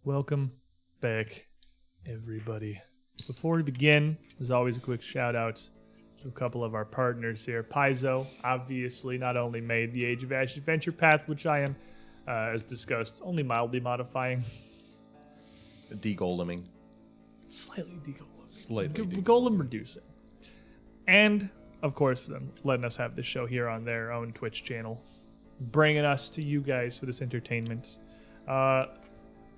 Welcome back, everybody. Before we begin, there's always a quick shout out to a couple of our partners here. Paizo, obviously, not only made the Age of Ash adventure path, which I am, as discussed, only mildly modifying. De-goleming. Slightly de-golem. Slightly golem reducing. And, of course, for them letting us have this show here on their own Twitch channel, bringing us to you guys for this entertainment.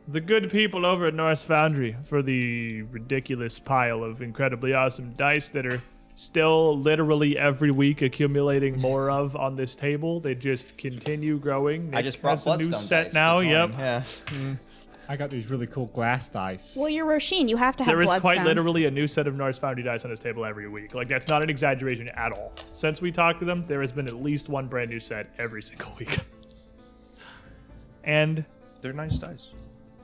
The good people over at Norse Foundry for the ridiculous pile of incredibly awesome dice that are still literally every week accumulating more of on this table. They just continue growing. Nick I just brought has a new Bloodstone set dice now. to Yep. join, Yeah. I got these really cool glass dice. Well, you're Roshin. You have to have There is Bloodstone. quite literally a new set of Norse Foundry dice on this table every week. Like, that's not an exaggeration at all. Since we talked to them, there has been at least one brand new set every single week. And They're nice dice.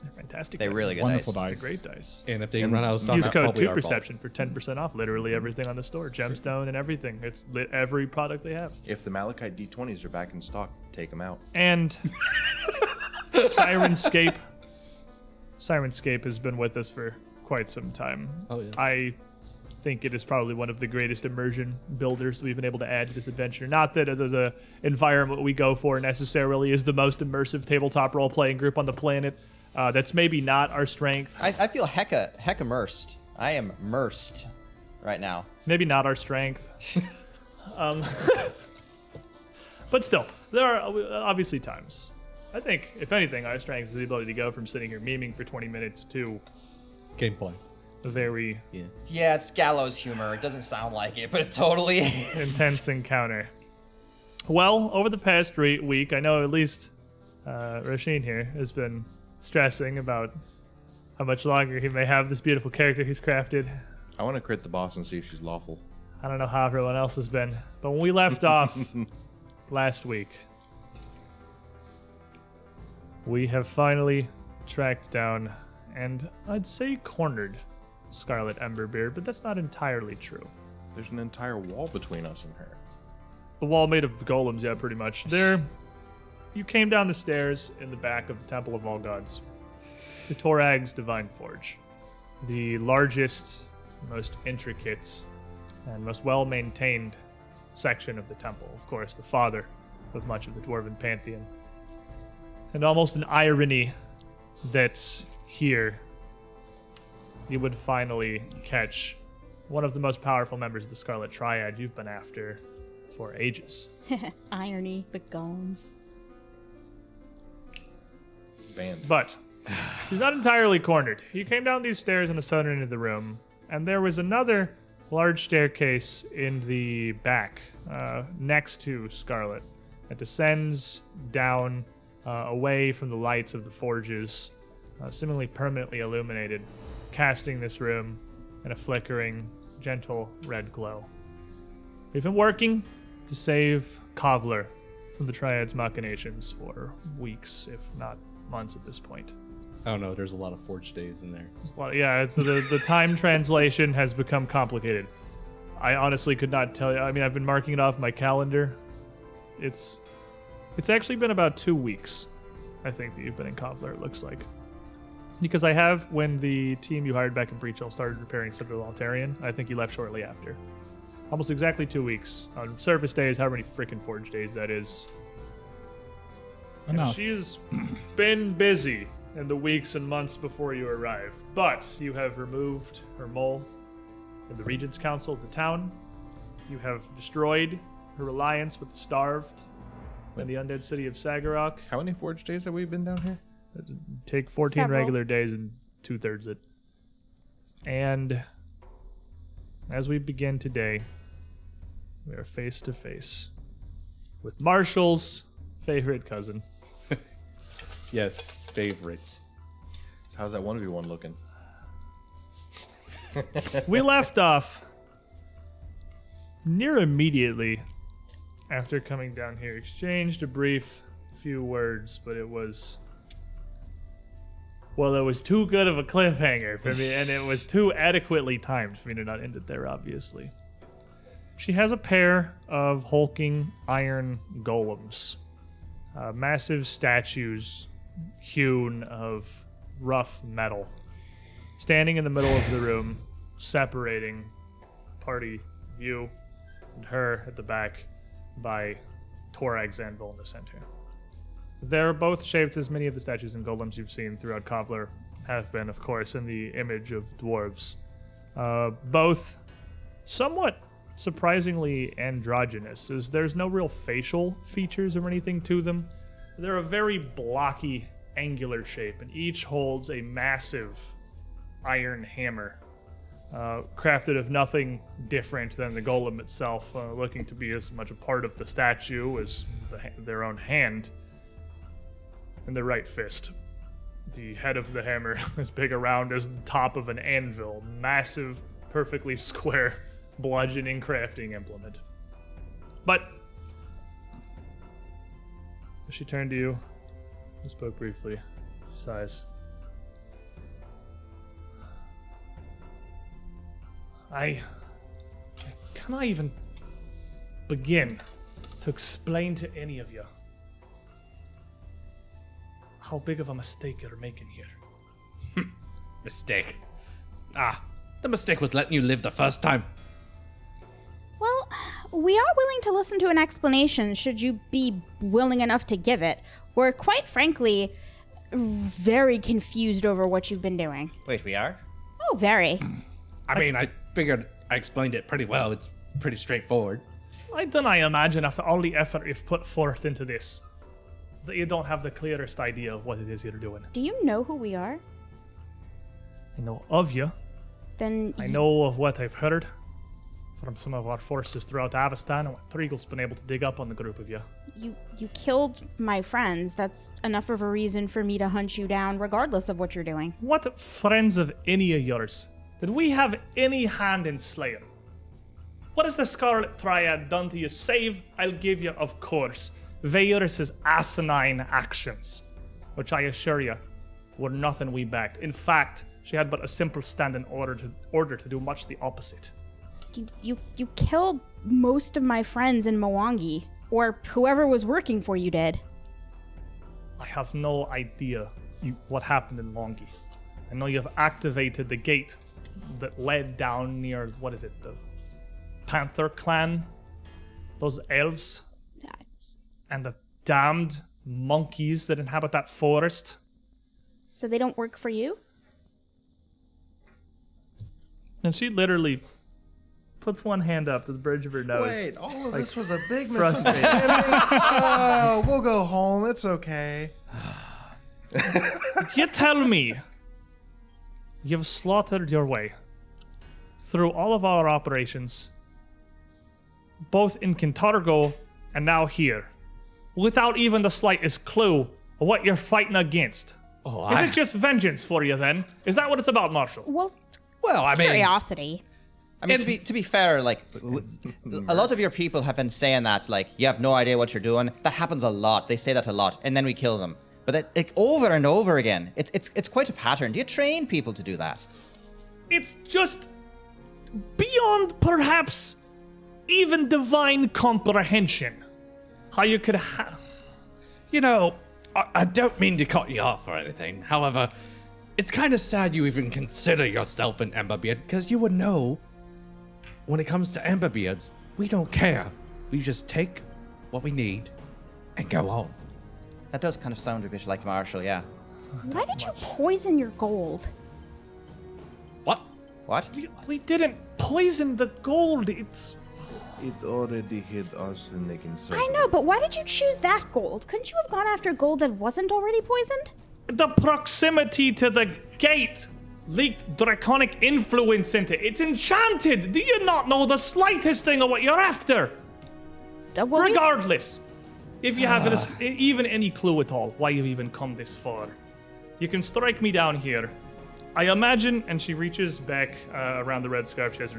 they're fantastic. They dice. really good Wonderful dice. dice. Great dice. And if they run out of stock, Use that's code probably our 2Perception for 10% off literally everything on the store. Gemstone and everything. It's every product they have. If the Malachite D20s are back in stock, take them out. And Sirenscape. Sirenscape has been with us for quite some time. Oh, yeah. I think it is probably one of the greatest immersion builders we've been able to add to this adventure. Not that the environment we go for necessarily is the most immersive tabletop role-playing group on the planet. That's maybe not our strength. I feel hecka immersed. I am immersed right now. Maybe not our strength. But still, there are obviously times. I think, if anything, our strength is the ability to go from sitting here memeing for 20 minutes to Gameplay. a very Yeah, it's gallows humor. It doesn't sound like it, but it totally is. intense encounter. Well, over the past week, I know at least Roshin here has been stressing about how much longer he may have this beautiful character he's crafted. I want to crit the boss and see if she's lawful. I don't know how everyone else has been, but when we left off last week, we have finally tracked down and I'd say cornered Scarlett Emberbeard, but that's not entirely true. There's an entire wall between us and her. The wall made of golems, yeah, pretty much. There, you came down the stairs in the back of the Temple of All Gods, the Torag's Divine Forge, the largest, most intricate, and most well-maintained section of the temple. Of course, the father of much of the dwarven pantheon. And almost an irony that here you would finally catch one of the most powerful members of the Scarlet Triad you've been after for ages. Irony, the golems. Banned. But she's not entirely cornered. You came down these stairs in the southern end of the room, and there was another large staircase in the back next to Scarlet that descends down away from the lights of the forges, seemingly permanently illuminated, casting this room in a flickering, gentle red glow. We've been working to save Kovlar from the Triad's machinations for weeks, if not months at this point. I don't know. There's a lot of forge days in there. Yeah, the time translation has become complicated. I honestly could not tell you. I mean, I've been marking it off my calendar. It's actually been about 2 weeks, I think, that you've been in Kovlar, it looks like. Because I have, when the team you hired back in Breachhill started repairing Citadel Altarian, I think you left shortly after. Almost exactly 2 weeks. On surface days, however many freaking forge days that is. And Enough. she's been busy in the weeks and months before you arrived. But you have removed her mole in the Regent's Council of the town. You have destroyed her alliance with the Starved in the undead city of Sagarok. How many forge days have we been down here? Take 14 Several. regular days and 2/3 it. And as we begin today, we are face to face with Marshall's favorite cousin. Yes, favorite. How's that 1v1 looking? We left off near immediately after coming down here. Exchanged a brief few words, but it was... Well, it was too good of a cliffhanger for me, and it was too adequately timed for me to not end it there, obviously. She has a pair of hulking iron golems. Massive statues hewn of rough metal. Standing in the middle of the room, separating party, you and her at the back by Torag's anvil in the center. They're both shaped as many of the statues and golems you've seen throughout Kovlar have been, of course, in the image of dwarves. Both somewhat surprisingly androgynous, as there's no real facial features or anything to them. They're a very blocky, angular shape, and each holds a massive iron hammer, crafted of nothing different than the golem itself, looking to be as much a part of the statue as their own hand in the right fist. The head of the hammer is big around as the top of an anvil, massive, perfectly square bludgeoning crafting implement. But she turned to you and spoke briefly. She sighs. I cannot even begin to explain to any of you how big of a mistake you're making here. Mistake. The mistake was letting you live the first time. Well, we are willing to listen to an explanation should you be willing enough to give it. We're quite frankly very confused over what you've been doing. Wait, we are? Oh, very. I mean, I figured I explained it pretty well. It's pretty straightforward. I imagine after all the effort you've put forth into this, that you don't have the clearest idea of what it is you're doing. Do you know who we are? I know of you. Then I know of what I've heard from some of our forces throughout Avestan and what Treagle's been able to dig up on the group of you. You killed my friends. That's enough of a reason for me to hunt you down regardless of what you're doing. What friends of any of yours did we have any hand in slaying? What has the Scarlet Triad done to you? Save, I'll give you, of course, Vayrus' asinine actions, which I assure you were nothing we backed. In fact, she had but a simple stand in order to do much the opposite. You killed most of my friends in Mwangi, or whoever was working for you did. I have no idea what happened in Longi. I know you've activated the gate that led down near, what is it, the Panther clan? Those elves? And the damned monkeys that inhabit that forest? So they don't work for you? And she literally puts one hand up to the bridge of her nose. Wait, all of this was a big frustrated. misunderstanding. Oh, we'll go home. It's okay. You tell me you've slaughtered your way through all of our operations, both in Kintargo and now here, without even the slightest clue of what you're fighting against. Is it just vengeance for you then? Is that what it's about, Marshall? Well, I mean, Curiosity. I mean, to be fair, like, a lot of your people have been saying that, like, you have no idea what you're doing. That happens a lot. They say that a lot, and then we kill them. But that, like, over and over again, it's quite a pattern. Do you train people to do that? It's just beyond, perhaps, even divine comprehension. How you could you know, I don't mean to cut you off or anything. However, it's kind of sad you even consider yourself an Emberbeard, because you would know, when it comes to Emberbeards, we don't care. We just take what we need and go on. That does kind of sound a bit like Marshall, yeah. Why did you poison your gold? What? What? We didn't poison the gold. It's... It already hit us and they can say. I know, but why did you choose that gold? Couldn't you have gone after gold that wasn't already poisoned? The proximity to the gate leaked draconic influence into it. It's enchanted. Do you not know the slightest thing of what you're after? Regardless, if you have even any clue at all why you've even come this far, you can strike me down here. I imagine, and she reaches back around the red scarf she has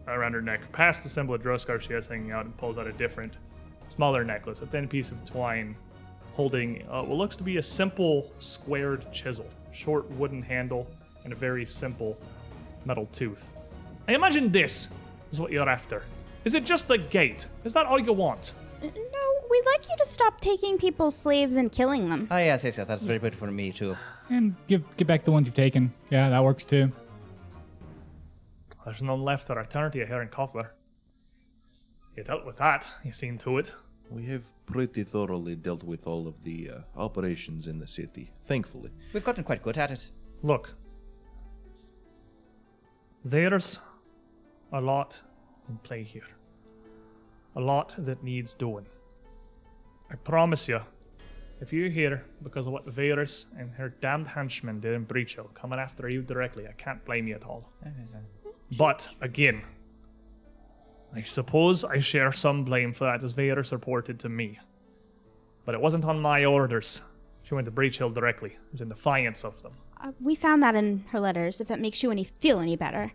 around her neck, past the symbol of drow scarf she has hanging out, and pulls out a different, smaller necklace, a thin piece of twine holding what looks to be a simple squared chisel, short wooden handle, and a very simple metal tooth. I imagine this is what you're after. Is it just the gate? Is that all you want? No, we we'd like you to stop taking people's slaves and killing them. Oh, yes. That's very good for me, too. And give back the ones you've taken. Yeah, that works too. There's none left to return to you here in Kovlar. You dealt with that. You seen to it. We have pretty thoroughly dealt with all of the operations in the city, thankfully. We've gotten quite good at it. Look. There's a lot in play here. A lot that needs doing. I promise you, if you're here because of what Varys and her damned henchmen did in Breach Hill, coming after you directly, I can't blame you at all. But, again, I suppose I share some blame for that as Varys reported to me. But it wasn't on my orders. She went to Breach Hill directly. It was in defiance of them. We found that in her letters, if that makes you feel any better.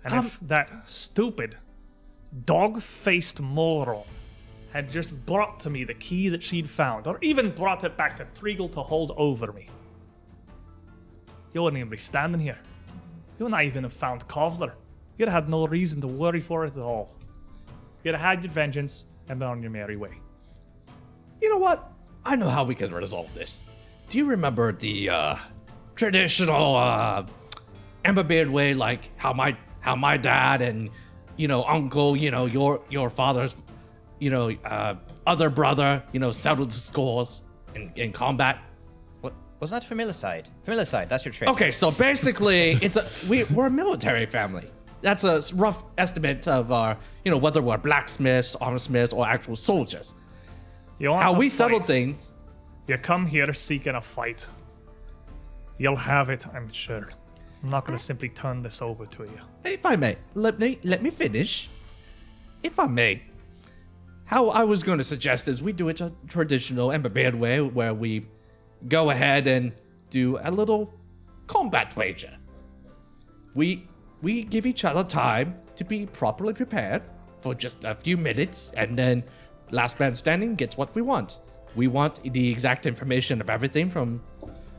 And if that stupid, dog-faced moron had just brought to me the key that she'd found, or even brought it back to Treagle to hold over me, you wouldn't even be standing here. You wouldn't even have found Kovlar. You'd have had no reason to worry for it at all. You'd have had your vengeance and been on your merry way. You know what? I know how we can resolve this. Do you remember the traditional Emberbeard way, like how my dad and uncle, your father's, other brother, settled the scores in combat? What was that familicide? Familicide, that's your trick. Okay, so basically, we're a military family. That's a rough estimate of our, whether we're blacksmiths, armorsmiths, or actual soldiers. You want How to we fight? settle things. You come here seeking a fight. You'll have it, I'm sure. I'm not going to simply turn this over to you. If I may, let me finish. If I may, how I was going to suggest is we do it a traditional Emberbeard way, where we go ahead and do a little combat wager. We give each other time to be properly prepared for just a few minutes, and then last man standing gets what we want. We want the exact information of everything from,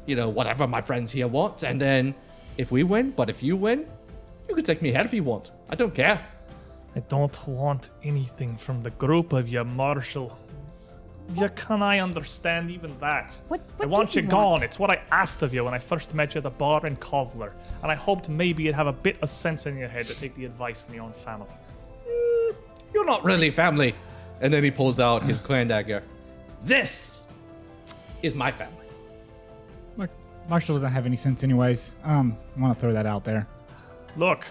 whatever my friends here want, and then if we win, but if you win, you can take me ahead if you want. I don't care. I don't want anything from the group of you, Marshal. Yeah, can I understand even that? What I want do you you gone. want? It's what I asked of you when I first met you at the bar in Kovlar. And I hoped maybe you'd have a bit of sense in your head to take the advice from your own family. You're not really family. And then he pulls out his clan dagger. This is my family. Marshall doesn't have any sense anyways. I want to throw that out there. Look.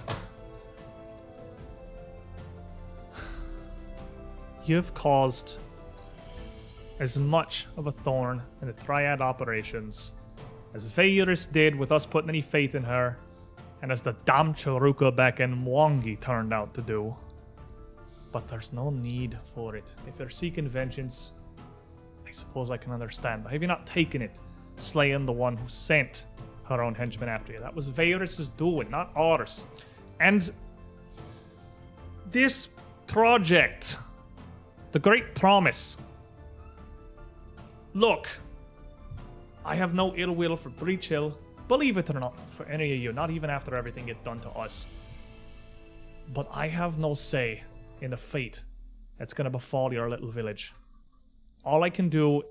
You've caused as much of a thorn in the Triad operations as Varys did with us putting any faith in her, and as the damn Charuka back in Mwangi turned out to do. But there's no need for it. If you're seeking vengeance, I suppose I can understand. But have you not taken it, slaying the one who sent her own henchmen after you? That was Varys' doing, not ours. And this project, the Great Promise. Look, I have no ill will for Breach Hill, believe it or not, for any of you, not even after everything gets done to us. But I have no say in the fate that's going to befall your little village. All I can do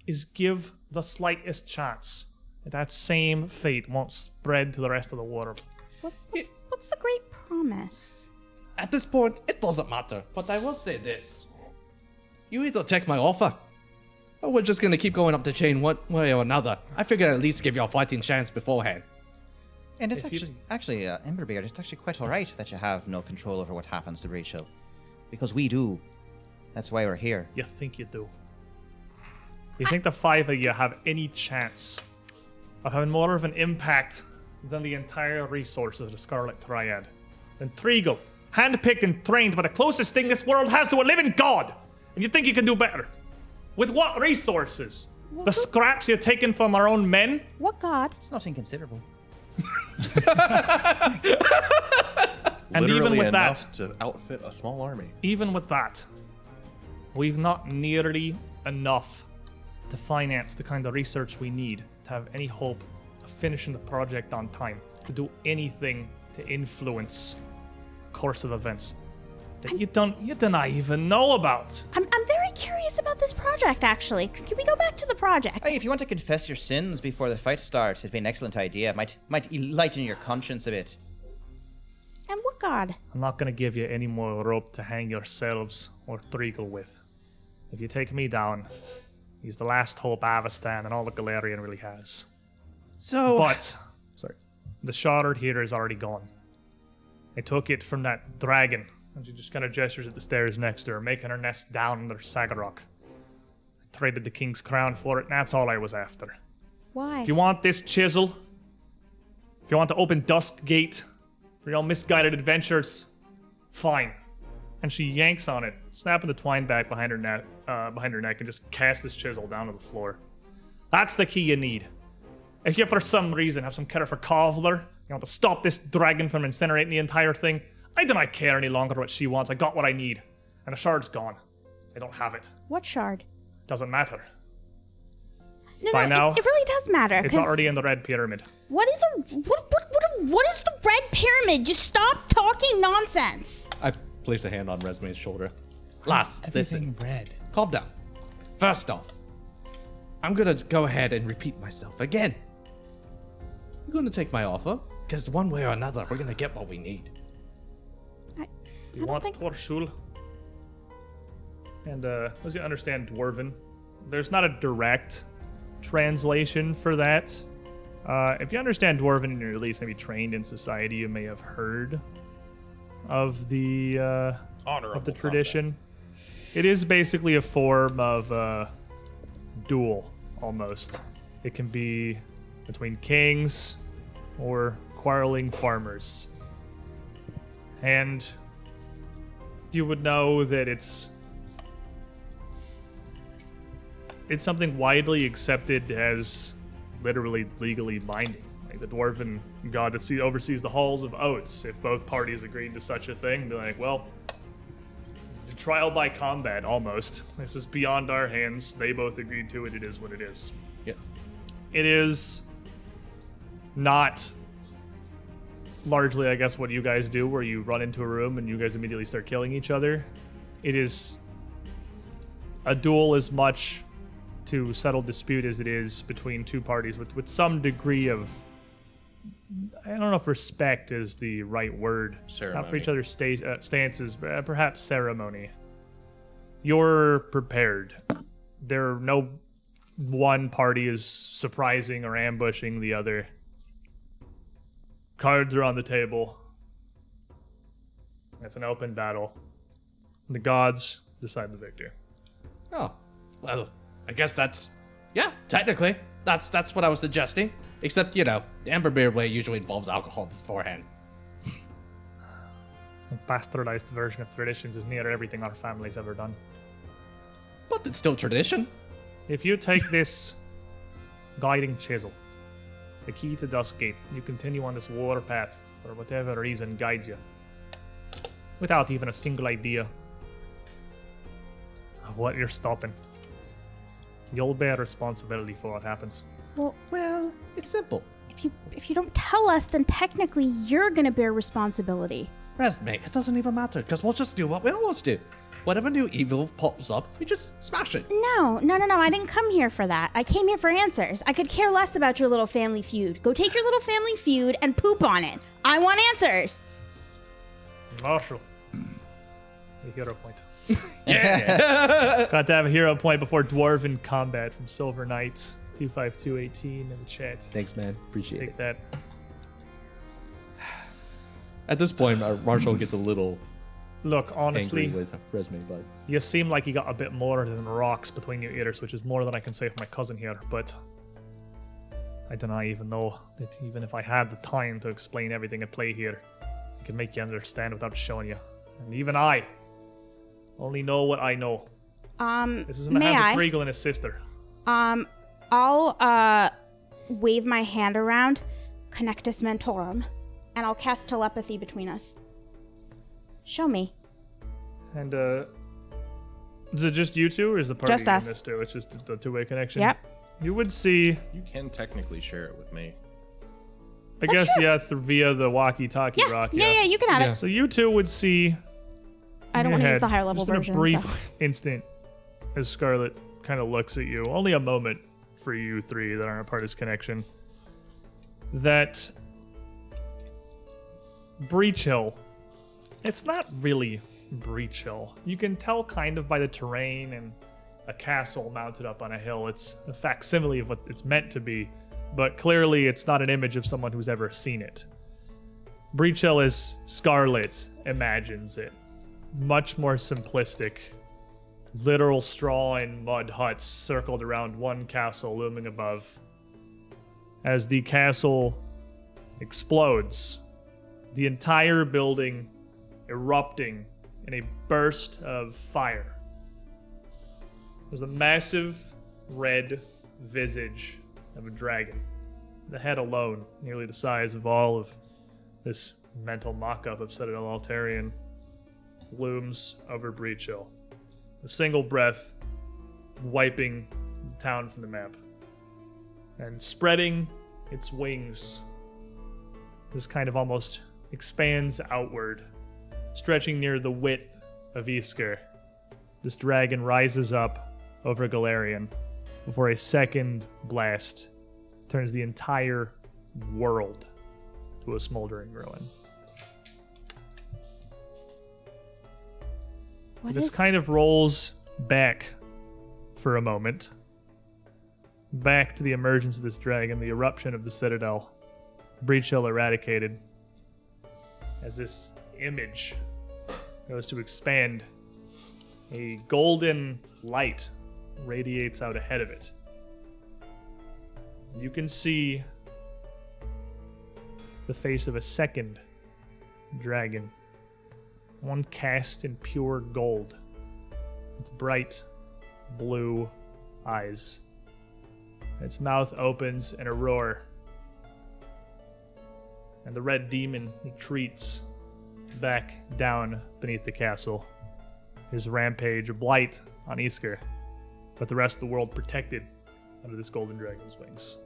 is give the slightest chance that same fate won't spread to the rest of the world. What's the Great Promise? At this point, it doesn't matter. But I will say this. You either take my offer, or we're just going to keep going up the chain one way or another. I figured at least give you a fighting chance beforehand. And it's If you- actually, Emberbeard, it's actually quite alright that you have no control over what happens to Breach Hill. Because we do. That's why we're here. You think you do? You think the five of you have any chance of having more of an impact than the entire resources of the Scarlet Triad? Than Treagle, handpicked and trained by the closest thing this world has to a living god! And you think you can do better? With what resources? The scraps you're taking from our own men? What god? It's not inconsiderable. And even Literally with enough that, to outfit a small army. even with that, we've not nearly enough to finance the kind of research we need to have any hope of finishing the project on time, to do anything to influence the course of events that you don't even know about. I'm very very curious about this project, actually. Can we go back to the project? Hey, if you want to confess your sins before the fight starts, it'd be an excellent idea. Might lighten your conscience a bit. And what god? I'm not gonna give you any more rope to hang yourselves or Treacle with. If you take me down, he's the last hope Avestan and all the Galarian really has. So, But sorry. the shard here is already gone. I took it from that dragon, and she just kind of gestures at the stairs next to her, making her nest down under Sagarok. I traded the king's crown for it, and that's all I was after. Why? If you want this chisel, if you want to open Dusk Gate for your misguided adventures, fine. And she yanks on it, snapping the twine back behind her neck, and just casts this chisel down to the floor. That's the key you need. If you, for some reason, have some care for Kovlar, you want to stop this dragon from incinerating the entire thing, I do not care any longer what she wants. I got what I need. And the shard's gone. I don't have it. What shard? Doesn't matter. No, By now, it really does matter. It's 'cause already in the red pyramid. What is what is the red pyramid? Just stop talking nonsense. I place a hand on Resume's shoulder. Lass, listen. Everything red. Calm down. First off, I'm gonna go ahead and repeat myself again. You're gonna take my offer, because one way or another, we're gonna get what we need. I You don't want think... Torshul? And as you understand Dwarven, there's not a direct translation for that. If you understand Dwarven and you're at least maybe trained in society, you may have heard of the Honorable tradition. It is basically a form of duel, almost. It can be between kings or quarreling farmers. And you would know that it's something widely accepted as literally legally binding. Like the dwarven god that oversees the halls of oaths. If both parties agreed to such a thing, be like, well, trial by combat almost. This is beyond our hands. They both agreed to it. It is what it is. Yep. It is not largely, I guess, what you guys do, where you run into a room and you guys immediately start killing each other. It is a duel as much to settle dispute as it is between two parties with some degree of, I don't know if respect is the right word. Not for each other's stances, but perhaps ceremony. You're prepared. No one party is surprising or ambushing the other. Cards are on the table. It's an open battle. The gods decide the victor. Oh, well, I guess that's, yeah, technically, that's what I was suggesting. Except, you know, the Emberbeard way usually involves alcohol beforehand. A bastardized version of traditions is near everything our family's ever done. But it's still tradition. If you take this guiding chisel, the key to Duskgate, you continue on this war path for whatever reason guides you, without even a single idea of what you're stopping, you'll bear responsibility for what happens. Well, it's simple. If you don't tell us, then technically you're gonna bear responsibility. Resume, it doesn't even matter, because we'll just do what we always do. Whatever new evil pops up, we just smash it. No, I didn't come here for that. I came here for answers. I could care less about your little family feud. Go take your little family feud and poop on it. I want answers. Marshall. A hero point. Yeah. Got to have a hero point before Dwarven Combat from Silver Knights. 25218 in the chat. Thanks, man. Appreciate Take it. that. At this point, Marshall gets a little Look, honestly, angry with Resume, but you seem like you got a bit more than rocks between your ears, which is more than I can say for my cousin here, but I do not even know that even if I had the time to explain everything at play here, I could make you understand without showing you. And even I only know what I know. This is in the may hands I? of Treacle and his sister. I'll wave my hand around, Connectus Mentorum, and I'll cast telepathy between us. Show me. And is it just you two, or is the party Just in us. this too? It's just the two-way connection. Yep. You would see, You can technically share it with me. I That's guess, true. yeah, via the walkie-talkie Yeah, rock. yeah, you can have Yeah. it. So you two would see. I don't in want to your use the head, higher level just version. in a brief so. instant, as Scarlett kind of looks at you, only a moment for you three that aren't a part of this connection, that Breach Hill, it's not really Breach Hill. You can tell kind of by the terrain and a castle mounted up on a hill. It's a facsimile of what it's meant to be, but clearly it's not an image of someone who's ever seen it. Breach Hill as Scarlett imagines it. Much more simplistic. Literal straw and mud huts circled around one castle looming above. As the castle explodes, the entire building erupting in a burst of fire. There's a massive red visage of a dragon. The head alone, nearly the size of all of this mental mock-up of Citadel Altarian, looms over Breach Hill. A single breath wiping the town from the map. And spreading its wings, this kind of almost expands outward, stretching near the width of Isker. This dragon rises up over Galarian before a second blast turns the entire world to a smoldering ruin. This kind of rolls back for a moment. Back to the emergence of this dragon, the eruption of the Citadel. Breach Hill eradicated. As this image goes to expand, a golden light radiates out ahead of it. You can see the face of a second dragon. One cast in pure gold, with bright blue eyes. Its mouth opens in a roar, and the red demon retreats back down beneath the castle. His rampage, a blight on Isker, but the rest of the world protected under this golden dragon's wings.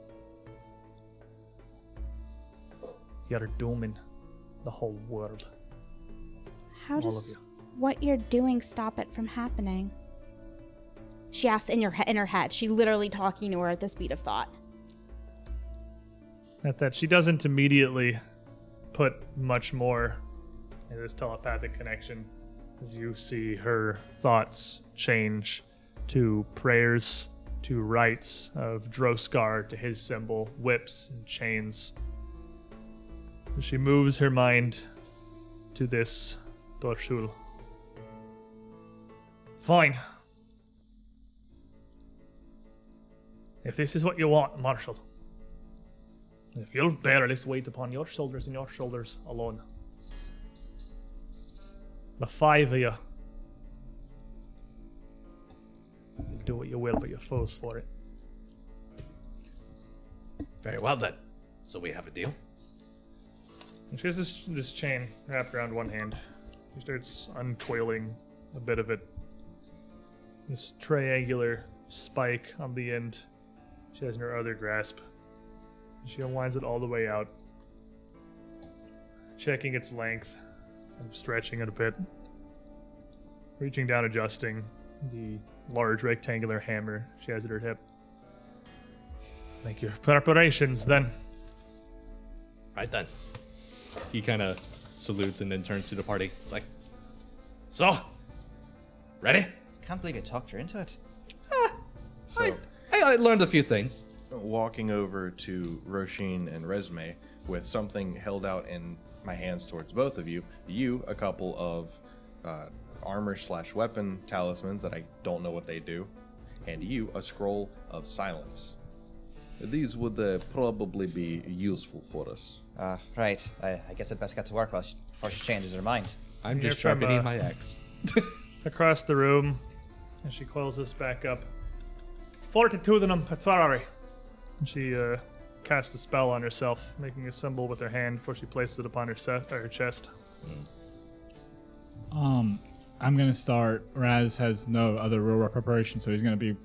You're dooming the whole world. How All does of what you're doing stop it from happening? She asks in her head. She's literally talking to her at the speed of thought. At that, she doesn't immediately put much more in this telepathic connection as you see her thoughts change to prayers, to rites of Droskar, to his symbol, whips and chains. She moves her mind to this Dorshul. Fine. If this is what you want, Marshal, if you'll bear this weight upon your shoulders and your shoulders alone, the five of you, you'll do what you will, but you're foes for it. Very well then. So we have a deal. And she has this chain wrapped around one hand. She starts uncoiling a bit of it. This triangular spike on the end she has in her other grasp. She unwinds it all the way out, checking its length and stretching it a bit. Reaching down, adjusting the large rectangular hammer she has at her hip. Make your preparations then. Right then. He kind of salutes and then turns to the party. It's like, so, ready? Can't believe you talked her into it. So, I learned a few things. walking over to Roshin and Resme with something held out in my hands towards both of you. You, a couple of armor/weapon talismans that I don't know what they do. And you, a scroll of silence. These would probably be useful for us. Right. I guess I'd best get to work before she changes her mind. I'm You're just from, sharpening my axe. Across the room, and she coils this back up. Fortitudinum Patrari. And she casts a spell on herself, making a symbol with her hand before she places it upon her chest. I'm gonna start. Raz has no other real preparation, so he's gonna be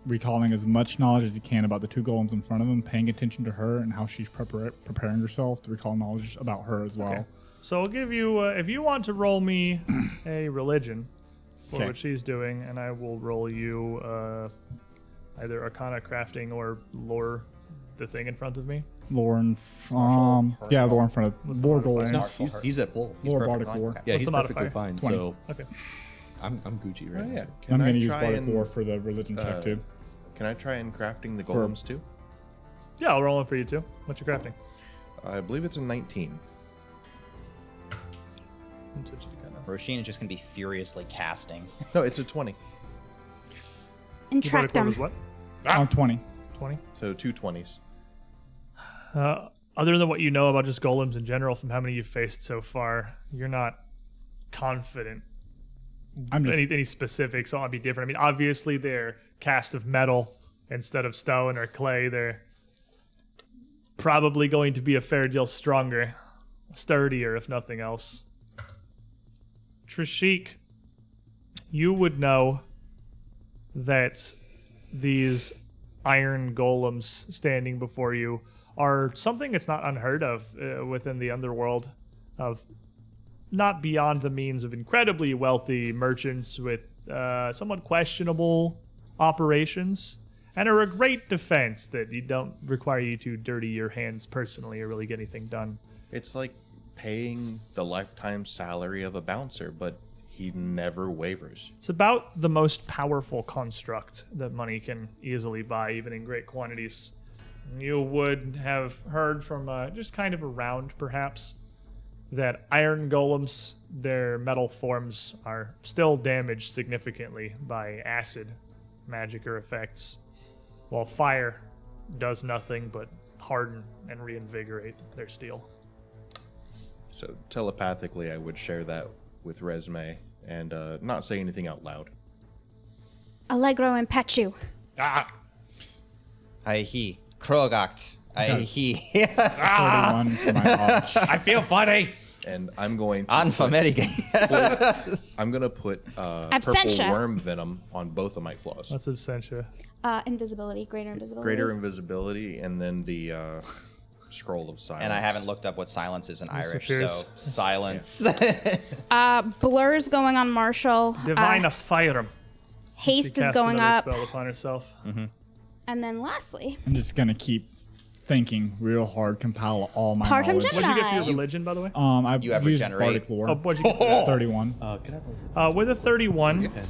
recalling as much knowledge as he can about the two golems in front of him, paying attention to her and how she's preparing herself to recall knowledge about her as well. Okay. So I'll give you, if you want to roll me a religion, for Okay. what she's doing, and I will roll you either Arcana crafting or lore the thing in front of me. Lore in martial yeah, art. lore in front of What's the lore modifier? goals. No, he's at full. He's Lore perfect bardic fine. lore. Okay. Yeah, What's he's the perfectly modifier? fine. 20. So Okay. I'm Gucci right Oh, now. yeah. I'm Can gonna I use try bardic and, lore for the religion check too. Can I try and crafting the golems too? Yeah, I'll roll it for you too. What's your crafting? I believe it's a 19. Roshin is just gonna be furiously casting. No, it's a 20. Your bardic lore Intractum. was what? I'm 20. 20. So 2 20s. Other than what you know about just golems in general from how many you've faced so far, you're not confident. I'm just Any specifics ought to be different. I mean, obviously they're cast of metal instead of stone or clay. They're probably going to be a fair deal stronger, sturdier, if nothing else. Trishik, you would know that these iron golems standing before you are something that's not unheard of within the underworld, of not beyond the means of incredibly wealthy merchants with somewhat questionable operations, and are a great defense that you don't require you to dirty your hands personally or really get anything done. It's like paying the lifetime salary of a bouncer, but he never wavers. It's about the most powerful construct that money can easily buy, even in great quantities. You would have heard from just kind of around, perhaps, that iron golems, their metal forms, are still damaged significantly by acid, magic, or effects, while fire does nothing but harden and reinvigorate their steel. So telepathically, I would share that with Resume and not say anything out loud. Allegro impetu. He. Krogakt. He. 31 for my knowledge. I feel funny. And I'm going to I'm gonna put purple Absentia. worm venom on both of my claws. That's Absentia. Invisibility, greater invisibility. Greater invisibility, and then the scroll of silence. And I haven't looked up what silence is in Irish, appears- so silence. Blur's going on Marshall. Divine Asphyrum. Haste She is cast going another up. spell upon herself. And then lastly, I'm just gonna keep thinking real hard, compile all my Partum knowledge. What'd you get for your Gemini. religion, by the way? I've You have used regenerate. bardic lore. Oh, what'd you get for that? 31. Can I have With a 31, pen or whatever?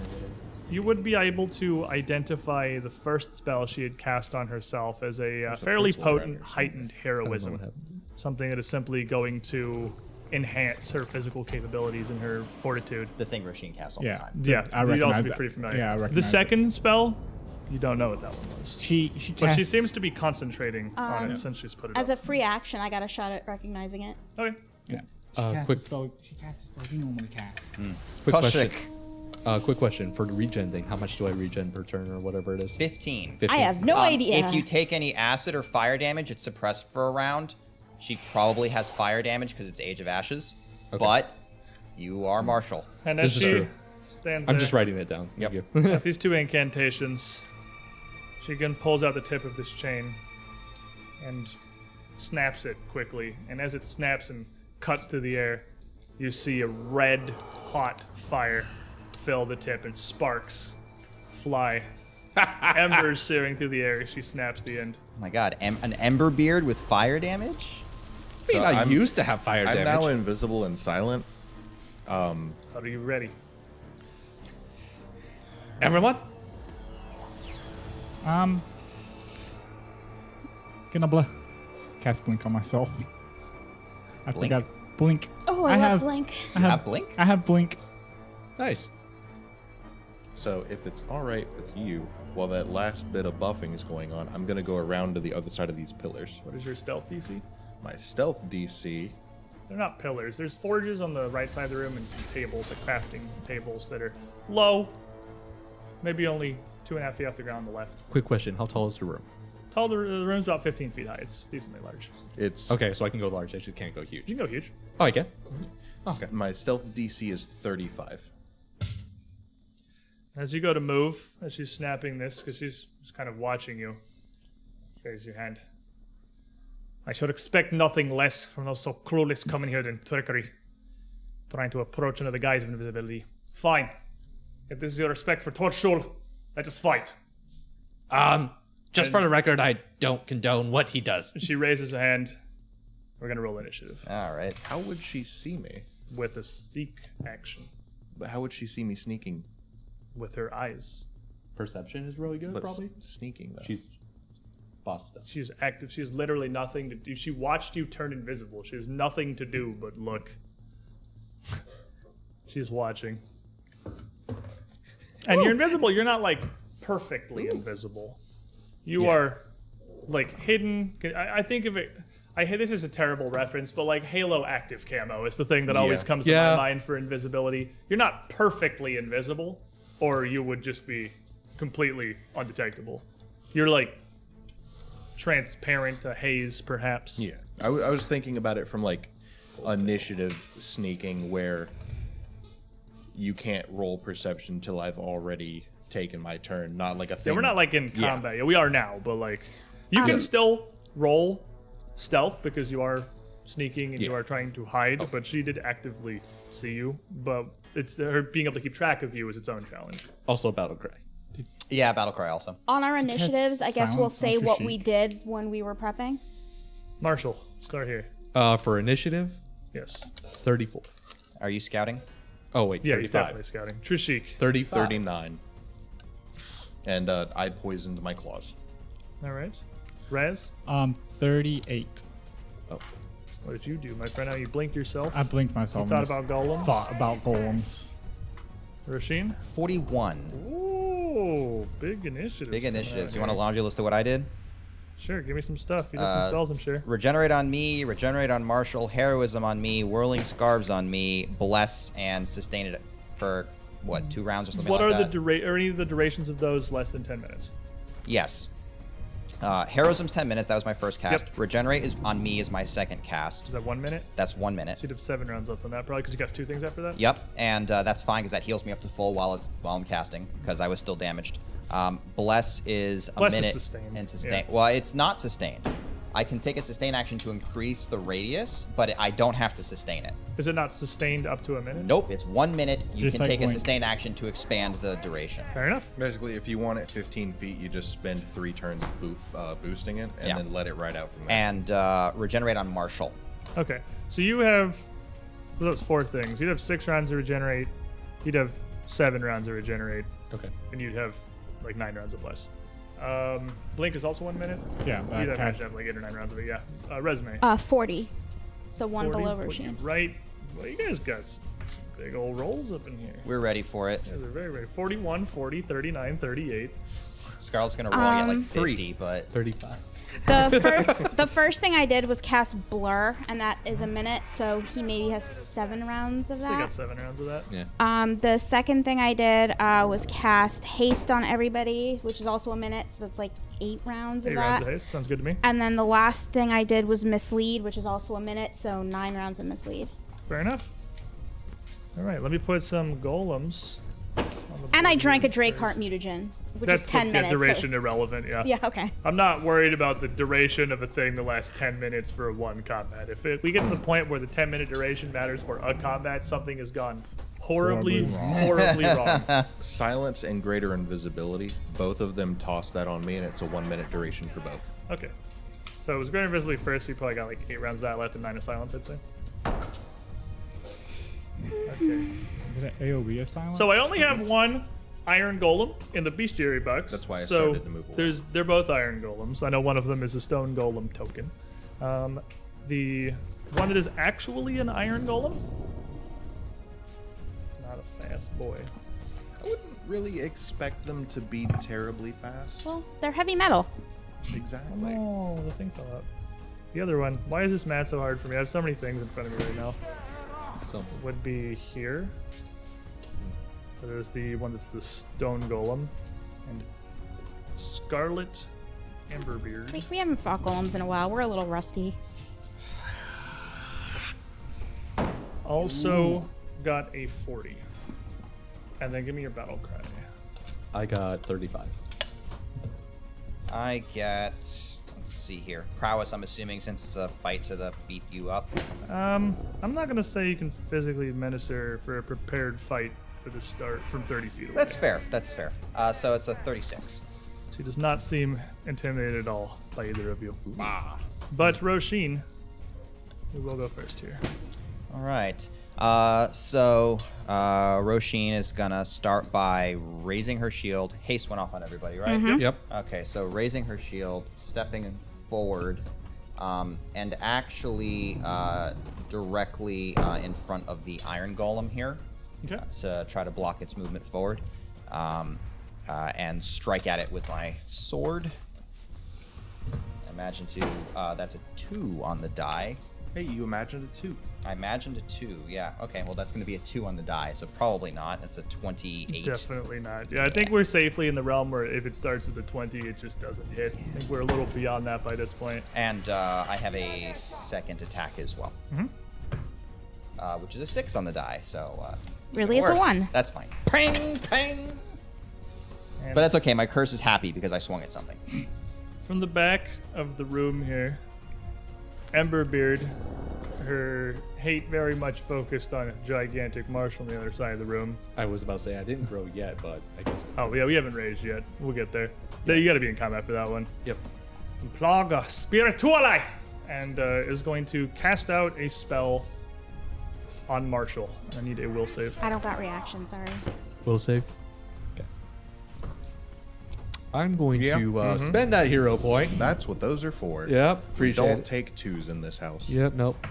you would be able to identify the first spell she had cast on herself as a fairly pencil around potent, here. heightened what heroism. happened. Something that is simply going to enhance her physical capabilities and her fortitude. The thing Roshin casts all the Yeah. time. Yeah, I you'd also recognize be that. pretty familiar. Yeah, I The recognize second spell, you don't know what that one was. She But she casts- seems to be concentrating on it since she's put it As up. a free action, I got a shot at recognizing it. Okay. Yeah. quick- She casts a spell you normally cast. Quick question. Koshik. Quick question for the regen thing. How much do I regen per turn or whatever it is? 15. 15. I have no idea. If you take any acid or fire damage, it's suppressed for a round. She probably has fire damage because it's Age of Ashes. Okay. But you are Marshall. And as This is she true. stands I'm there just writing it down. Thank Yep. you. with these two incantations, she again pulls out the tip of this chain and snaps it quickly. And as it snaps and cuts through the air, you see a red, hot fire fill the tip and sparks fly. Embers searing through the air as she snaps the end. Oh my god, an Emberbeard with fire damage? I mean, I I'm- used to have fire I'm damage. now invisible and silent. Are you ready? Everyone? Gonna cast blink on myself. I Blink? forgot blink. Oh, I, love Blink. I You have blink? I have blink. Nice. So if it's all right with you, while that last bit of buffing is going on, I'm gonna go around to the other side of these pillars. What is your stealth DC? My stealth DC. They're not pillars. There's forges on the right side of the room and some tables, like crafting tables that are low. Maybe only 2.5 feet off the ground on the left. Quick question. How tall is the room? Tall, the room's about 15 feet high. It's decently large. It's Okay, so I can go large. I just can't go huge. You can go huge. Oh, I can? Okay. My stealth DC is 35. As you go to move, as she's snapping this, because she's just kind of watching you, raise your hand. I should expect nothing less from those so clueless coming here than trickery. Trying to approach under the guise of invisibility. Fine. If this is your respect for Torshul, let us fight. Just for the record, I don't condone what he does. She raises a hand. We're gonna roll initiative All right. How would she see me? with a seek action But how would she see me sneaking? with her eyes. Perception is really good, But probably. sneaking though. She's boss stuff. She's active. She has literally nothing to do. She watched you turn invisible. She has nothing to do but look. She's watching. And you're invisible. You're not like perfectly invisible. You are like hidden. I think of it. This is a terrible reference, but like Halo active camo is the thing that always Yeah. comes to Yeah. my mind for invisibility. You're not perfectly invisible, or you would just be completely undetectable. You're like transparent, a haze, perhaps. Yeah, I was thinking about it from like initiative sneaking, where you can't roll perception till I've already taken my turn. Not like a thing. Yeah, we're not like in Yeah. combat. Yeah, we are now, but like you can still roll stealth because you are sneaking and you Yeah. are trying to hide. But she did actively see you. But it's her being able to keep track of you is its own challenge. Also a battle cry. Yeah, battle cry also. On our initiatives, I guess we'll silence say on what Trishik. we did when we were prepping. Marshall, start here. For initiative, Yes. 34. Are you scouting? Oh, wait, Yeah, he's 35. definitely scouting. Trishik. 35. 39. And I poisoned my claws. All right. Raz, 38. what did you do, my friend? How you blinked yourself? I blinked myself. You and thought just about golems? Thought about golems. Rasheen? 41. Ooh, big initiative. Big initiatives. You want a laundry list of what I did? Sure, give me some stuff. You did some spells, I'm sure. Regenerate on me, regenerate on Marshall, heroism on me, whirling scarves on me, bless, and sustain it for what, 2 rounds or something What like are that? are any of the durations of those less than 10 minutes? Yes. Heroism's 10 minutes. That was my first cast. Yep. Regenerate is on me is my second cast. Is that 1 minute? That's 1 minute. So you'd have 7 rounds left on that, probably, because you got 2 things after that? Yep, and that's fine because that heals me up to full while I'm casting because I was still damaged. Bless is a Bless is minute sustained, and sustain. yeah. Well, it's not sustained. I can take a sustain action to increase the radius, but I don't have to sustain it. Is it not sustained up to a minute? Nope, it's 1 minute. You Just can like take a Blink. sustain action to expand the duration. Fair enough. Basically, if you want it 15 feet, you just spend 3 turns boosting it, and Yeah. then let it ride out from there. And regenerate on Marshall. Okay, so you have those 4 things. You'd have 6 rounds of regenerate. You'd have 7 rounds of regenerate, Okay. and you'd have like 9 rounds of bless. Blink is also 1 minute. Yeah, You'd have cast- to have like 8 or 9 rounds of it. Yeah. Resume. 40. So one 40, below put you Roshin. right. Well, you guys got some big old rolls up in here. We're ready for it. You guys are very, very 41, 40, 39, 38. Scarlett's gonna roll at like 3. 50, but 35. The first thing I did was cast Blur, and that is a minute, so he maybe has 7 rounds of So you got that. 7 rounds of that. Yeah. The second thing I did was cast Haste on everybody, which is also a minute, so that's like 8 rounds 8 of rounds that. of haste. Sounds good to me. And then the last thing I did was Mislead, which is also a minute, so 9 rounds of Mislead. Fair enough. All right, let me put some golems. on the And I board drank a here Dracart first. mutagen, which That's is 10 the minutes. so- duration irrelevant. Yeah. yeah, okay. I'm not worried about the duration of a thing that lasts 10 minutes for one combat. If we get to the point where the 10-minute duration matters for a combat, something has gone horribly wrong. Silence and greater invisibility, both of them toss that on me, and it's a 1 minute duration for both. Okay. So it was Greater Invisibility first, so you probably got like 8 rounds of that left and 9 of silence, I'd say. Okay. Is it an AoE of silence? So I only have 1 Iron Golem in the Bestiary box. That's why I so started to move away. they're both Iron Golems. I know one of them is a Stone Golem token. The one that is actually an Iron Golem, it's not a fast boy. I wouldn't really expect them to be terribly fast. Well, they're heavy metal. Exactly. Oh, the thing fell out. The other one, why is this mat so hard for me? I have so many things in front of me right now. So Would be here. So there's the one that's the Stone Golem. And Scarlett Emberbeard. We haven't fought golems in a while. We're a little rusty. Also got a 40. And then give me your battle cry. I got 35. I get, let's see here, prowess. I'm assuming since it's a fight to beat you up. I'm not gonna say you can physically menace her for a prepared fight for the start from 30 feet away. That's fair. That's fair. So it's a 36. She does not seem intimidated at all by either of you. But Roshin, we will go first here. All right. So Roshin is gonna start by raising her shield. Haste went off on everybody, right? Yep. Okay, so raising her shield, stepping forward, and actually directly in front of the iron golem here Okay. to try to block its movement forward, and strike at it with my sword. Imagine that's a 2 on the die. Hey, you imagined it too. I imagined a 2, yeah. Okay, well, that's going to be a 2 on the die, so probably not. That's a 28. Definitely not. Yeah, I think we're safely in the realm where if it starts with a 20, it just doesn't hit. I think we're a little beyond that by this point. And I have a second attack as well, which is a 6 on the die, so... Really, even it's a worse. 1. That's fine. Ping, ping! And But that's okay, my curse is happy because I swung at something. from the back of the room here, Emberbeard, her hate very much focused on a gigantic Marshall on the other side of the room. I was about to say I didn't grow yet, but I guess. Oh, yeah, we haven't raised yet. We'll get there. You got to be in combat for that one. Yep. Plaga Spirituale! And is going to cast out a spell on Marshall. I need a will save. I don't got reaction, sorry. Will save. Okay. I'm going Yeah, to spend that hero point. That's what those are for. Yep. We Appreciate don't it. take 2s in this house. Yep. Nope.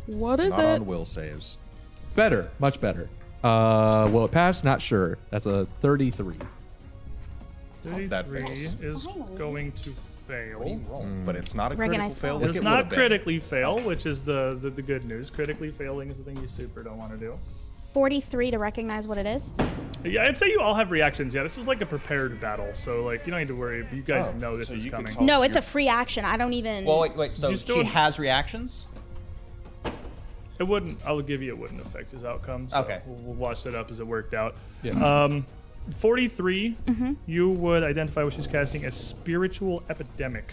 What is Not on will saves. Better. Much better. Will it pass? Not sure. That's a 33. 33 That fails. is going to fail. But it's not a Recognize critical fail. fail. It like does it would've not been. critically fail, which is the good news. Critically failing is the thing you super don't want to do. 43 to recognize what it is. Yeah, I'd say you all have reactions. Yeah, this is like a prepared battle, so like you don't need to worry. You guys Oh, know this so is you can coming. talk- No, it's your- a free action. I don't even. Well, wait, so You still- she has reactions? It wouldn't. I'll give you. It wouldn't affect his outcome. So Okay. We'll watch that up as it worked out. Yeah. 43. You would identify what she's casting as spiritual epidemic.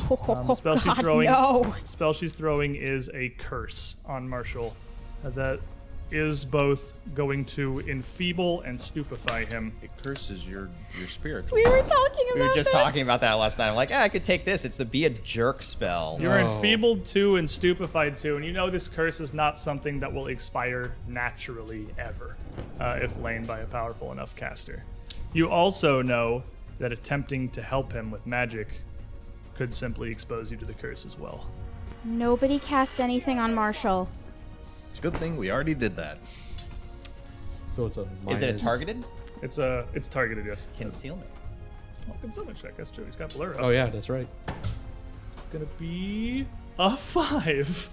Oh, Spell she's God, throwing. no. Spell she's throwing is a curse on Marshall. That is both going to enfeeble and stupefy him. It curses your spiritual. We were talking about We were just this. talking about that last night. I'm like, I could take this. It's the be a jerk spell. You're Oh. enfeebled 2 and stupefied 2, and you know this curse is not something that will expire naturally ever, if lain by a powerful enough caster. You also know that attempting to help him with magic could simply expose you to the curse as well. Nobody cast anything on Marshall. It's a good thing we already did that. So it's a. Is it a minus- targeted? It's targeted, yes. Concealment. Oh, concealment check, that's true. He's got blur up. Oh yeah, that's right. Gonna be a 5. If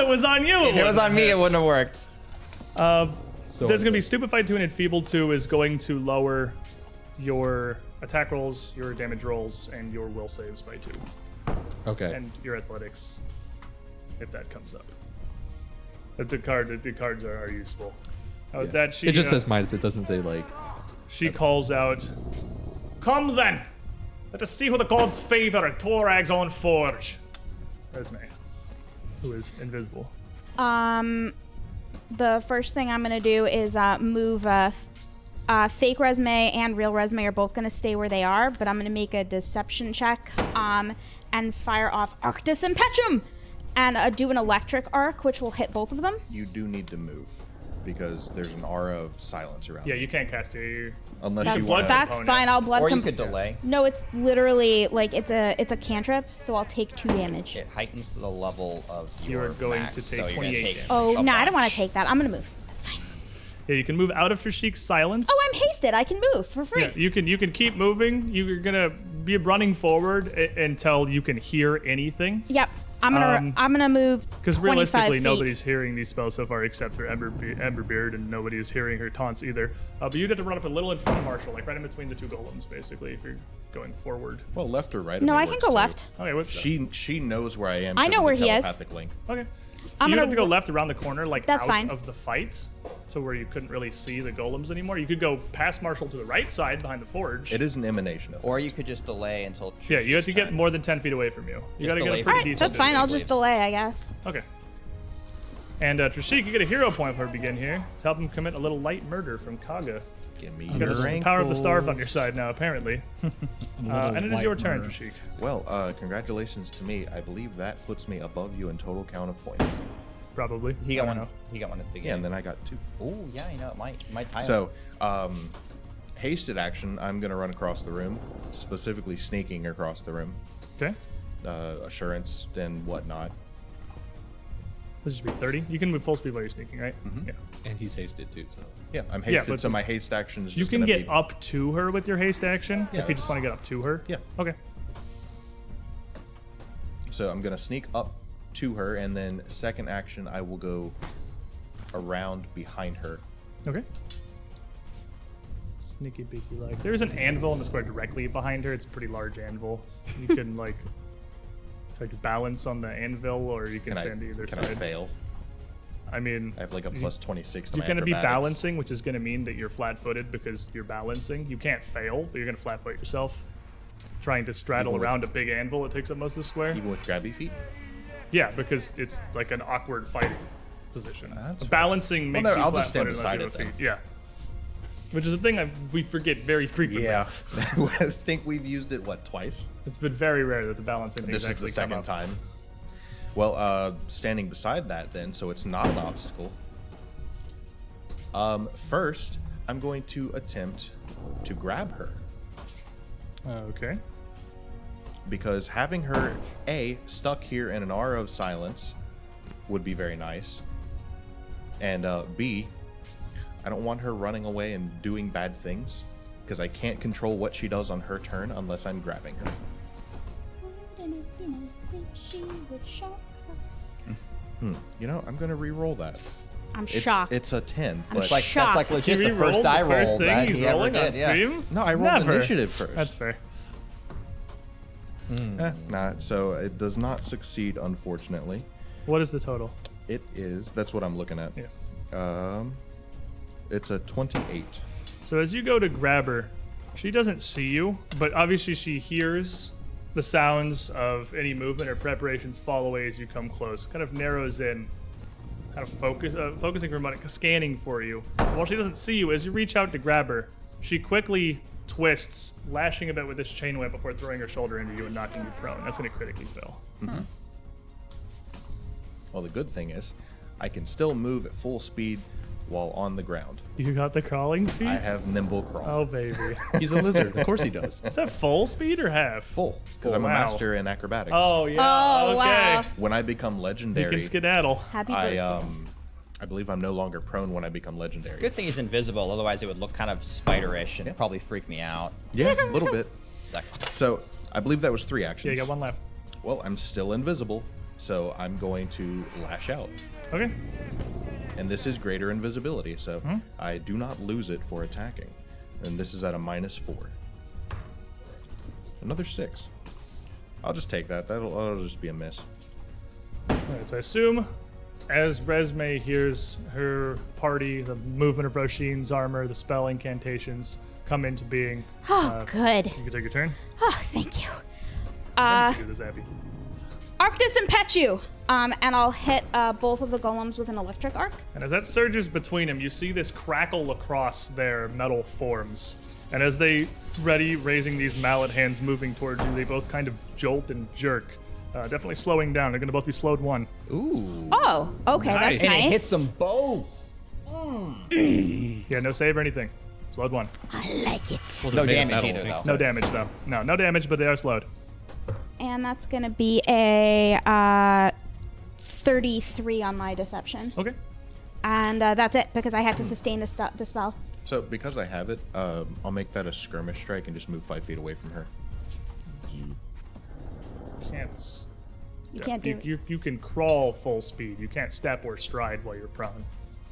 it was on you. If it was on me, it wouldn't have worked. So There's it's going to be a- stupefied 2 and enfeebled 2 is going to lower your attack rolls, your damage rolls, and your will saves by 2. Okay. And your athletics, if that comes up. The cards are useful. Yeah. That she, it just says minus. It doesn't say like. she calls out, "Come then, let us see who the gods favor at Torag's own forge." Esme, who is invisible. The first thing I'm gonna do is move. Fake resume and real resume are both gonna stay where they are, but I'm gonna make a deception check. And fire off Arctis and Petrum, and do an electric arc, which will hit both of them. You do need to move because there's an aura of silence around. Yeah, you. you can't cast it. Unless That's, you want blood to. that's fine. I'll blood. Or you could delay. No, it's literally like it's a cantrip, so I'll take 2 damage. It heightens to the level of You your are going max, to take so you're gonna 28 take damage. Oh a no, I don't want bunch. to take that. I'm gonna move. That's fine. Yeah, you can move out of Trishik's silence. Oh, I'm hasted. I can move for free. Yeah, you can keep moving. You're gonna be running forward until you can hear anything. Yep. I'm gonna move. Because 25 realistically, feet. nobody's hearing these spells so far except for Emberbeard, and nobody is hearing her taunts either. But you'd have to run up a little in front of Marshall, like right in between the 2 golems, basically, if you're going forward. Well, left or right. No, of me I can works go too. left. Okay, what's She knows where I am. I 'cause know of where the he is. telepathic link. Okay. I'm You'd gonna have to go left around the corner, like That's out fine. of the fight, to where you couldn't really see the golems anymore. You could go past Marshall to the right side behind the forge. It is an emanation of. Or you could just delay until. Yeah, you have to Trish's get turn. more than 10 feet away from you. You Just gotta get delay a for pretty All right, decent that's fine. I'll distance. just delay, I guess. Okay. And Trishik, you get a hero point for begin here to help him commit a little light murder from Kaga. Give me You got your the power of the starve on ankles. your side now, apparently. And it is your turn, Trishik. Well, congratulations to me. I believe that puts me above you in total count of points. Probably. He got I one. don't know. He got one at the Yeah, beginning. and then I got 2. Oh yeah, you know it might tie him. So, hasted action, I'm going to run across the room, specifically sneaking across the room. Okay. Assurance and whatnot. This should be 30. You can move full speed while you're sneaking, right? Mm-hmm. Yeah. And he's hasted too, so. Yeah, I'm Yeah, hasted, but so my haste action is just You can gonna get be, up to her with your haste action Yeah. if you just want to get up to her. Yeah. Okay. So I'm going to sneak up to her, and then second action, I will go around behind her. Okay. Sneaky beaky like. There's an anvil in the square directly behind her. It's a pretty large anvil. You can like try to balance on the anvil, or you can Can stand to either can side. I fail? I mean, I have like a plus 26 to you're my going to be acrobatics. balancing, which is going to mean that you're flat-footed because you're balancing. You can't fail, but you're going to flat-foot yourself. Trying to straddle Even with- around a big anvil that takes up most of the square. Even with grabby feet? Yeah, because it's like an awkward fighting position. That's fine. Balancing Well, makes no, you I'll just stand flat-footed unless beside you it have feet. Yeah. Which is a thing we forget very frequently. Yeah. I think we've used it, what, twice? It's been very rare that the balancing things This is actually the come second up. time. Well, standing beside that then, so it's not an obstacle. First, I'm going to attempt to grab her. Okay. Because having her, A, stuck here in an aura of silence would be very nice. And B, I don't want her running away and doing bad things. Because I can't control what she does on her turn unless I'm grabbing her. You know, I'm going to re-roll that. I'm It's, shocked. It's a 10. I'm but It's like shocked. that's like legit He the first rolled die the roll first thing that he's he ever rolling on did. Yeah. stream? No, I rolled Never. initiative first. That's fair. Nah, so it does not succeed, unfortunately. What is the total? It is, that's what I'm looking at. Yeah. It's a 28. So as you go to grab her, she doesn't see you, but obviously she hears the sounds of any movement or preparations fall away as you come close. Kind of narrows in, kind of focusing for a moment, scanning for you. While she doesn't see you, as you reach out to grab her, she quickly twists, lashing a bit with this chain whip before throwing her shoulder into you and knocking you prone. That's going to critically fail. Well, the good thing is, I can still move at full speed while on the ground. You got the crawling feat? I have nimble crawl. Oh, baby. He's a lizard. Of course he does. Is that full speed or half? Full, because I'm a Wow. master in acrobatics. Oh, yeah. Oh, okay. wow. When I become You legendary, can skedaddle. Happy birthday. I believe I'm no longer prone when I become legendary. Good thing he's invisible, otherwise it would look kind of spiderish and probably freak me out. Yeah, a little bit. Exactly. So, I believe that was 3 actions. Yeah, you got one left. Well, I'm still invisible, so I'm going to lash out. Okay. And this is greater invisibility, so Hmm? I do not lose it for attacking. And this is at a -4. Another 6. I'll just take that. That'll just be a miss. All right, so I assume as Resme hears her party, the movement of Roshin's armor, the spell incantations come into being. Oh, good. You can take your turn. Oh, thank you. Do this, Abby. Arctis Impetu. And I'll hit both of the golems with an electric arc. And as that surges between them, you see this crackle across their metal forms. And as they ready, raising these mallet hands, moving towards you, they both kind of jolt and jerk. Definitely slowing down. They're going to both be slowed 1. Ooh. Oh, okay, Nice. that's And nice. it hits them both. Yeah, no save or anything. Slowed 1. I like it. Well, No to make damage metal either, makes though. No sense. damage, though. No damage, but they are slowed. And that's going to be a 33 on my deception. Okay. And that's it, because I have to sustain the spell. So, because I have it, I'll make that a skirmish strike and just move 5 feet away from her. You can't do it. You can crawl full speed. You can't step or stride while you're prone.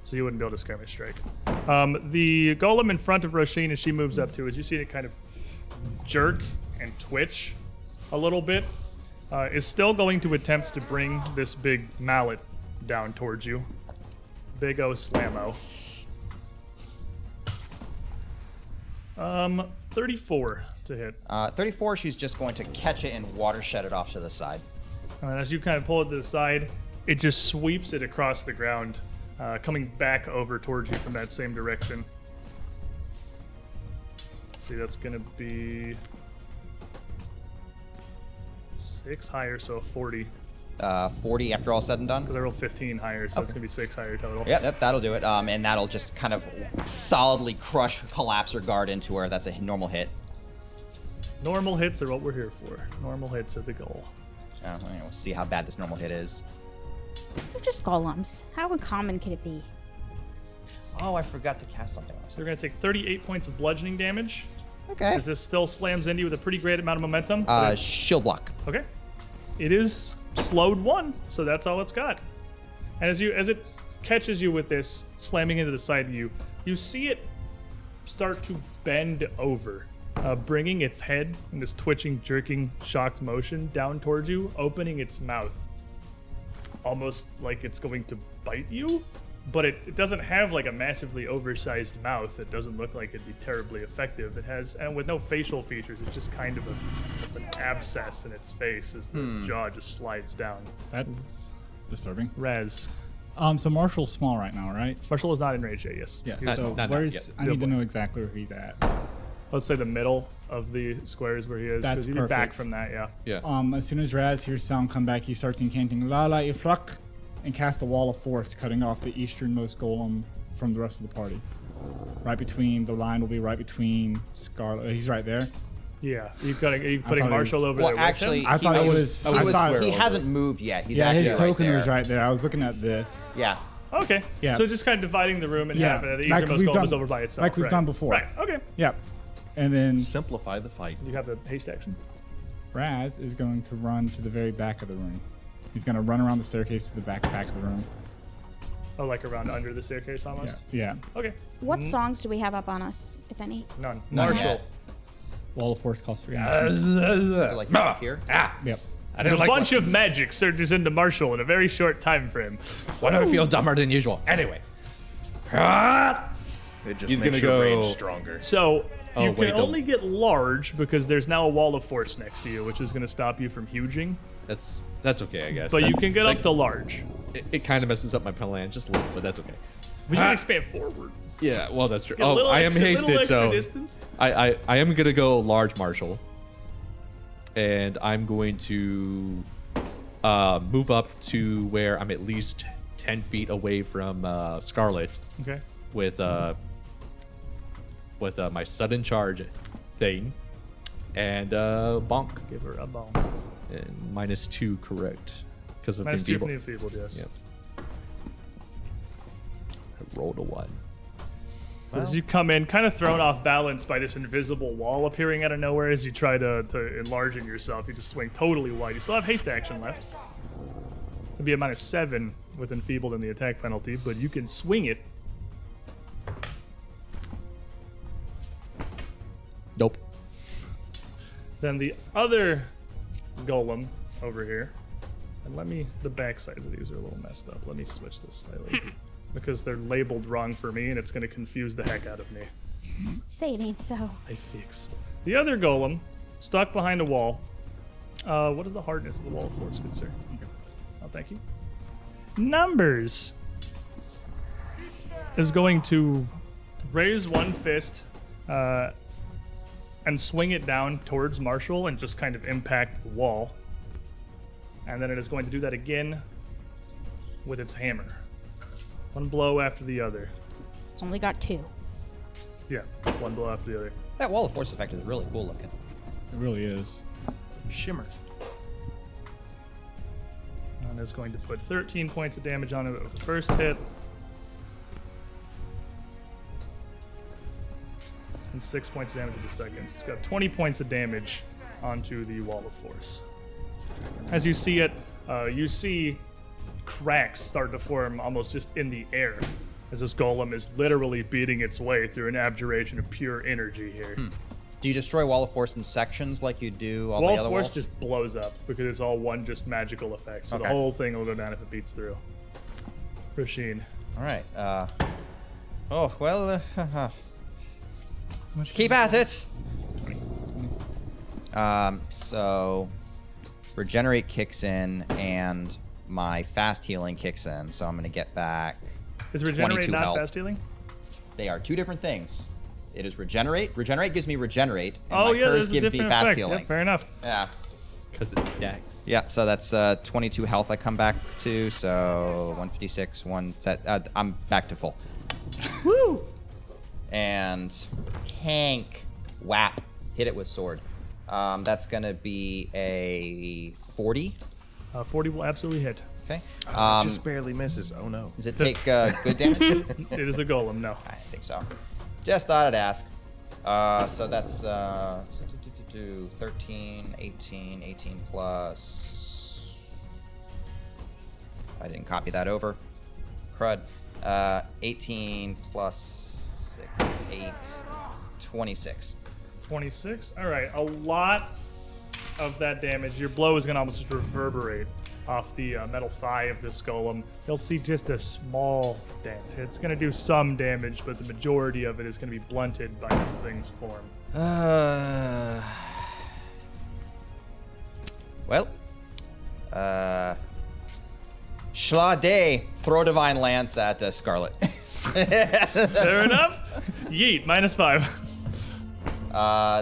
So you wouldn't be able to skirmish strike. The golem in front of Roshin, as she moves up to, as you see it kind of jerk and twitch a little bit, is still going to attempt to bring this big mallet down towards you. Big O slammo. 34 to hit. 34, she's just going to catch it and watershed it off to the side. And as you kind of pull it to the side, it just sweeps it across the ground, coming back over towards you from that same direction. Let's see, that's going to be 6 higher, so 40. 40 after all said and done. Because I rolled 15 higher, so it's going to be 6 higher total. Yep, that'll do it. And that'll just kind of solidly crush, collapse, or guard into her. That's a normal hit. Normal hits are what we're here for. Normal hits are the goal. We'll see how bad this normal hit is. They're just golems. How uncommon could it be? Oh, I forgot to cast something. So we're going to take 38 points of bludgeoning damage. Okay. As this still slams into you with a pretty great amount of momentum. Shield block. Okay. It is slowed 1, so that's all it's got. And as it catches you with this slamming into the side of you, you see it start to bend over, bringing its head in this twitching, jerking, shocked motion down towards you, opening its mouth, almost like it's going to bite you. But it doesn't have like a massively oversized mouth. It doesn't look like it'd be terribly effective. It has, and with no facial features, it's just kind of just an abscess in its face as the jaw just slides down. That's disturbing. Raz. So Marshall's small right now, right? Marshall is not in range yet, yes. Yeah. Not- So not where's yet. I need to know exactly where he's at. Let's say the middle of the square is where he is. That's Because you'd be back perfect. from that, yeah. Yeah. As soon as Raz hears sound come back, he starts incanting La La Ifrak and casts a wall of force, cutting off the easternmost golem from the rest of the party. Right between the line will be right between Scarlett. He's right there. Yeah. Are you putting thought it Marshall over Well, there with actually, him? I thought it he was- I thought- he hasn't moved yet. He's Yeah, actually his right token there. was right there. I was looking at this. Yeah. Okay. Yeah. So just kind of dividing the room in Yeah, half, and the like easternmost we've golem done- is over by itself. like we've right. done before. Right. Okay. Yep. And then Simplify the fight. You have a haste action. Raz is going to run to the very back of the room. He's going to run around the staircase to the back of the room. Oh, like around under the staircase almost? Yeah. Okay. What songs do we have up on us, if any? None. None Marshall. yet. Wall of force costs 3 actions. So like back here. Yep. I A didn't like bunch of magic surges into Marshall in a very short time frame. Why do I feel dumber than usual? Anyway. It just He's makes gonna your go- range stronger. So Oh, you wait, can don't- only get large because there's now a wall of force next to you, which is going to stop you from huging. That's okay, I guess. But That- you can get like, up to large. It kind of messes up my plan just a little, but that's okay. But you can expand forward. Yeah, well, that's true. Get a Oh, little I am extra- little hasted, extra so distance. I am gonna go large Marshall, and I'm going to move up to where I'm at least 10 feet away from Scarlett Okay. with my sudden charge thing, and bonk, Give her a bone. and -2 correct because of Minus 2 enfeeble. from the enfeebled, yes. Yep. I rolled a 1. So as you come in, kind of thrown off balance by this invisible wall appearing out of nowhere as you try to enlarge in yourself, you just swing totally wide. You still have haste action left. It'd be a -7 with enfeebled and the attack penalty, but you can swing it. Nope. Then the other golem over here, and the back sides of these are a little messed up. Let me switch this slightly because they're labeled wrong for me and it's going to confuse the heck out of me. Say it ain't so. I fix. The other golem, stuck behind a wall. What is the hardness of the wall of force, good sir? Okay. Oh, thank you. Numbers is going to raise one fist and swing it down towards Marshall and just kind of impact the wall. And then it is going to do that again with its hammer. One blow after the other. It's only got 2. Yeah, one blow after the other. That wall of force effect is really cool looking. It really is. Shimmer. And it's going to put 13 points of damage on it with the first hit. And 6 points of damage with the second. So it's got 20 points of damage onto the wall of force. As you see it, you see cracks start to form almost just in the air as this golem is literally beating its way through an abjuration of pure energy here. Do you destroy wall of force in sections like you do all Wall the of other force walls? just blows up because it's all one just magical effect. So the Okay. whole thing will go down if it beats through. Rasheen. All right. Oh well. Keep at it. So regenerate kicks in, and my fast healing kicks in, so I'm going to get back Is regenerate 22 not health. fast healing? They are two different things. It is regenerate. Regenerate gives me regenerate, and Oh my yeah, curse there's a gives me different fast effect. healing. Yep, fair enough. Yeah. Because it stacks. Yeah, so that's 22 health I come back to, so 156, I'm back to full. Woo! And tank, whap, hit it with sword. That's going to be a 40. 40 will absolutely hit. Okay. Just barely misses. Oh no. Does it take good damage? It is a golem, no. I think so. Just thought I'd ask. So that's 13, 18 plus. I didn't copy that over. Crud. 18 plus 6, 8, 26. 26. All right, a lot of that damage. Your blow is going to almost just reverberate off the metal thigh of this golem. You'll see just a small dent. It's going to do some damage, but the majority of it is going to be blunted by this thing's form. Well. Schlade, throw Divine Lance at Scarlet. Fair enough. Yeet, -5.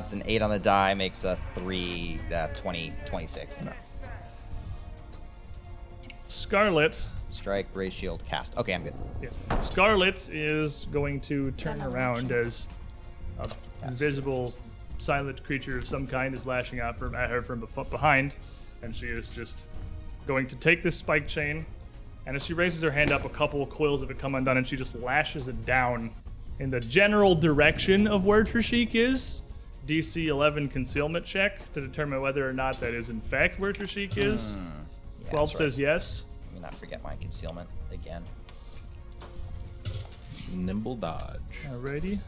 It's an 8 on the die, makes a 3, 20, 26. Scarlet. Strike, raise shield, cast. Okay, I'm good. Yeah. Scarlet is going to turn around as a invisible, silent creature of some kind is lashing out at her from behind, and she is just going to take this spike chain, and as she raises her hand up, a couple of coils of it come undone, and she just lashes it down in the general direction of where Trishik is. DC 11 concealment check to determine whether or not that is in fact where Trishik is. Yeah, 12 that's says right. yes. Let me not forget my concealment again. Nimble dodge. Alrighty.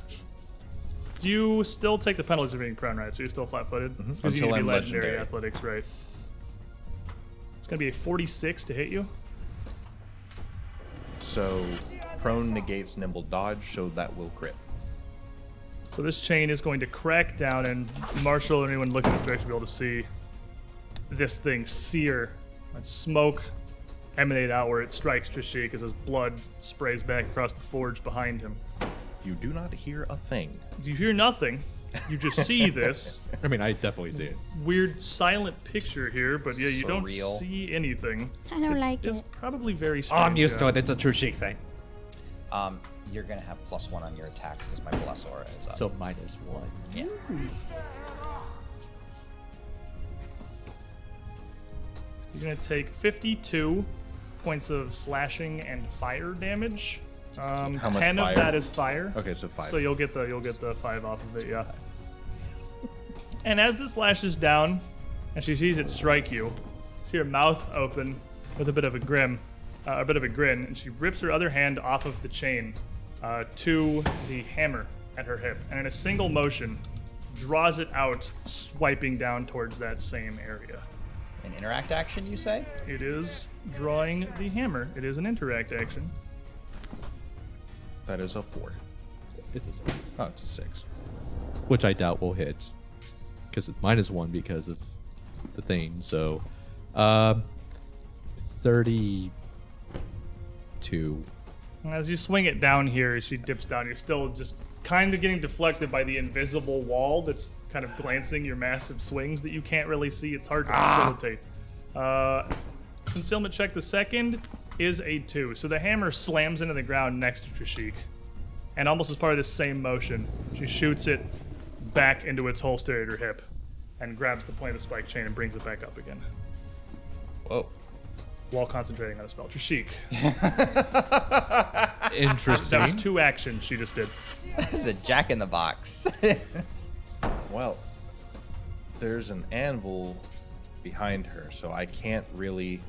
Do you still take the penalties of being prone, right? So you're still flat-footed? Because you Until need to I'm be legendary legendary. athletics, right? It's going to be a 46 to hit you. So prone negates nimble dodge, so that will crit. So this chain is going to crack down, and Marshall or anyone looking at this direction will be able to see this thing sear and smoke emanate out where it strikes Trishik as his blood sprays back across the forge behind him. You do not hear a thing. You hear nothing. You just see this I mean, I definitely see it. weird silent picture here, but yeah, you don't Surreal. see anything. I don't like It's it. probably very Oh, strange. I'm used to yeah. it. It's a true chic thing. You're gonna have +1 on your attacks because my bless aura is up. So -1. yeah. You're gonna take 52 points of slashing and fire damage. How much 10 of fire? that is fire. Okay, so 5. So you'll get the 5 off of it, yeah. And as this lashes down, and she sees it strike you, see her mouth open with a bit of a grin, and she rips her other hand off of the chain to the hammer at her hip, and in a single motion, draws it out, swiping down towards that same area. An interact action, you say? It is drawing the hammer. It is an interact action. That is a 4. It's a 6. Oh, it's a 6. Which I doubt will hit. Because it's -1 because of the thing. So, 32. As you swing it down here, as she dips down, you're still just kind of getting deflected by the invisible wall that's kind of glancing your massive swings that you can't really see. It's hard to facilitate. Concealment check the second is a 2. So the hammer slams into the ground next to Trishik. And almost as part of the same motion, she shoots it back into its holster at her hip and grabs the point of the spike chain and brings it back up again Whoa. while concentrating on a spell. Trishik. Interesting. That was 2 actions she just did. It's a jack in the box. Well, there's an anvil behind her, so I can't really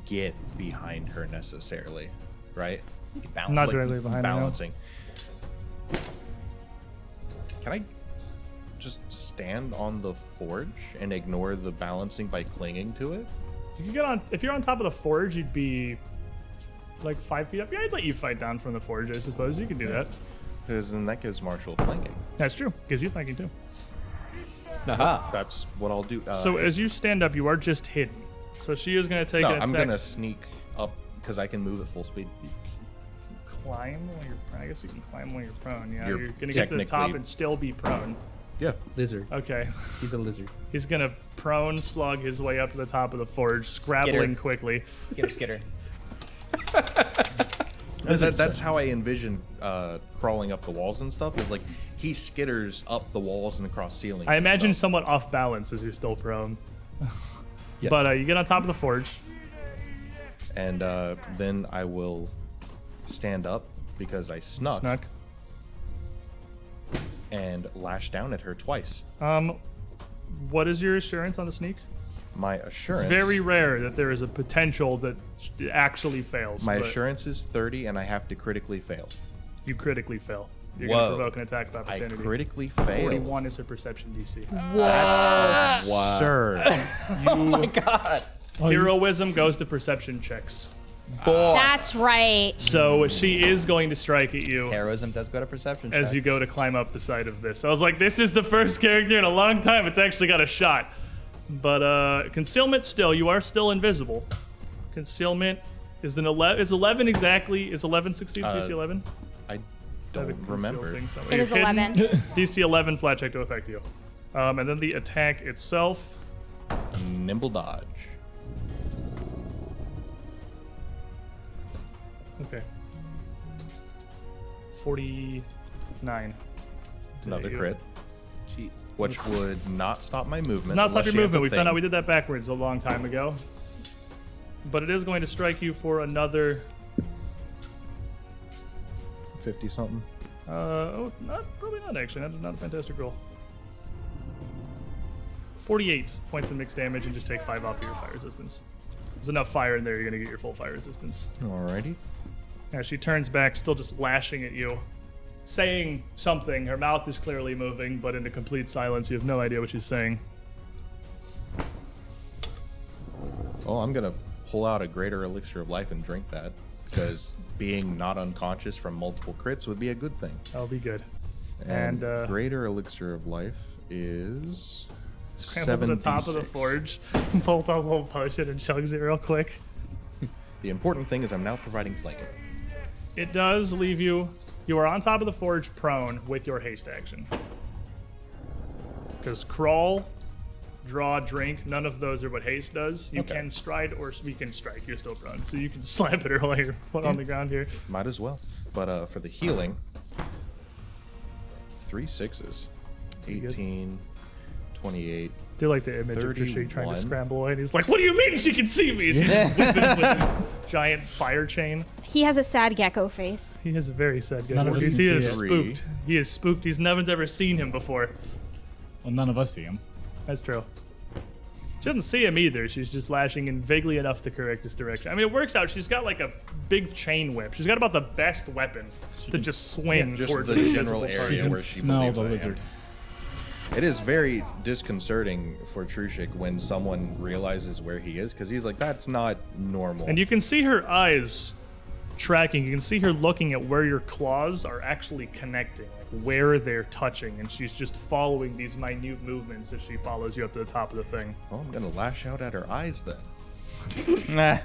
get behind her necessarily, right? Not directly behind her, no. balancing. Can I just stand on the forge and ignore the balancing by clinging to it? You can get on if you're on top of the forge, you'd be like 5 feet up. Yeah, I'd let you fight down from the forge, I suppose. You can do that. Because then that gives Marshall flanking. That's true. Gives you flanking too. Aha. That's what I'll do. So as you stand up, you are just hidden. So she is going to take No, an attack. I'm gonna sneak up because I can move at full speed. Climb while you're prone. I guess you can climb while you're prone. Yeah, You're you're going to get to the top technically- and still be prone. Yeah. Lizard. Okay. He's a lizard. He's going to prone slug his way up to the top of the forge, scrabbling quickly. Skitter. That's how I envision crawling up the walls and stuff. Is like he skitters up the walls and across ceilings. I and imagine stuff. somewhat off balance as you're still prone. Yeah. But you get on top of the forge. And then I will stand up because I snuck and lash down at her twice. What is your assurance on the sneak? My assurance. It's very rare that there is a potential that it actually fails. My but assurance is 30, and I have to critically fail. You critically fail. You're going Whoa. to provoke an attack of I opportunity. critically fail. 41 is her perception DC. Sir. Oh my god. Heroism goes to perception checks. That's right. So she is going to strike at you Heroism does go to perception as you checks. go to climb up the side of this. I was like, this is the first character in a long time it's actually got a shot. But concealment still, you are still invisible. Concealment is an 11. Is 11 exactly? Is 11 succeed DC 11? I Have don't it concealed remember. thing somewhere. It You're is hidden. 11. DC 11 flat check to affect you. And then the attack itself. Nimble dodge. Okay. 49. Another you. crit, Jeez. which would not stop my movement. It's not stop unless your she has a movement. We found thing. out we did that backwards a long time ago. But it is going to strike you for another. 50 something. Probably not actually. Not a fantastic roll. 48 points of mixed damage and just take 5 off of your fire resistance. There's enough fire in there, you're going to get your full fire resistance. Alrighty. Now she turns back, still just lashing at you, saying something. Her mouth is clearly moving, but in a complete silence. You have no idea what she's saying. Oh, I'm gonna pull out a greater elixir of life and drink that because being not unconscious from multiple crits would be a good thing. That'll be good. And And, greater elixir of life is Scrambles to the top of the 7d6. forge, pulls out a little potion and chugs it real quick. The important thing is I'm now providing flanking. It does leave you. You are on top of the forge prone with your haste action. Because crawl, draw, drink, none of those are what haste does. You Okay. can stride or we can strike. You're still prone. So you can slap at her while you're put on the ground here. Might as well. But for the healing, 3 6s. Pretty good. 18, 28. Do like the image of Trishik trying to 31. scramble away. And he's like, what do you mean she can see me? He's whipping with his giant fire chain. He has a sad gecko face. He is a very sad guy. None of us He can is see it. spooked. He is spooked. He's never ever seen him before. Well, none of us see him. That's true. She doesn't see him either. She's just lashing in vaguely enough the correct direction. I mean, it works out. She's got like a big chain whip. She's got about the best weapon to can just swing just towards the the general invisible area target. She can where she smell believes the I am. lizard. It is very disconcerting for Trushik when someone realizes where he is because he's like, that's not normal. And you can see her eyes tracking. You can see her looking at where your claws are actually connecting, like where they're touching. And she's just following these minute movements as she follows you up to the top of the thing. Well, I'm going to lash out at her eyes then. Nah.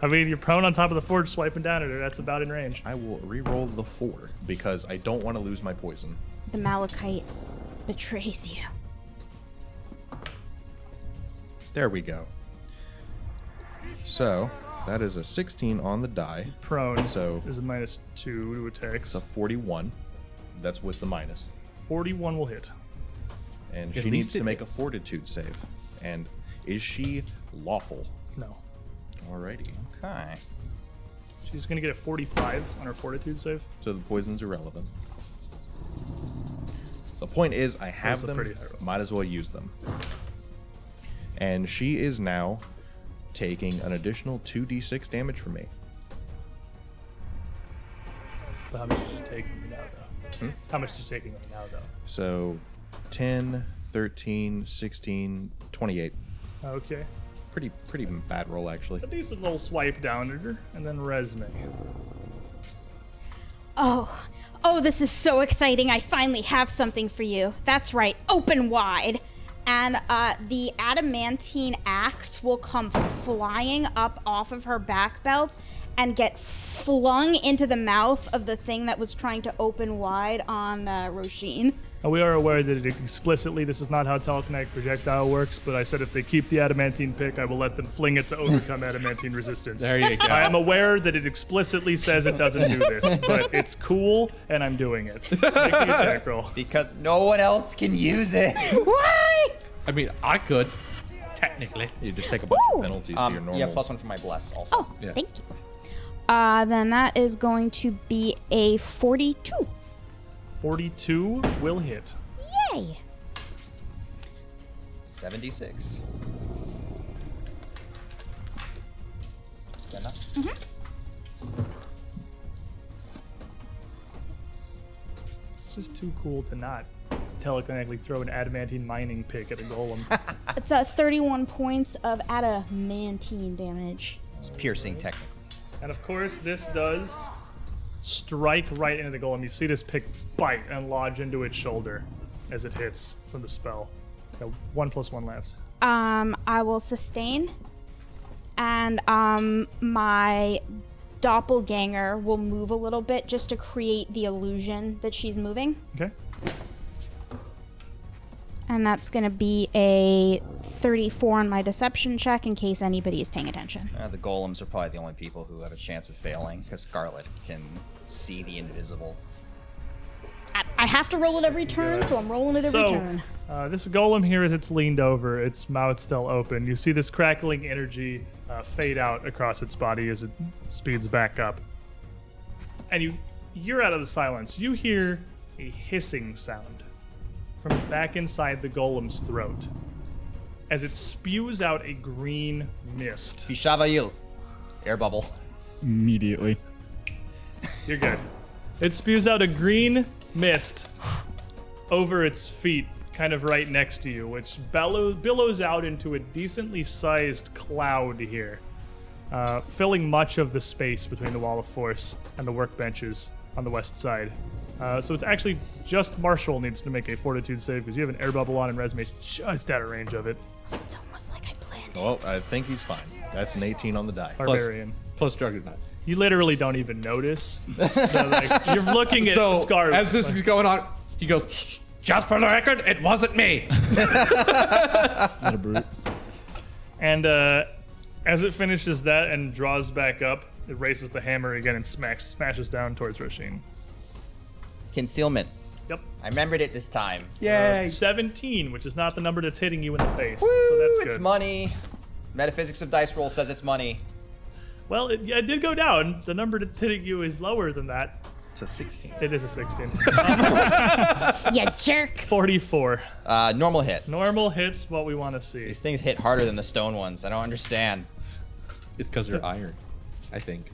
I mean, you're prone on top of the forge swiping down at her. That's about in range. I will re-roll the 4 because I don't want to lose my poison. The malachite betrays you. There we go. So, that is a 16 on the die. Prone. So- there's a -2 to attacks. It's a 41. That's with the minus. 41 will hit. And At she needs least to it make a hits. fortitude save. And is she lawful? No. Alrighty. Okay. She's going to get a 45 on her fortitude save. So the poison's irrelevant. The point is, I have a them. pretty high roll. Might as well use them. And she is now taking an additional 2d6 damage from me. But how much is she taking right now, though? How much is she taking right now, though? So 10, 13, 16, 28. Okay. Pretty bad roll, actually. A decent little swipe down at her, and then Resme. Oh, this is so exciting. I finally have something for you. That's right, open wide. and the adamantine axe will come flying up off of her back belt and get flung into the mouth of the thing that was trying to open wide on Roshin. We are aware that explicitly this is not how telekinetic projectile works, but I said if they keep the adamantine pick, I will let them fling it to overcome adamantine resistance. There you go. I am aware that it explicitly says it doesn't do this, but it's cool, and I'm doing it. Make the attack roll. Because no one else can use it. Why? I mean, I could, technically. You just take a bunch of penalties to your normal. You have +1 for my bless also. Oh, Yeah. thank you. Then that is going to be a 42. 42 will hit. Yay! 76. Is that enough? It's just too cool to not telekinetically throw an adamantine mining pick at a golem. It's 31 points of adamantine damage. It's piercing technically. And of course, this does strike right into the golem. You see this pick bite and lodge into its shoulder as it hits from the spell. Got 1+1 left. I will sustain, and my doppelganger will move a little bit just to create the illusion that she's moving. Okay. And that's going to be a 34 on my deception check in case anybody is paying attention. The golems are probably the only people who have a chance of failing, because Scarlett can see the invisible. I have to roll it every turn, so I'm rolling it every turn. This golem here, as it's leaned over, its mouth still open. You see this crackling energy fade out across its body as it speeds back up. And you're out of the silence. You hear a hissing sound from back inside the golem's throat as it spews out a green mist. Fishavayil. Air bubble. Immediately. You're good. It spews out a green mist over its feet, kind of right next to you, which billows out into a decently sized cloud here, filling much of the space between the wall of force and the workbenches on the west side. So it's actually just Marshall needs to make a fortitude save because you have an air bubble on and Resume's just out of range of it. It's almost like I planned it. Well, I think he's fine. That's an 18 on the die. Barbarian. Plus Juggernaut. You literally don't even notice. So, like, you're looking at So, Scar. as this is going on, he goes, just for the record, it wasn't me. Not a brute. And as it finishes that and draws back up, it raises the hammer again and smashes down towards Roshin. Concealment. Yep. I remembered it this time. 17, which is not the number that's hitting you in the face. Woo, so that's good. it's money. Metaphysics of dice roll says it's money. Well, it did go down. The number that's hitting you is lower than that. It's a 16. It is a 16. You jerk. 44. Normal hit. Normal hits what we want to see. These things hit harder than the stone ones. I don't understand. It's because they're iron, I think.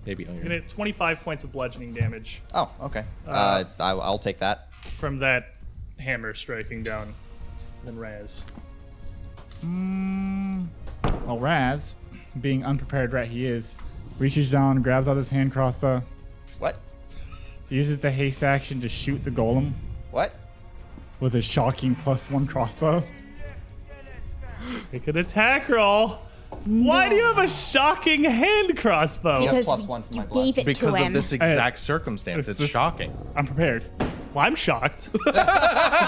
Maybe You're iron. gonna hit 25 points of bludgeoning damage Oh, okay. I'll take that. from that hammer striking down. Then Raz. Well, Raz, being unprepared rat he is, reaches down, grabs out his hand crossbow, What? uses the haste action to shoot the golem What? with his shocking +1 crossbow. Make an attack roll. Why do you have a shocking hand crossbow? Yeah. Because +1 for you my bless. gave it Because to of him. this exact circumstance. It's It's just- shocking. I'm prepared. Well, I'm shocked. The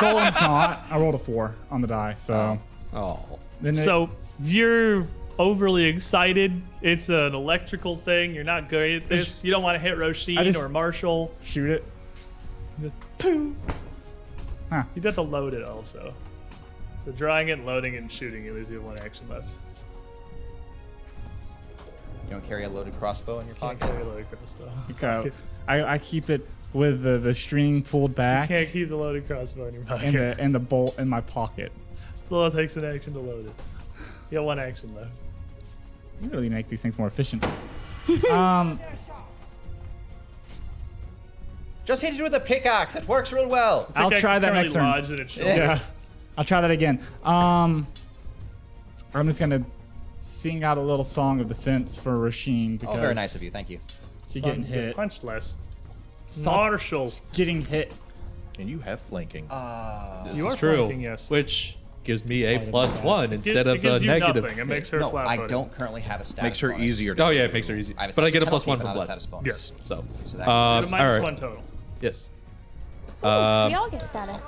golem's not. I rolled a 4 on the die, so. Oh. Then it- So you're overly excited. It's an electrical thing. You're not good at this. Just- You don't want to hit Roshin I just- or Marshall. shoot it. Pooh. Huh. You have to load it also. So drawing it, loading it, and shooting it leaves you one action left. You don't carry a loaded crossbow in your Can't pocket? carry a loaded crossbow. Okay. I keep it with the string pulled back Can't keep the loaded crossbow in your pocket. and the bolt in my pocket. Still takes an action to load it. You got one action left. You really make these things more efficient. Just hit it with a pickaxe. It works real well. I'll Pickaxe try is that currently next turn. lodged in its shoulder. Yeah. I'll try that again. I'm just gonna sing out a little song of defense for Roshin because Oh, very nice of you. Thank you. she's getting Son, you're hit. punched less. Stop Marshall. getting hit. And you have flanking. This You is are true. flanking, yes. Which gives me a +1 instead of it gives a you negative. nothing. It makes her No, I flat-footed. don't currently have a status Makes her bonus. easier to Oh yeah, it makes her easy. I have a But I status get a penalty, +1 but from not a status bless. bonus. Yes. So, So that You have a all minus right. 1 total. Yes. We Um, all get status.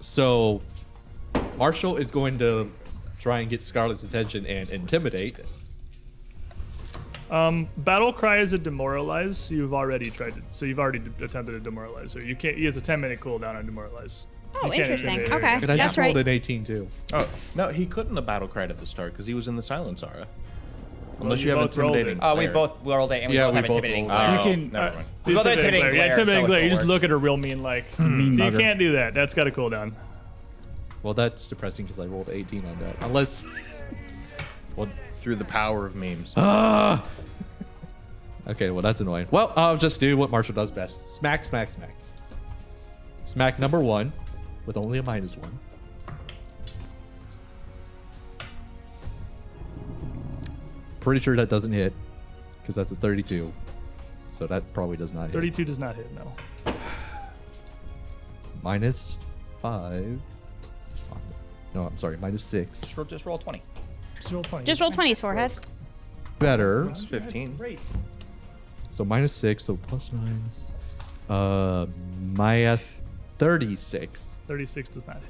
So, Marshall is going to try and get Scarlett's attention and intimidate. Battle cry is a demoralize. So you've already attempted to demoralize her. You can't. He has a 10-minute cooldown on demoralize. Oh, You can't interesting. intimidate her Okay. again. And I That's just rolled right. an 18 too. Oh no, he couldn't have battle cried at the start because he was in the silence aura. Unless you you have both rolled intimidating. it. We glare. both rolled it, and we Yeah, both we have both intimidating rolled it. glare. Oh, You can- never mind. We both have intimidating glare, Yeah, so intimidating it glare. You still just look works. at her real mean like. Mean So you mugger. can't do that. That's got a cooldown. Well, that's depressing because I rolled 18 on that. Unless. Well, through the power of memes. Ah! Okay, well, that's annoying. Well, I'll just do what Marshall does best. Smack, smack, smack. Smack number 1 with only a -1. Pretty sure that doesn't hit because that's a 32. So that probably does not hit. 32 does not hit. No. -5. No, I'm sorry, -6. Just roll 20. Just roll 20. Just roll 20's forehead. Better. It's 15. Great. So -6, so +9. My 36. 36 does not hit.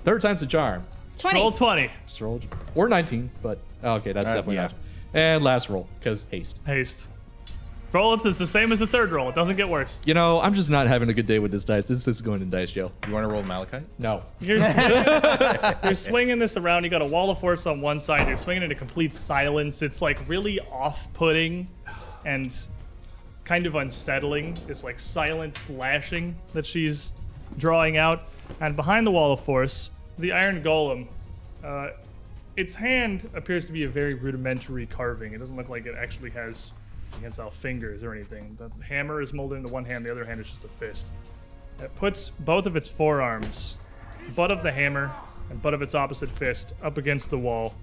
Third time's a charm. 20. Roll 20. Just roll, or 19, but okay, that's definitely yeah. not. And last roll, because haste. Haste. Roll it's the same as the third roll. It doesn't get worse. You know, I'm just not having a good day with this dice. This is going in dice jail. You want to roll Malachite? No. You're swinging this around. You got a wall of force on one side. You're swinging into complete silence. It's like really off-putting and kind of unsettling. This like silent lashing that she's drawing out. And behind the wall of force, the iron golem. Its hand appears to be a very rudimentary carving. It doesn't look like it actually has fingers or anything. The hammer is molded into one hand. The other hand is just a fist. It puts both of its forearms, butt of the hammer and butt of its opposite fist, up against the wall.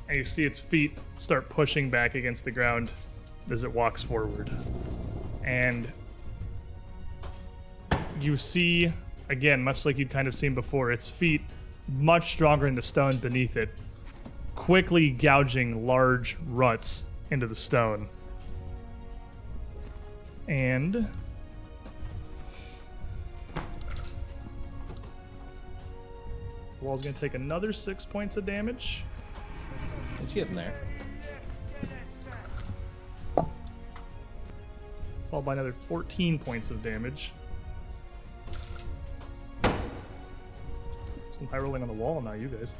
And you see its feet start pushing back against the ground as it walks forward. And you see, again, much like you'd kind of seen before, its feet, much stronger in the stone beneath it, quickly gouging large ruts into the stone. And the wall's going to take another 6 points of damage. It's getting there. Followed by another 14 points of damage. Some high rolling on the wall now, you guys.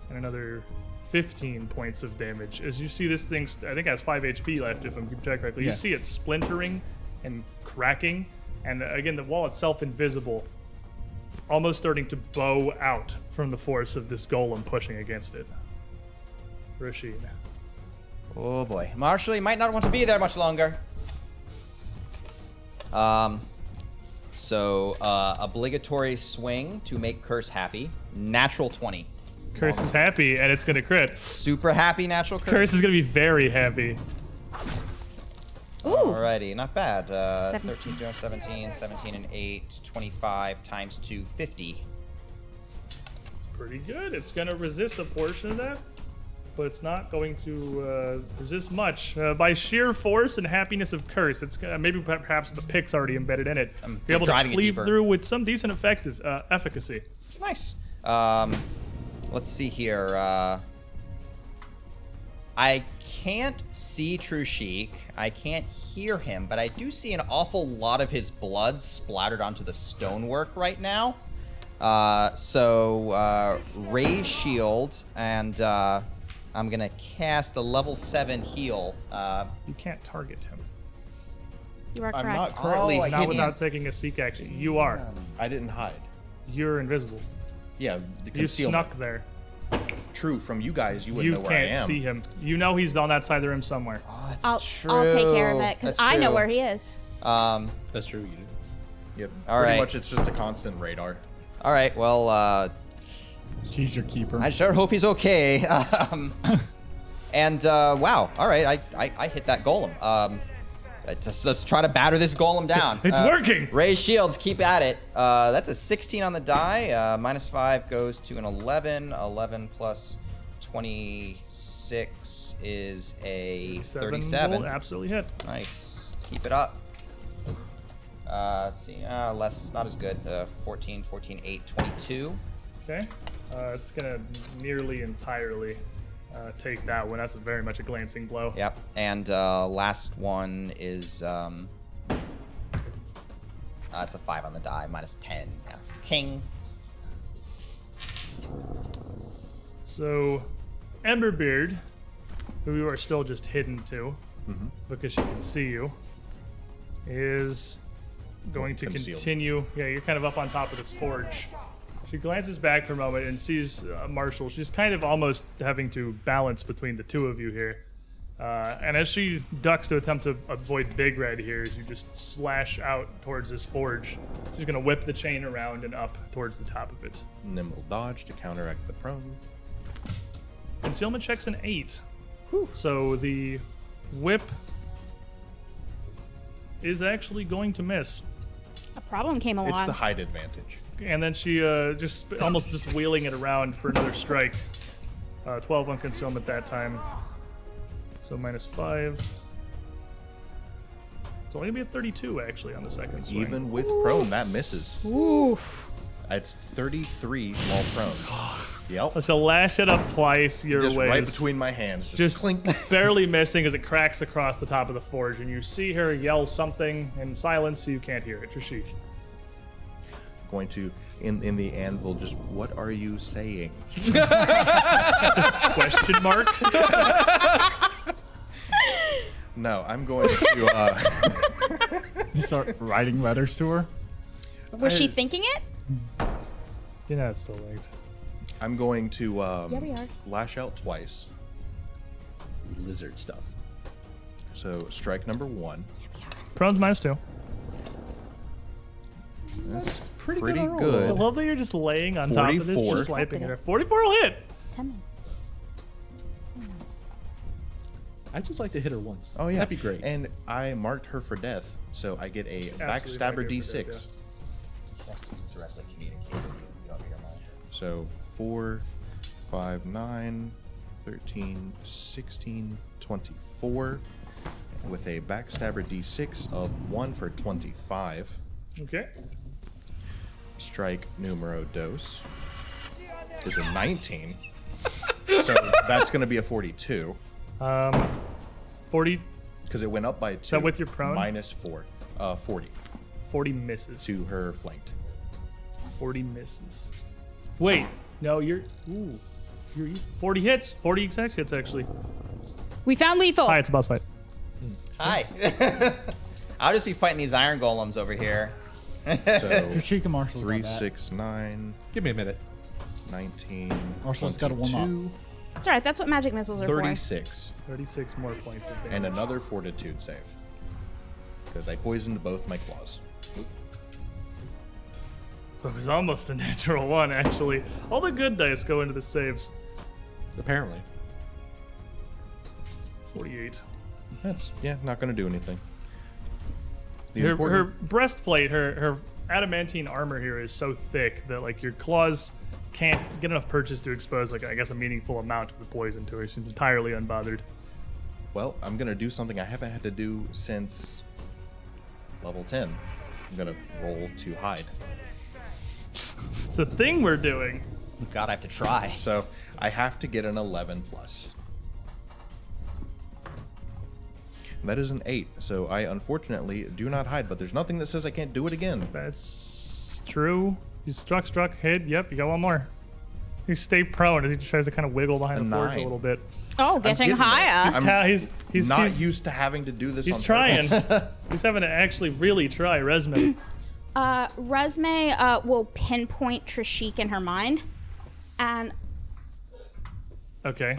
And another 15 points of damage. As you see this thing, I think it has 5 HP left, if I'm keeping track correctly. Yes. You see it splintering and cracking. And again, the wall itself invisible, almost starting to bow out from the force of this golem pushing against it. Rashid. Oh boy. Marshall, you might not want to be there much longer. So, obligatory swing to make Curse happy. Natural 20. Curse is happy, and it's going to crit. Super happy natural Curse. Curse is going to be very happy. Ooh. Alrighty, not bad. 17. 13, 17, 17 and 8, 25 times 2, 50. Pretty good. It's going to resist a portion of that, but it's not going to resist much. By sheer force and happiness of Curse, it's gonna, maybe perhaps the pick's already embedded in it. Be able to driving it cleave deeper. through with some decent efficacy. Nice. Let's see here. I can't see Trushik. I can't hear him, but I do see an awful lot of his blood splattered onto the stonework right now. So raise shield, and I'm gonna cast a level 7 heal. You can't target him. You are I'm correct. not currently Oh, I Not hidden. without taking a seek action. You are. I didn't hide. You're invisible. Yeah, the You concealment. snuck there. True, from you guys, you You wouldn't know where I can't am. see him. You know he's on that side of the room somewhere. Oh, that's I'll true. take care of it because That's I know true. where he is. That's true, you do. Yep. All Pretty right. much, it's just a constant radar. All right. Well, She's your keeper. I sure hope he's okay. And wow. All right, I hit that golem. Let's try to batter this golem down. It's working. Raise shields, keep at it. That's a 16 on the die. -5 goes to an 11. 11 plus 26 is a 37. Will absolutely hit. Nice. Let's keep it up. Less, not as good. 14, 8, 22. Okay. It's gonna nearly entirely take that one. That's very much a glancing blow. Yep. And last one is it's a 5 on the die, -10. Yeah. King. So, Emberbeard, who you are still just hidden to, because she can see you, is going to Concealed. continue. Yeah, you're kind of up on top of this forge. She glances back for a moment and sees Marshall. She's kind of almost having to balance between the two of you here. And as she ducks to attempt to avoid Big Red here, as you just slash out towards this forge, she's going to whip the chain around and up towards the top of it. Nimble dodge to counteract the prone. Concealment check's an 8. So the whip is actually going to miss. A problem came along. It's the hide advantage. And then she just wheeling it around for another strike. 12 on concealment that time. So -5. It's only gonna be a 32 actually on the second swing. Even with prone, that misses. Ooh. It's 33 while prone. Yep. She'll lash it up twice your Just ways. right between my hands. Just clink. barely missing as it cracks across the top of the forge, and you see her yell something in silence, so you can't hear it. Trishik. Going to in the anvil. Just what are you saying? Question mark? No, I'm going to. You start writing letters to her. Was she thinking it? You know it's still late. I'm going to Yeah, we are. lash out twice. Lizard stuff. So strike number 1. Prone's -2. That's pretty pretty good roll. I good. love that you're just laying on top of this, 44. just swiping Accepted it. it. 44 will hit. Tell me. I'd just like to hit her once. Oh yeah, That'd be great. And I marked her for death, so I get a Absolutely backstabber marked her for D6. death, Just directly communicate. You don't need your mind. So 4, 5, 9, 13, 16, 24, with a backstabber D6 of 1 for 25. Okay. Strike numero dos is a 19. So that's going to be a 42 40 because it went up by 2. that with your prone? -4, 40 40 misses. to her flanked. 40 misses. Wait, no, you're 40 hits. 40 exact hits actually. We found lethal. Hi, it's a boss fight. Hi. I'll just be fighting these iron golems over here. So Trishik and Marshall 3, got that. 6, 9, Give me a minute. 19, Marshall's got to warm up. 22, That's all right. That's what magic missiles are 36, 36 more points of damage. and another fortitude save. Because I poisoned both my claws. It was almost a natural one, actually. All the good dice go into the saves. Apparently. 48. That's, not going to do anything. The Her important- breastplate, her adamantine armor here is so thick that like your claws can't get enough purchase to expose like I guess a meaningful amount of the poison to her. She's entirely unbothered. Well, I'm going to do something I haven't had to do since level 10. I'm going to roll to hide. It's a thing we're doing. God, I have to try. So I have to get an 11 plus. That is an 8, so I unfortunately do not hide, but there's nothing that says I can't do it again. That's true. You struck, hit. Yep, you got one more. You stay prone as he tries to kind of wiggle behind A the forge a 9. little bit. Oh, I'm getting getting there. higher. I'm He's not used to having to do this He's on trying. purpose. He's having to actually really try. Resme. Resme will pinpoint Trishik in her mind, and Okay.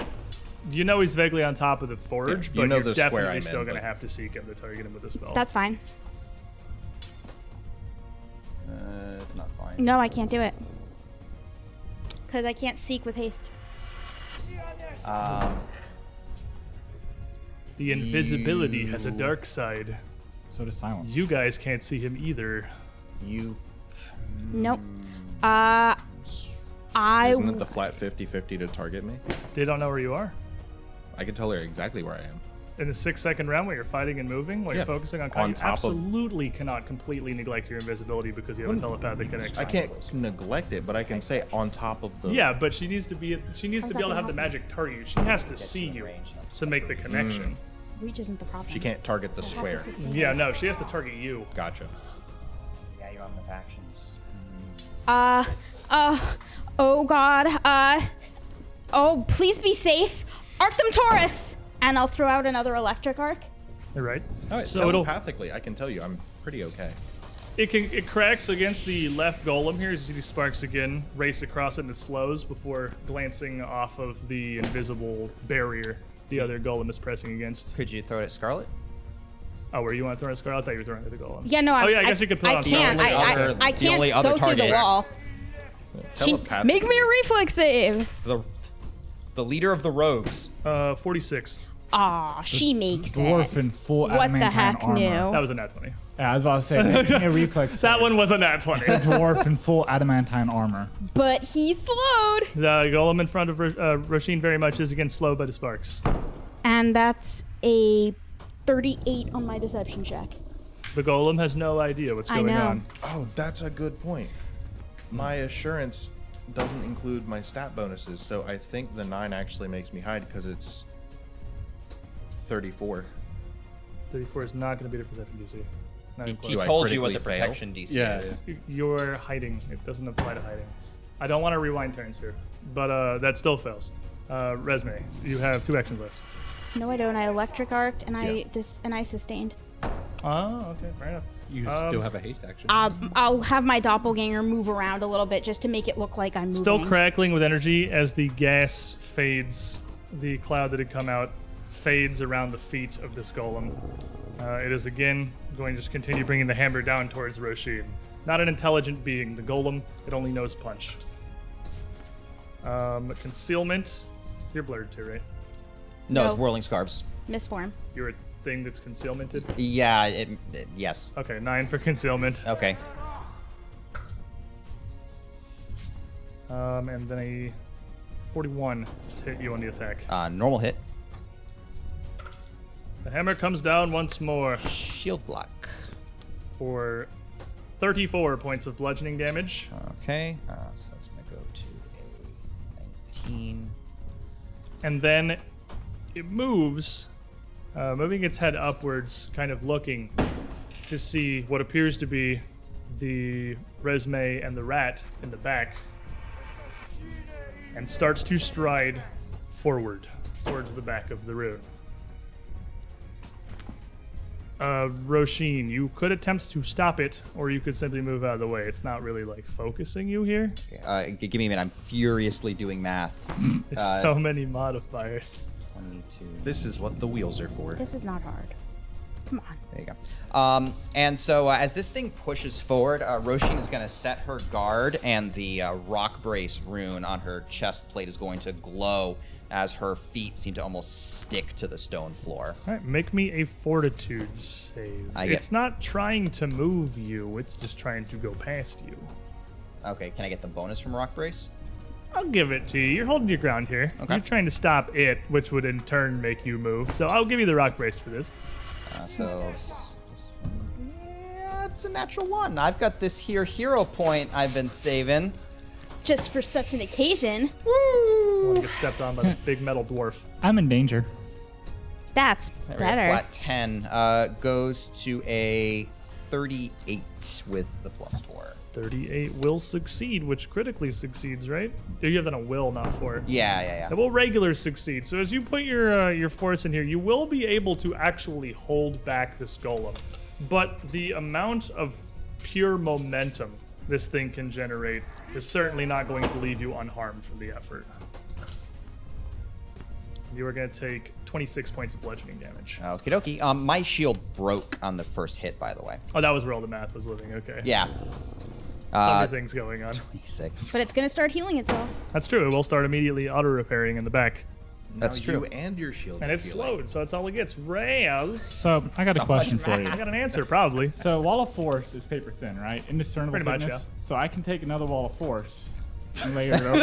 You know he's vaguely on top of the forge, Yeah, you but know you're the square definitely I'm still in, going to but- have to seek him to target him with a spell. that's fine. It's not fine. No, I can't do it because I can't seek with haste. The invisibility has a dark side. So does silence. You guys can't see him either. You. Nope. Isn't it the flat 50-50 to target me? They don't know where you are. I can tell her exactly where I am. In a 6-second round where you're fighting and moving, while Yeah. you're focusing on On combat, you top of- absolutely cannot completely neglect your invisibility because you have a telepathic connection. I can't neglect it, but I can say on top of the. Yeah, but she needs to be able to have the magic target you. She has to see you to make the connection. Reach isn't the problem. She can't target the square. Yeah, no, she has to target you. Gotcha. Yeah, you're on the factions. Oh God. Oh, please be safe. Arc them, Taurus. And I'll throw out another electric arc. All right. All right, So it'll telepathically, I can tell you I'm pretty okay. it cracks against the left golem here as you see these sparks again race across it and it slows before glancing off of the invisible barrier the other golem is pressing against. Could you throw it at Scarlet? Oh, where you want to throw a Scarlet? I thought you were throwing it at the golem. Yeah, no. Oh yeah, I guess you could put it I on can't. top. I the can't only other go through the target. wall. Telepathic. Make me a reflex save. The leader of the rogues. 46. Aw, she makes Dwarf it. in full What the adamantine heck armor. knew? That was a nat 20. Yeah, I was about to say, make me a reflex. That save. one was a nat 20. Dwarf in full adamantine armor. But he's slowed. The golem in front of Roshin very much is again slowed by the sparks. And that's a 38 on my deception check. The golem has no idea what's I going know. on. Oh, that's a good point. My assurance doesn't include my stat bonuses, so I think the 9 actually makes me hide because it's 34. 34 is not going to be the perception DC. Not even He close. I told you what the critically fail? protection DC Yeah. is. You're hiding. It doesn't apply to hiding. I don't want to rewind turns here, but that still fails. Resume, you have 2 actions left. No, I don't. I electric arced and Yeah. I sustained. Oh, okay, fair enough. You still have a haste action. I'll have my doppelganger move around a little bit just to make it look like I'm moving. Still crackling with energy as the gas fades. The cloud that had come out fades around the feet of this golem. It is again going to just continue bringing the hammer down towards Roshin. Not an intelligent being. The golem, it only knows punch. Concealment. You're blurred too, right? No, No. it's whirling scarves. Misform. You're a thing that's concealmented. Yeah, yes. Okay, 9 for concealment. Okay. And then a 41 to hit you on the attack. Normal hit. The hammer comes down once more Shield block. for 34 points of bludgeoning damage. Okay. So it's going to go to a 19. And then it moves, moving its head upwards, kind of looking to see what appears to be the resume and the rat in the back, and starts to stride forward towards the back of the room. Roshin, you could attempt to stop it, or you could simply move out of the way. It's not really like focusing you here. Give me a minute. I'm furiously doing math. There's so many modifiers. 22. This is what the wheels are for. This is not hard. Come on. There you go. And so as this thing pushes forward, Roshin is going to set her guard, and the rock brace rune on her chest plate is going to glow as her feet seem to almost stick to the stone floor. All right, make me a fortitude save. It's not trying to move you, it's just trying to go past you. Okay, can I get the bonus from rock brace? I'll give it to you. You're holding your ground here. Okay. You're trying to stop it, which would in turn make you move. So I'll give you the rock brace for this. Yeah, it's a natural 1. I've got this here hero point I've been saving. Just for such an occasion. I want to get stepped on by the big metal dwarf. I'm in danger. That's There we go. better. Flat 10 goes to a 38 with the +4. 38 will succeed, which critically succeeds, right? You have that on will, not for. Yeah. It will regular succeed. So as you put your force in here, you will be able to actually hold back this golem. But the amount of pure momentum this thing can generate is certainly not going to leave you unharmed from the effort. You are going to take 26 points of bludgeoning damage. Okie dokie. My shield broke on the first hit, by the way. Oh, that was where all the math was living. Okay. Yeah. Everything's going on. 26. But it's going to start healing itself. That's true. It will start immediately auto-repairing in the back. That's Now true. You and your shield. And are it's healing. slowed, so that's all it gets. Reyes. So I got a question for you. I got an answer, probably. So wall of force is paper thin, right? Indiscernible Pretty much, thickness. yeah. So I can take another wall of force and layer it over.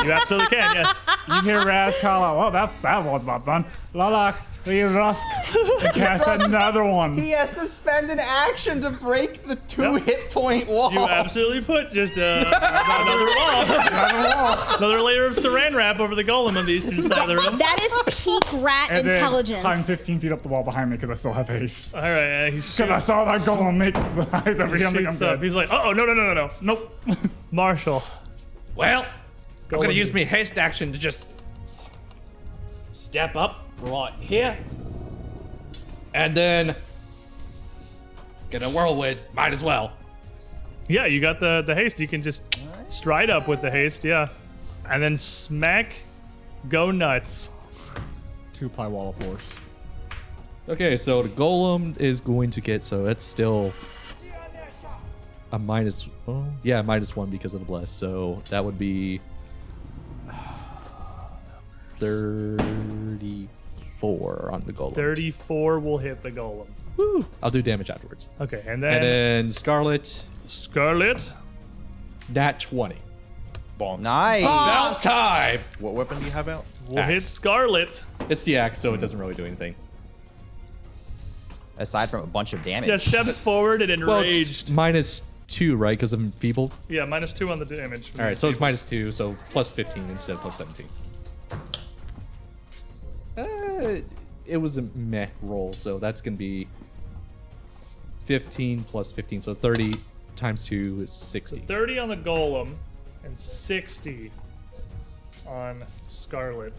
You absolutely can, yes. You hear Raz call out, "Well, that one's about done." Lalak, you rusk, and cast another one. He has to spend an action to break the 2 hit point wall. You absolutely put just another wall. Another layer of saran wrap over the golem on the eastern side of the room. That is peak rat And then intelligence. climb 15 feet up the wall behind me because I still have haste. All right, he Because I saw that golem make the eyes over here. I'm like, I'm shoots up. dead. He's like, oh, no. Nope. Marshall. Well, I'm gonna on, use dude. me haste action to just step up right here, and then get a whirlwind. Might as well. Yeah, you got the haste. You can just stride up with the haste, yeah. And then smack, go nuts. 2-ply wall of force. Okay, so the golem is going to get, so it's still a minus, well, yeah, -1 because of the bless. So that would be 34 on the golem. 34 will hit the golem. Woo! I'll do damage afterwards. Okay, and And then then Scarlet, Scarlet. nat 20. Bonk. Nice. About time. What weapon do you have out? Will hit Scarlet. It's the axe, so it doesn't really do anything. Aside from a bunch of damage. Just steps forward and Well, enraged. it's -2, right? Because I'm feeble. Yeah, -2 on the damage. All right, so it's -2, so plus 15 instead of plus 17. It was a meh roll, so that's gonna be 15 plus 15, so 30 times 2 is 60. 30 on the golem and 60 on Scarlet.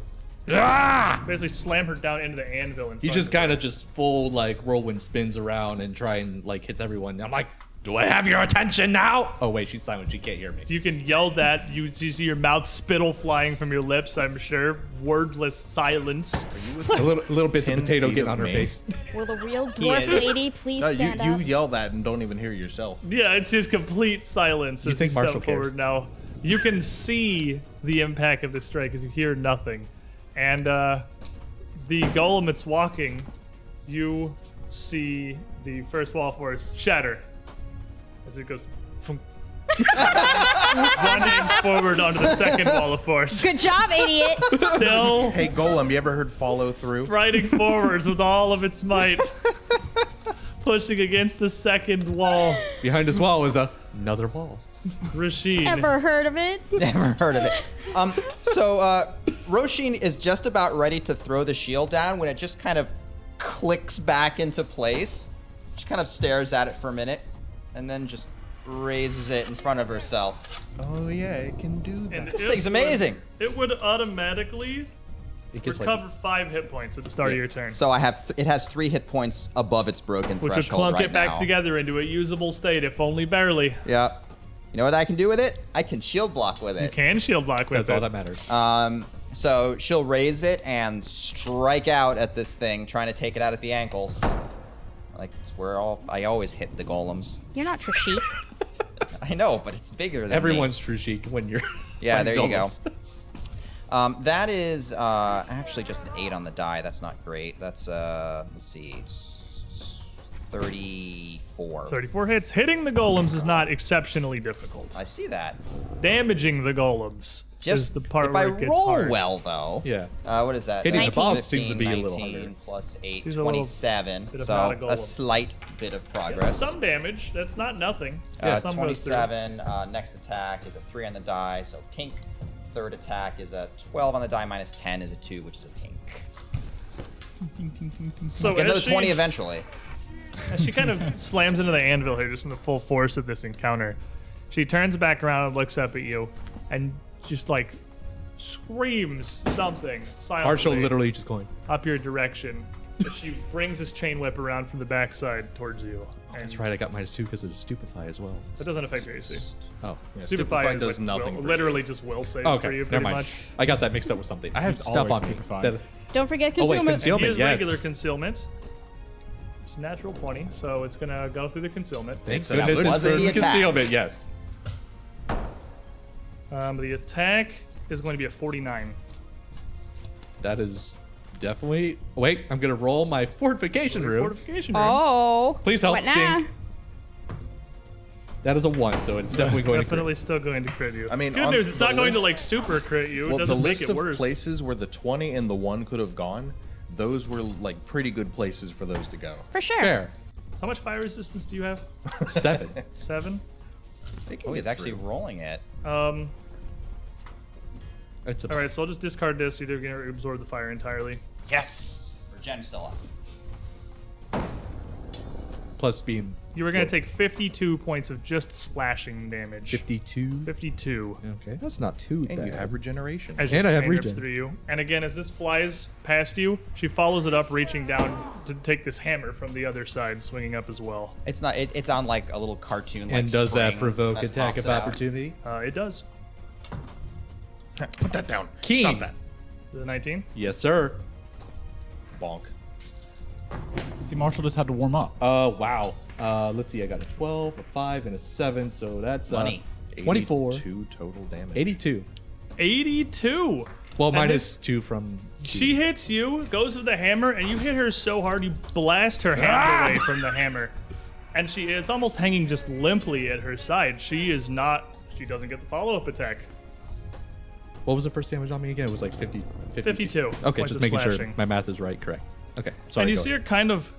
Ah! Basically slam her down into the anvil. In He front just of her. kind of just full like whirlwind spins around and try and like hits everyone. I'm like, do I have your attention now? Oh wait, she's silent. She can't hear me. You can yell that. You see your mouth spittle flying from your lips, I'm sure. Wordless silence. A little bits of 10 potato feet getting of on her me. face. Will the real dwarf is. lady please No, stand you up? yell that and don't even hear yourself. Yeah, it's just complete silence. You as think step Marshall cares? forward now. You can see the impact of the strike as you hear nothing. And the golem that's walking, you see the first wall of force shatter as it goes thunk. Running forward onto the second wall of force. Good job, idiot. Still Hey, Golem, you ever heard follow through? striding forwards with all of its might. Pushing against the second wall. Behind this wall is another wall. Rashid. Ever heard of it? Never heard of it. So Roshin is just about ready to throw the shield down when it just kind of clicks back into place. She kind of stares at it for a minute and then just raises it in front of herself. Oh yeah, it can do that. And This it thing's amazing. It would automatically It gets recover 5 hit points at the start of your turn. So I have it has 3 hit points above its broken Which would threshold clunk right it back now. together into a usable state, if only barely. Yeah. You know what I can do with it? I can shield block with You it. can shield block with That's all it. that matters. So she'll raise it and strike out at this thing, trying to take it out at the ankles. Like I always hit the golems. You're not Trishik. I know, but it's bigger than me. Everyone's true chic when you're. Yeah, there fighting you go. golems. That is actually just an 8 on the die. That's not great. That's let's see, 34. 34 hits. Hitting the golems is not exceptionally difficult. I see that. Damaging the golems Just is the part if where I it gets roll hard. well, though. Yeah. What is that? Hitting the That's boss seems to be a little 19 harder. plus 8, She's a little 27. bit of So not a golem. a slight bit of progress. Some damage. That's not nothing. Yeah, Some goes through. 27. Next attack is a 3 on the die, so tink. Third attack is a 12 on the die minus 10 is a 2, which is a tink. So Get another as 20 she, eventually. as she kind of slams into the anvil here, just in the full force of this encounter, she turns back around and looks up at you, and just like screams something silently Marshall literally just going. up your direction. As she brings this chain whip around from the backside towards you. And That's right, I got -2 because of the stupefy as well. That doesn't affect your AC. Oh. Yeah, Stupefy is does like nothing. will, for literally you. just will save Okay, for you never pretty mind. much. I got that mixed up with something. I have He's stuff always on me. stupefied. That, Don't forget oh wait, consume it. concealment. Use Yes. regular concealment. It's natural 20, so it's gonna go through the concealment. Thank So that goodness was it's for the attack. concealment. Yes. The attack is going to be a 49. That is definitely. Wait, I'm gonna roll my fortification room. Fortification room. Oh. Please help. What now? Dink. That is a 1, so it's definitely going Definitely to still going to crit you. I mean, good on news, it's the not going to list- like super crit you. Well, It the doesn't make list it of worse. places where the 20 and the 1 could have gone, those were like pretty good places for those to go. For sure. fair. How much fire resistance do you have? 7. 7. They can Oh, he's get actually through. rolling it. It's a All right, so I'll just discard this. You're going to absorb the fire entirely. Yes. Regen's still up. plus being You were going to take 52 points of just slashing damage. 52. 52. Okay, that's not too bad. And you have regeneration. As And your I have chain rips regen. through you. And again, as this flies past you, she follows it up, reaching down to take this hammer from the other side, swinging up as well. It's not. It's on like a little cartoon. And like, does that spring provoke that attack pops of it out. opportunity? It does. Put that down. Keen. Stop that. The 19. Yes, sir. Bonk. See, Marshall just had to warm up. Wow. Let's see. I got a 12, a 5, and a 7. So that's 20. 24. 82 total damage. 82. 82. Well, And minus 2 from. She hits you, goes with the hammer, and you hit her so hard you blast her hand away from the hammer. And she is almost hanging just limply at her side. She doesn't get the follow-up attack. What was the first damage on me again? It was like 50. 52 Okay, points just of making slashing. sure my math is right. Correct. Okay. Sorry. And you go see ahead. her kind of,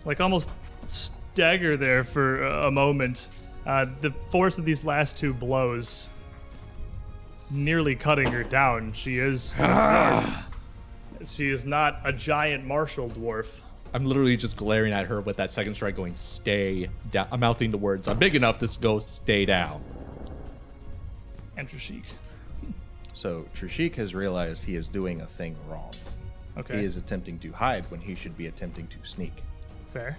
like, almost stagger there for a moment. The force of these last two blows nearly cutting her down. She is a dwarf. She is not a giant martial dwarf. I'm literally just glaring at her with that second strike going, stay down. I'm mouthing the words. I'm big enough to go, stay down. And Trishik. So Trishik has realized he is doing a thing wrong. Okay. He is attempting to hide when he should be attempting to sneak. Fair.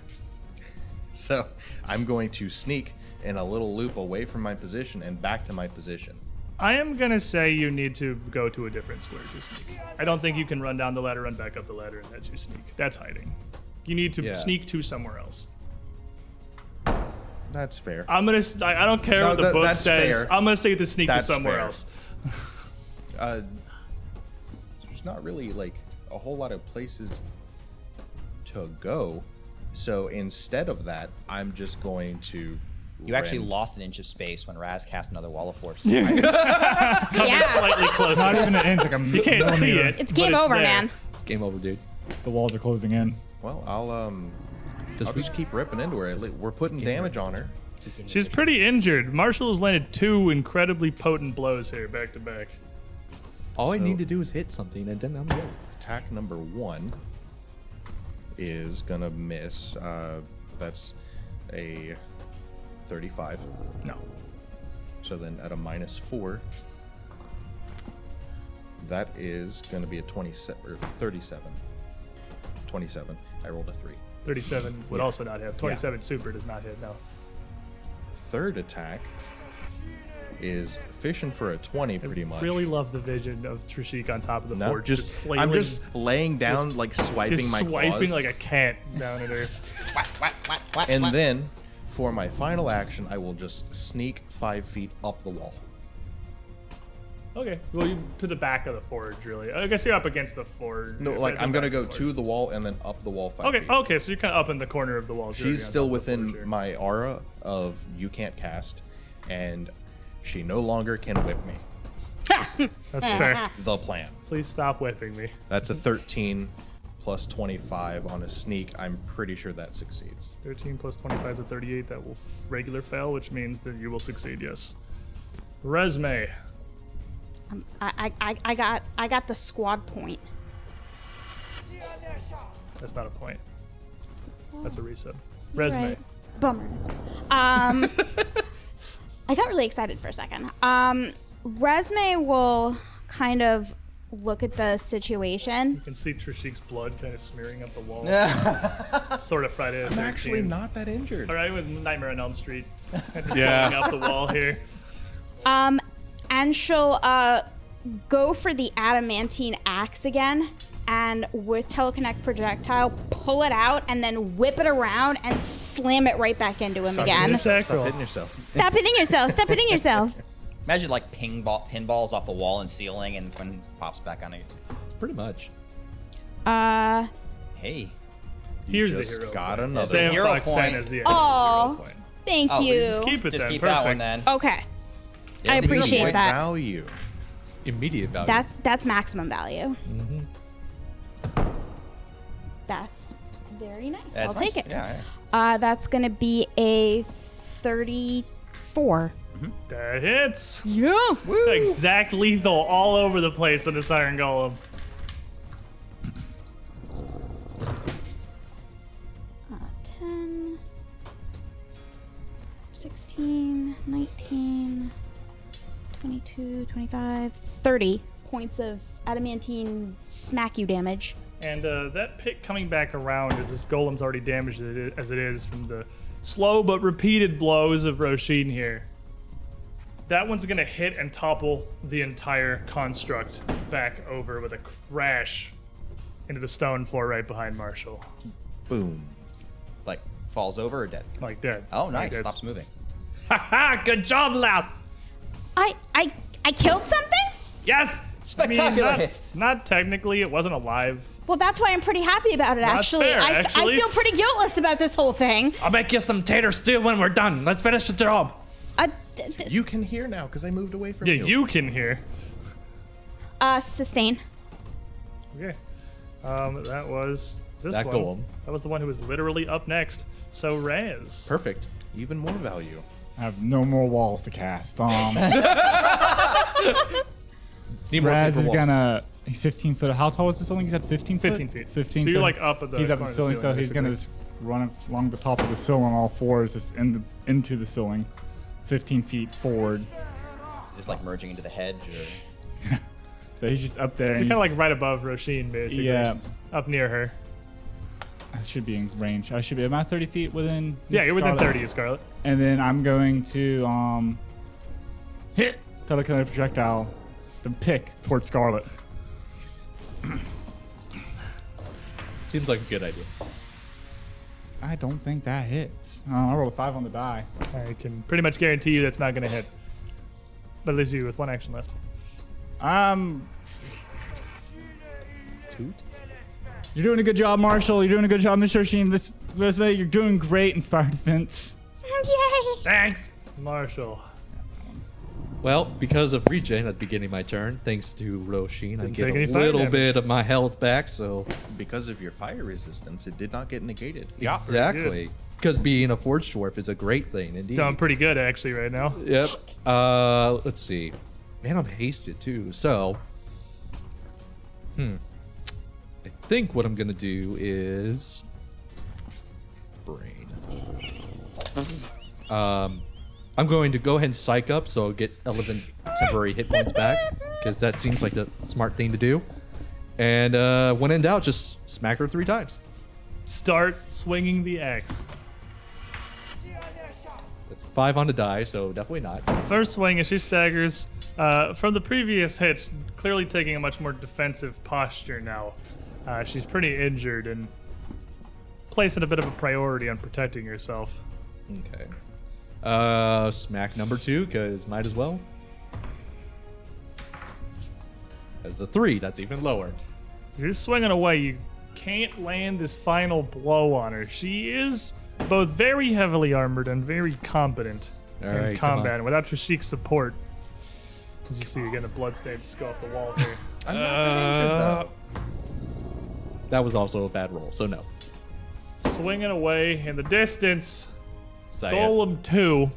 So I'm going to sneak in a little loop away from my position and back to my position. I am going to say you need to go to a different square to sneak. I don't think you can run down the ladder, run back up the ladder, and that's your sneak. That's hiding. You need to Yeah. sneak to somewhere else. That's fair. I don't care No, what the book that's says. fair. I'm going to say to sneak That's to somewhere fair. else. There's not really like a whole lot of places to go. So instead of that, I'm just going to. You actually ram- lost an inch of space when Raz cast another wall of force. Yeah. Slightly closer. Not even an inch, like a You can't see millimeter. it. It's but game over, there. man. It's game over, dude. The walls are closing in. Well, I'll just keep ripping into her. We're putting damage on her. She's pretty injured. Marshall has landed 2 incredibly potent blows here, back to back. All I So- need to do is hit something, and then I'm good. Attack number 1 is gonna miss. That's a 35. No. So then at a -4, that is gonna be a 27 or 37. 27. I rolled a 3. 37 would also not hit. 27 super does not hit, no. Third attack is fishing for a 20 pretty much. Really love the vision of Trishik on top of the No, forge. just flailing, I'm just laying down, like swiping just my swiping claws. like a cat down at her. And then, for my final action, I will just sneak 5 feet up the wall. Okay, well, you to the back of the forge, really. I guess you're up against the forge. No, If like at the I'm gonna back go of the to forge. the wall and then up the wall 5 Okay, feet. okay, so you're kind of up in the corner of the wall. You're already She's on still top of the within forge here. my aura of you can't cast, and she no longer can whip me. That's fair. The plan. Please stop whipping me. That's a 13 plus 25 on a sneak. I'm pretty sure that succeeds. 13 plus 25 to 38. That will regular fail, which means that you will succeed. Yes. Resume. I got the squad point. That's not a point. That's a resub. Resume. Right. Bummer. I got really excited for a second. Resume will kind of look at the situation. You can see Trishik's blood kind of smearing up the wall. Sort of Friday the 13th. I'm actually not that injured. All right, with Nightmare on Elm Street. Just Yeah. falling up the wall here. And she'll go for the adamantine axe again, and with telekinetic projectile, pull it out and then whip it around and slam it right back into him again. Attack Stop roll. hitting yourself. Stop hitting yourself! Stop hitting yourself! Imagine like pinballs off the wall and ceiling, and when it pops back on it. Pretty much. Hey. Here's the just hero. got point. another Sam hero Fox point. 10 as the Aw. hero point. Thank Oh, you. Just keep it Just then. keep Perfect. that one then. Okay. I Yes, appreciate Point that. value. Immediate value. That's maximum value. That's very nice. That's I'll nice. take it. Yeah. That's gonna be a 34. That hits. Yes. Exact lethal all over the place on this Iron Golem. 10, 16, 19, 22, 25, 30 points of adamantine smack you damage. And that pick coming back around as this golem's already damaged as it is from the slow but repeated blows of Roshin here. That one's going to hit and topple the entire construct back over with a crash into the stone floor right behind Marshall. Boom. Like falls over or dead. Like that. Oh, nice. Like that. Stops moving. Haha! Good job, Lass. I killed something? Yes. Spectacular not, hit. not technically, it wasn't alive. Well, that's why I'm pretty happy about it, That's actually. fair, I actually. feel pretty guiltless about this whole thing. I'll make you some tater stew when we're done. Let's finish the job. You can hear now because I moved away from Yeah, you. you can hear. Sustain. Okay. That was this That one. golem. That was the one who was literally up next. So Raz. Perfect. Even more value. I have no more walls to cast. Need more Raz paper is walls. gonna. He's 15 foot. How tall was the ceiling? You said 15 foot? 15 feet. 15. So you're like up at the He's up at corner the of the ceiling, so ceiling, he's gonna basically. just run along the top of the ceiling on all fours, just into the ceiling, 15 feet forward. Just like merging into the hedge or. So he's just up there. And He's kind of like right above Roshin, basically. Yeah, Up near her. I should be in range. I should be. Am I 30 feet within? Yeah, you're within Scarlet? 30 of Scarlet. And then I'm going to hit telekinetic projectile, the pick towards Scarlet. Seems like a good idea. I don't think that hits. I rolled a 5 on the die. I can pretty much guarantee you that's not going to hit. But it leaves you with one action left. Toot. You're doing a good job, Marshall. You're doing a good job, Mr. Sheen. You're doing great, Inspired Defense. Yay! Thanks. Marshall. Well, because of regen at the beginning of my turn, thanks to Roshin, I Didn't get take a any fire little damage. bit of my health back. So Because of your fire resistance, it did not get negated. exactly, because being a forge dwarf is a great thing indeed. Doing pretty good, actually, right now. Yep. Let's see. Man, I'm hasted too. So, I think what I'm gonna do is brain. I'm going to go ahead and psych up, so I'll get 11 temporary hit points back, because that seems like the smart thing to do. And when in doubt, just smack her 3 times. Start swinging the axe. That's 5 on the die, so definitely not. First swing as she staggers. From the previous hits, clearly taking a much more defensive posture now. She's pretty injured and placing a bit of a priority on protecting herself. Okay. Smack number 2, because might as well. That's a 3. That's even lower. You're swinging away. You can't land this final blow on her. She is both very heavily armored and very competent All in right, come on. combat. And without Trishik's support, as you see, you're getting a bloodstained skull off the wall here. I'm not that injured, though. That was also a bad roll, so no. Swinging away in the distance, Say it. Golem 2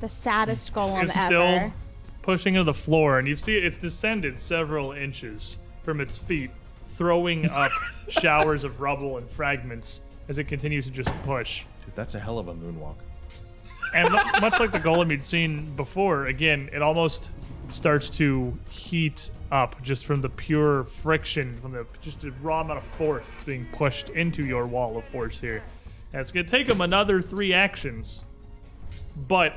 The saddest golem is ever. still pushing to the floor, and you see it's descended several inches from its feet, throwing up showers of rubble and fragments as it continues to just push. Dude, that's a hell of a moonwalk. And much like the golem you'd seen before, again, it almost starts to heat up just from the pure friction, from the just the raw amount of force that's being pushed into your wall of force here. And it's going to take them another 3 actions, but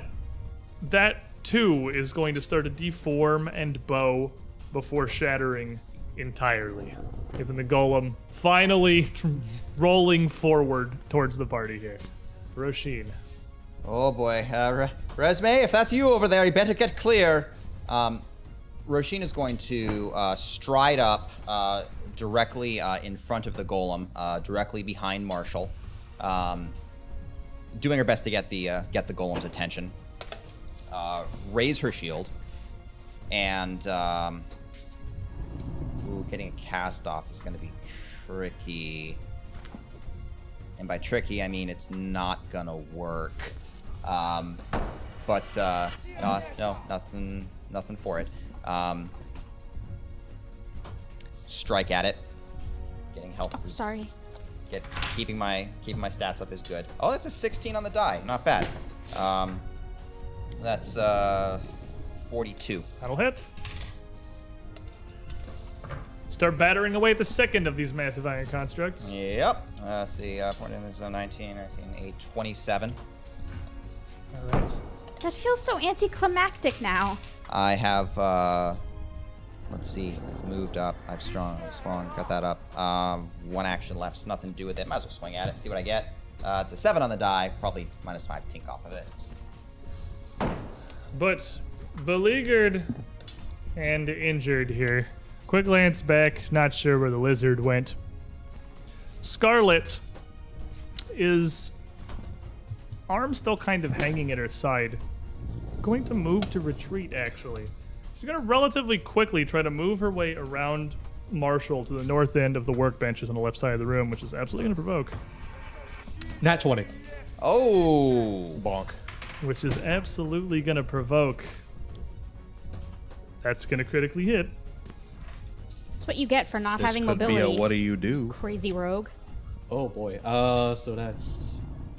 that too is going to start to deform and bow before shattering entirely, giving the golem finally rolling forward towards the party here. Roshin. Oh boy, Resme, if that's you over there, you better get clear. Roshin is going to stride up directly in front of the golem, directly behind Marshall, doing her best to get the golem's attention. Raise her shield, and getting a cast off is going to be tricky. And by tricky, I mean it's not going to work. No, nothing for it. Strike at it. Getting health. Oh, sorry. Keeping my stats up is good. Oh, that's a 16 on the die. Not bad. That's 42. That'll hit. Start battering away at the second of these massive iron constructs. Yep. Let's see. 14 is 19, 8, 27. All right. That feels so anticlimactic now. I have, let's see, I've moved up. I've strong, got that up. One action left, so nothing to do with it. Might as well swing at it, see what I get. It's a 7 on the die, probably -5 tink off of it. But beleaguered and injured here. Quick glance back, not sure where the lizard went. Scarlett is arm still kind of hanging at her side. Going to move to retreat, actually. She's going to relatively quickly try to move her way around Marshall to the north end of the workbenches on the left side of the room, which is absolutely going to provoke. Nat 20. Oh! Bonk. Which is absolutely going to provoke. That's going to critically hit. That's what you get for not This having could mobility. be a what do you do? Crazy rogue. Oh boy. So that's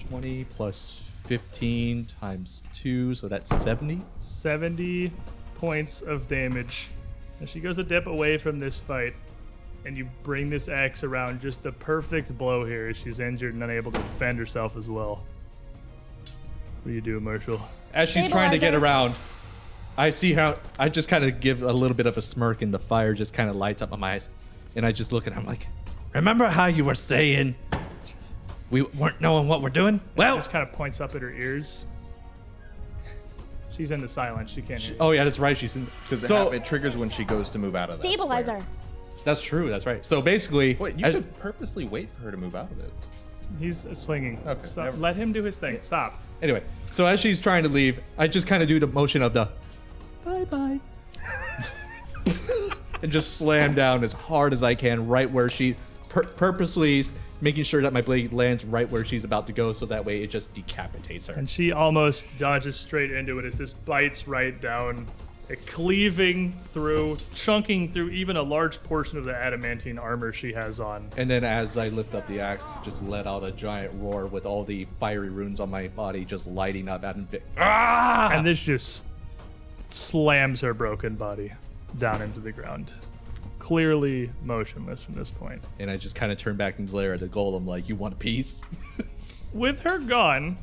20 plus 15 times 2, so that's 70. 70 points of damage. As she goes to dip away from this fight, and you bring this axe around just the perfect blow here as she's injured and unable to defend herself as well. What do you do, Marshall? As she's trying to get Stabilizer. around, I see how I just kind of give a little bit of a smirk, and the fire just kind of lights up in my eyes. And I just look at him like, remember how you were saying we weren't knowing what we're doing? Well, Just kind of points up at her ears. She's into silence. She can't hear you. oh yeah, that's right. She's in. Because So it triggers when she goes to move out of that Stabilizer. square. that's true. That's right. So basically, Wait, you as- could purposely wait for her to move out of it. He's swinging. Okay, Stop. never- Let him do his thing. Stop. anyway, so as she's trying to leave, I just kind of do the motion of the bye-bye. And just slam down as hard as I can right where she purposely making sure that my blade lands right where she's about to go, so that way it just decapitates her. And she almost dodges straight into it as this bites right down, cleaving through, chunking through even a large portion of the adamantine armor she has on. And then as I lift up the axe, just let out a giant roar with all the fiery runes on my body just lighting up. And this just slams her broken body down into the ground. Clearly motionless from this point. And I just kind of turn back and glare at the golem like, you want a piece? With her gone,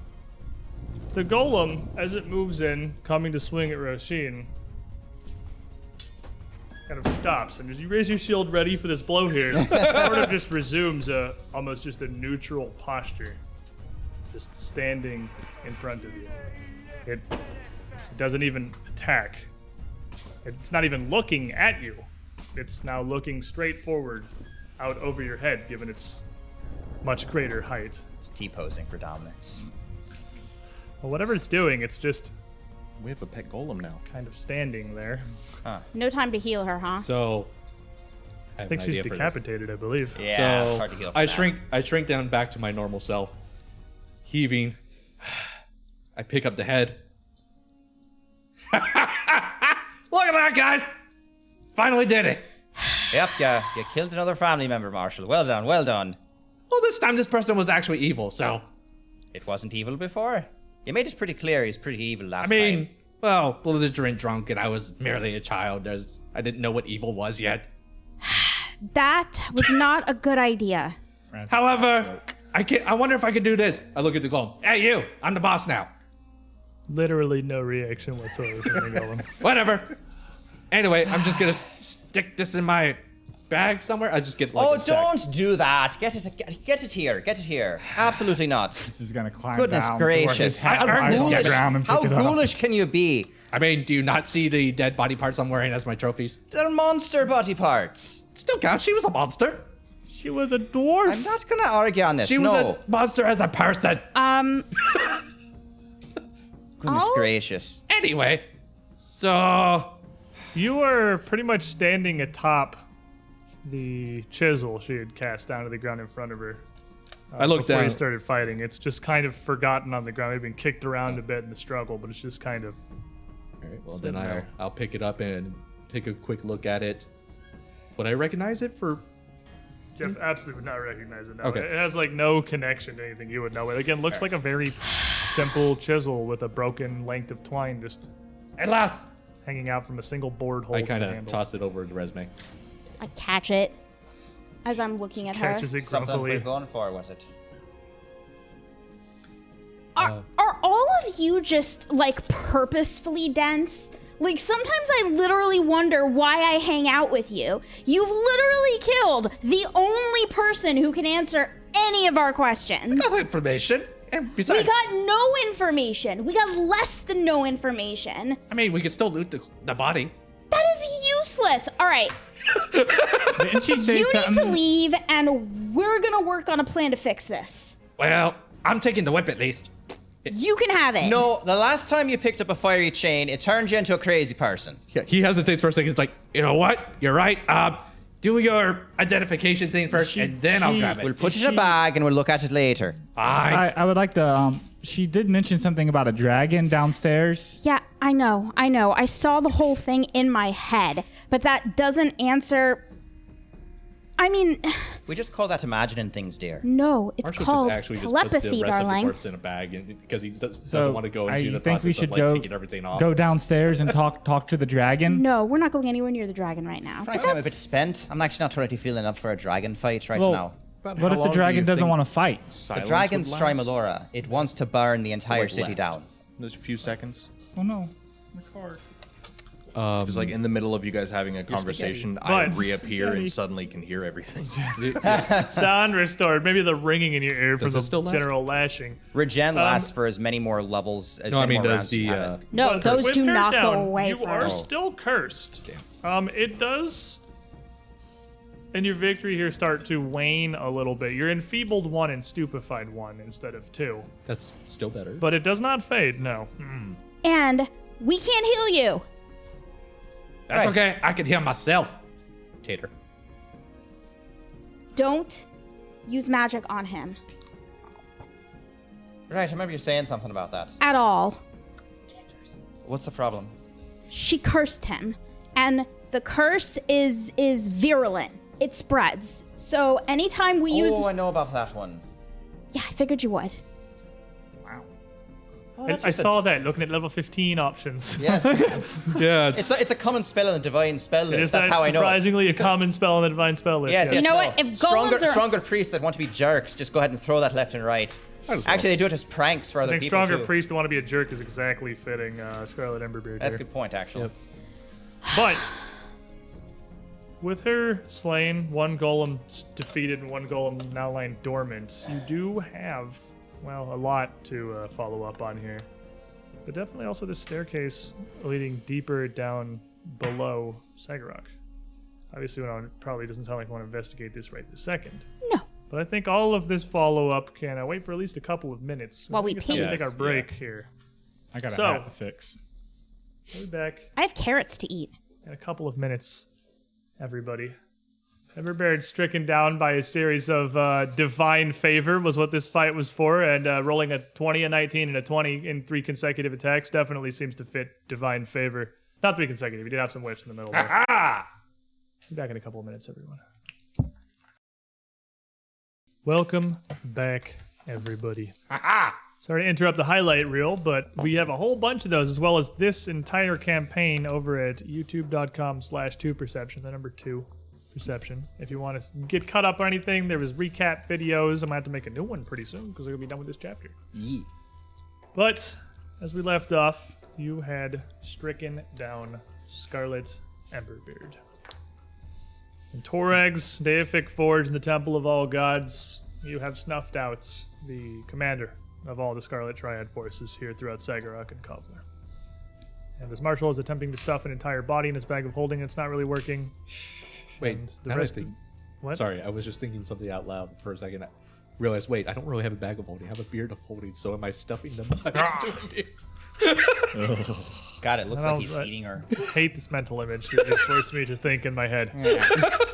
the golem, as it moves in, coming to swing at Roshin, kind of stops. And as you raise your shield ready for this blow here, sort of just resumes almost just a neutral posture. Just standing in front of you. It doesn't even attack. It's not even looking at you. It's now looking straight forward, out over your head, given its much greater height. It's T-posing for dominance. Well, whatever it's doing, it's just We have a pet golem now. kind of standing there. No time to heal her, huh? So I think she's decapitated, I believe. Yeah, it's So hard to heal from I that. shrink down back to my normal self, heaving. I pick up the head. Look at that, guys! Finally did it. Yep, you killed another family member, Marshall. Well done, well done. Well, this time this person was actually evil, so It wasn't evil before. You made it pretty clear he's pretty evil last I mean, time. well, belligerent drunk, and I was merely a child. I didn't know what evil was yet. That was not a good idea. However, I wonder if I could do this. I look at the golem. Hey, you! I'm the boss now. Literally no reaction whatsoever from the golem. Whatever. Anyway, I'm just gonna stick this in my bag somewhere. I just get like Oh, a sack. don't do that. Get it here. Get it here. Absolutely not. This is gonna climb Goodness down to where his gracious. hat How lies on the ghoulish, ground and how pick it up. ghoulish can you be? I mean, do you not see the dead body parts I'm wearing as my trophies? They're monster body parts. It still counts. She was a monster. She was a dwarf. I'm not gonna argue on this. She was no. a monster as a person. Goodness Oh. gracious. Anyway, so You were pretty much standing atop the chisel she had cast down to the ground in front of her. I looked before down. you started fighting. It's just kind of forgotten on the ground. It had been kicked around a bit in the struggle, but it's just kind of. All right, well, then No. I'll pick it up and take a quick look at it. Would I recognize it for? Jeff absolutely would not recognize it. No. Okay. It has like no connection to anything you would know. It again looks like a very simple chisel with a broken length of twine just At last, hanging out from a single board hole. I to the kind of handle. toss it over the resume. I catch it as I'm looking at her. Catches it Something we're grumpily. going for, was it? Are all of you just like purposefully dense? Like sometimes I literally wonder why I hang out with you. You've literally killed the only person who can answer any of our questions. Got information, and We besides, got no information. We got less than no information. I mean, we could still loot the body. That is useless. All right, Didn't she say you need something? to leave, and we're gonna work on a plan to fix this. Well, I'm taking the whip at least. You can have it. No, the last time you picked up a fiery chain, it turned you into a crazy person. Yeah, he hesitates for a second. It's like, you know what? You're right. Do your identification thing first, and then I'll grab it. We'll put it in a bag and we'll look at it later. Fine. I would like to. She did mention something about a dragon downstairs. Yeah, I know. I saw the whole thing in my head, but that doesn't answer. I mean, We just call that imagining things, dear. no, it's Marshall called just actually just puts telepathy, the rest of the darling. corpse in a bag because he doesn't So want to go I into the think we process should of like go taking everything off. go downstairs and talk to the dragon. No, we're not going anywhere near the dragon right now. But Frankly, I'm a bit that's- spent. I'm actually not really feeling up for a dragon fight right Well, now. About What how if the long do dragon you doesn't think want to fight? The silence dragon's would last? Trimalora. It wants to burn the entire Like city left. down. There's a few seconds. Oh no, the card. Just like in the middle of you guys having a conversation, I But- reappear Spaghetti. and suddenly can hear everything. Sound restored. Maybe the ringing in your ear from Does the it still last? general lashing. Regen lasts for as many more levels as No, I many mean, more does rounds you the have it. No, But those with do her not go down, away You for are us. still cursed. It does, and your victory here start to wane a little bit. You're enfeebled 1 and stupefied 1 instead of 2, That's still better. but it does not fade. No. And we can't heal you. That's Right. okay. I can heal myself. Tater. Don't use magic on him Right, I remember you saying something about that. at all. What's the problem? She cursed him, and the curse is virulent. It spreads. So anytime we use, Oh, I know about that one. yeah, I figured you would. Oh, I that's just a- saw that looking at level 15 options. Yes. Yeah. It's a common spell in the divine spell It list. is That's how I know it. surprisingly a common spell in the divine spell list. Yes, You yes, know no. what? If stronger, golems are- stronger priests that want to be jerks, just go ahead and throw that left and right. Actually, they do it as pranks for I other think people stronger too. priest to want to be a jerk is exactly fitting Scarlett Emberbeard That's a here. good point, actually. Yep. But with her slain, 1 golem defeated and 1 golem now lying dormant, you do have, well, a lot to follow up on here. But definitely also the staircase leading deeper down below Sagarok. Obviously, probably doesn't sound like we want to investigate this right this second. No. But I think all of this follow-up can wait for at least a couple of minutes. While I think we it's time to pee. take our Yes, break here. I got a So- hat to fix. We'll be back I have carrots to eat. in a couple of minutes, everybody. Emberbeard stricken down by a series of divine favor was what this fight was for, and rolling a 20, a 19, and a 20 in 3 consecutive attacks definitely seems to fit divine favor. Not 3 consecutive, he did have some whiffs in the middle there. Be back in a couple of minutes, everyone. Welcome back, everybody. Sorry to interrupt the highlight reel, but we have a whole bunch of those, as well as this entire campaign over at youtube.com/2perception, the number 2 perception. If you want to get caught up on anything, there was recap videos. I'm going to have to make a new one pretty soon because we're going to be done with this chapter. But as we left off, you had stricken down Scarlett Emberbeard. In Torag's deific forge in the Temple of All Gods, you have snuffed out the commander of all the Scarlet Triad forces here throughout Sagarok and Kovlar. And as Marshall is attempting to stuff an entire body in his bag of holding, it's not really working. Wait, And the now that I rest think- of, what? Sorry, I was just thinking something out loud for a second. I realized, wait, I don't really have a bag of holding. I have a beard of holding, so am I stuffing the body into a beard? God, it looks I like he's don't- eating her. I hate this mental image that you forced me to think in my head.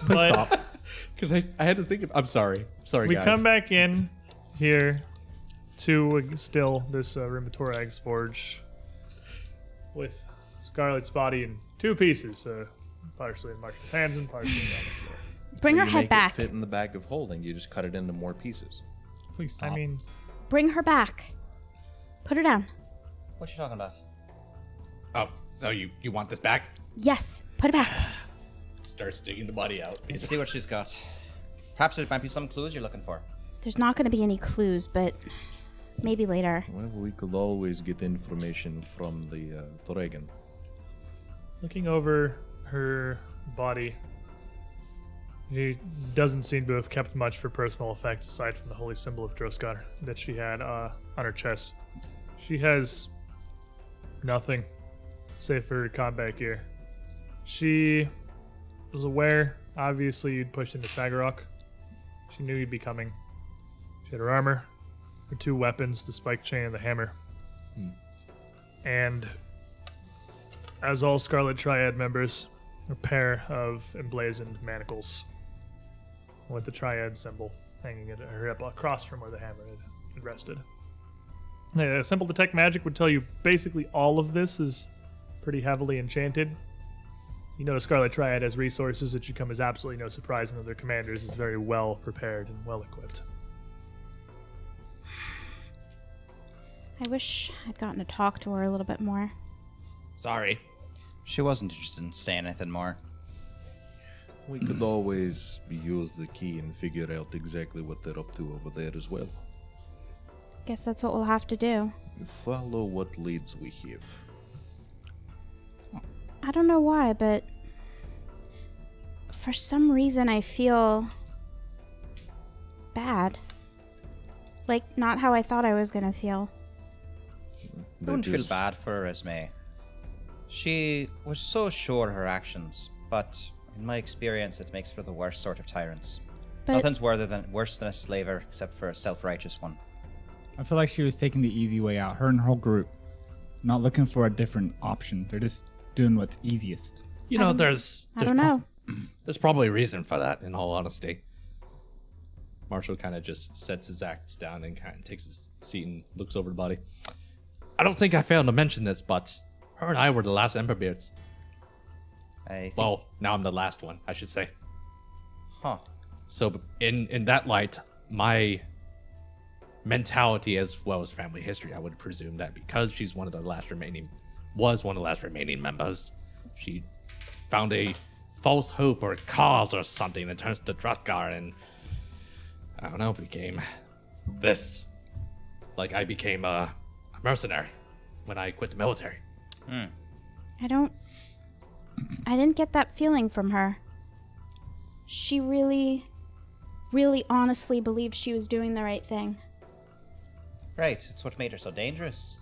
But Stop. Because I had to think of... I'm sorry. Sorry, we guys. come back in here to still this room of Torag's forge with Scarlett's body in two pieces, partially in Marshall's hands and partially on the floor. Bring So her you head make back. it fit in the bag of holding. You just cut it into more pieces. Please stop. I mean, Bring her back. Put her down. What you talking about? Oh, so you want this back? Yes, put it back. Starts digging the body out. Let's see what she's got. Perhaps there might be some clues you're looking for. There's not going to be any clues, but maybe later. Well, we could always get information from the Toregan. looking over her body, she doesn't seem to have kept much for personal effect aside from the holy symbol of Droskar that she had on her chest. She has nothing save for her combat gear. She was aware, obviously, you'd pushed into Sagarok. She knew you'd be coming. She had her armor, her two weapons, the spike chain and the hammer. And as all Scarlet Triad members, a pair of emblazoned manacles with the Triad symbol hanging at her hip across from where the hammer had rested. Simple Detect Magic would tell you basically all of this is pretty heavily enchanted. You know, the Scarlet Triad has resources that should come as absolutely no surprise when their commanders is very well prepared and well equipped. I wish I'd gotten to talk to her a little bit more. Sorry. She wasn't interested in saying anything more. We could always use the key and figure out exactly what they're up to over there as well. Guess that's what we'll have to do. Follow what leads we have. I don't know why, but for some reason I feel bad. Like, not how I thought I was gonna feel. Don't That feel is- bad for her, Esme. She was so sure of her actions, but in my experience, it makes for the worst sort of tyrants. But Nothing's worse than a slaver except for a self-righteous one. I feel like she was taking the easy way out. Her and her whole group, not looking for a different option. They're just doing what's easiest. You know, I there's don't know. There's probably a reason for that, in all honesty. Marshall kind of just sets his axe down and kind of takes his seat and looks over the body. I don't think I failed to mention this, but her and I were the last Emberbeards. I think, Well, now I'm the last one, I should say. huh. So in that light, my mentality as well as family history, I would presume that because she's one of the last remaining members, she found a false hope or cause or something that turns to Droskar and I don't know, became this. Like I became a mercenary when I quit the military. I didn't get that feeling from her. She really, really honestly believed she was doing the right thing. Right, it's what made her so dangerous.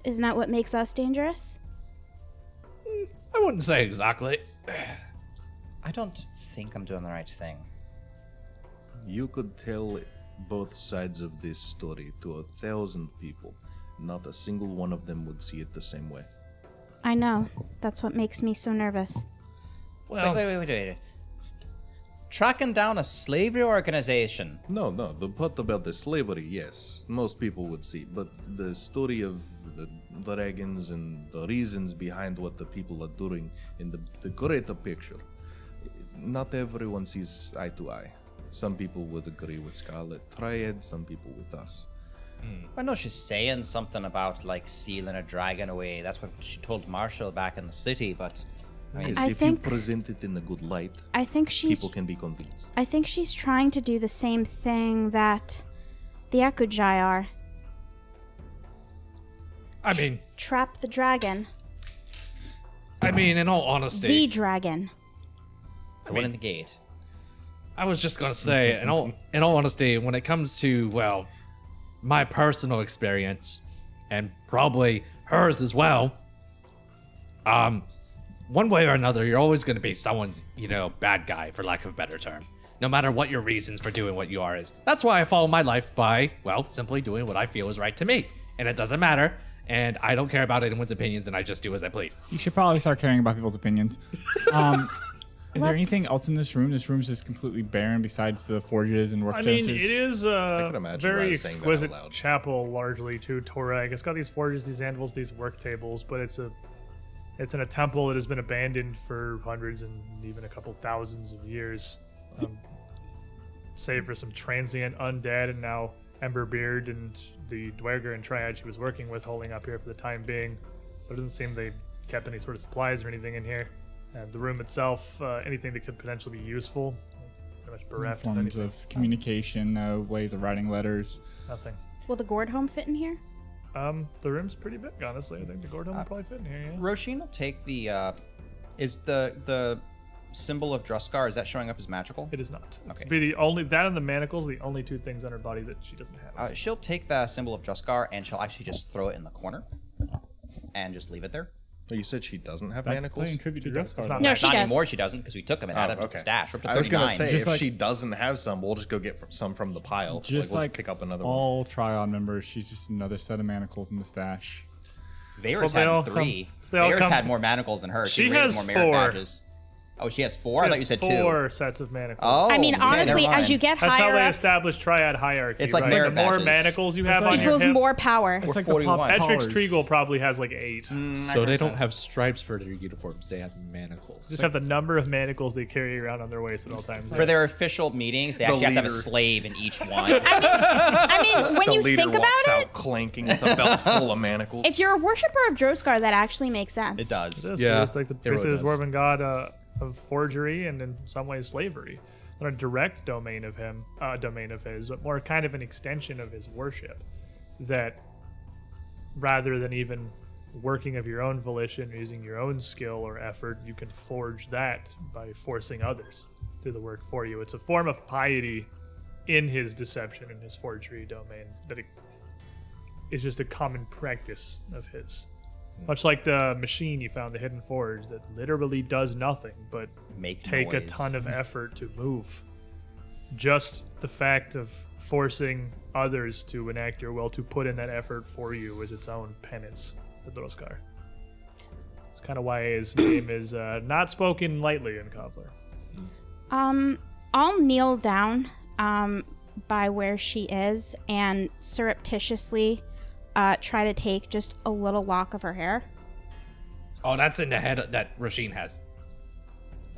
Isn't that what makes us dangerous? I wouldn't say exactly. I don't think I'm doing the right thing. You could tell both sides of this story to 1,000 people. Not a single one of them would see it the same way. I know. That's what makes me so nervous. Well, Wait. Tracking down a slavery organization. No, the part about the slavery, yes, most people would see. But the story of the dragons and the reasons behind what the people are doing in the greater picture, not everyone sees eye to eye. Some people would agree with Scarlet Triad, some people with us. I know she's saying something about like sealing a dragon away. That's what she told Marshall back in the city, but I mean, Yes, I if think- you present it in a good light, I think she's people can be convinced. I think she's trying to do the same thing that the Ekujai are. I mean, Trap the dragon. in all honesty, The dragon. the one in the gate. I was just gonna say, in all honesty, when it comes to my personal experience, and probably hers as well, one way or another, you're always going to be someone's, bad guy, for lack of a better term. No matter what your reasons for doing what you are is. That's why I follow my life by, simply doing what I feel is right to me. And it doesn't matter. And I don't care about anyone's opinions, and I just do as I please. You should probably start caring about people's opinions. Is there anything else in this room? This room's just completely barren besides the forges and workbenches. I mean, it is could a imagine very Raz saying that out exquisite loud. chapel, largely to Torag. It's got these forges, these anvils, these work tables, but it's in a temple that has been abandoned for hundreds and even a couple thousands of years, save for some transient undead and now Emberbeard and the Dwerger and Triad she was working with holding up here for the time being. But it doesn't seem they kept any sort of supplies or anything in here. And the room itself, anything that could potentially be useful, pretty much bereft of forms anything. of communication, ways of writing letters. Nothing. Will the gourd home fit in here? The room's pretty big, honestly. I think the gourd home will probably fit in here, yeah. Roshin will take the. Is the symbol of Druskar, is that showing up as magical? It is not. It's Okay. be the only that and the manacles, the only two things on her body that she doesn't have. She'll take the symbol of Druskar and she'll actually just throw it in the corner and just leave it there. Oh, you said she doesn't have That's manacles? playing tribute to She does. Dresscar. It's not though. No, she Not does. anymore, she doesn't, because we took them and added them to the stash. We're up to I was 39. gonna say Just if like- she doesn't have some, we'll just go get some from the pile. Just we'll like pick up another one. all Triad members, she's just another set of manacles in the stash. Vayers they all had come- 3. they all Vayers come had to- more manacles than her. She rated has more merit 4. badges. Oh, she has 4? I thought you said 2. 4 sets of manacles. Oh, I mean, okay, honestly, never as you mind. get That's how higher they up, establish triad hierarchy. It's like right? merit The more badges. manacles you have like- on your equals hip, more power. It's We're like 41. the pop Petrix powers. Treagle probably has like 8. So they don't have stripes for their uniforms; they have manacles. Just have the number of manacles they carry around on their waist at all times. For their official meetings, they actually have to have a leader. slave in each one. I mean, when the you leader think walks about out it, clanking with a belt full of manacles. if you're a worshiper of Droskar, that actually makes sense. It does. It is. Yeah, It's like the it really basically this does. dwarven god of forgery and in some ways slavery. Not a direct domain of his, but more kind of an extension of his worship. That rather than even working of your own volition, or using your own skill or effort, you can forge that by forcing others to do the work for you. It's a form of piety in his deception, in his forgery domain, that it is just a common practice of his. Much like the machine you found, the Hidden Forge, that literally does nothing but Make take a noise. ton of effort to move. Just the fact of forcing others to enact your will, to put in that effort for you, is its own penance for Droskar. It's kind of why his name is not spoken lightly in Kovlar. I'll kneel down by where she is and surreptitiously try to take just a little lock of her hair. Oh, that's in the head that Roshin has.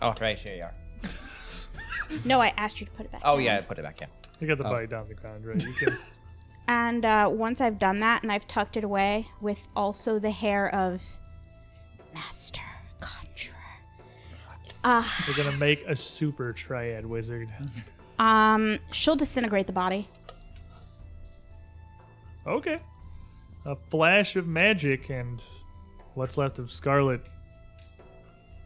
Oh, right, here you are. No, I asked you to put it back. Oh, down. yeah, put it back in. You got the body down the ground, right? You can. And once I've done that and I've tucked it away with also the hair of Master Conjurer, We're gonna make a super triad wizard. she'll disintegrate the body. Okay. A flash of magic and what's left of Scarlet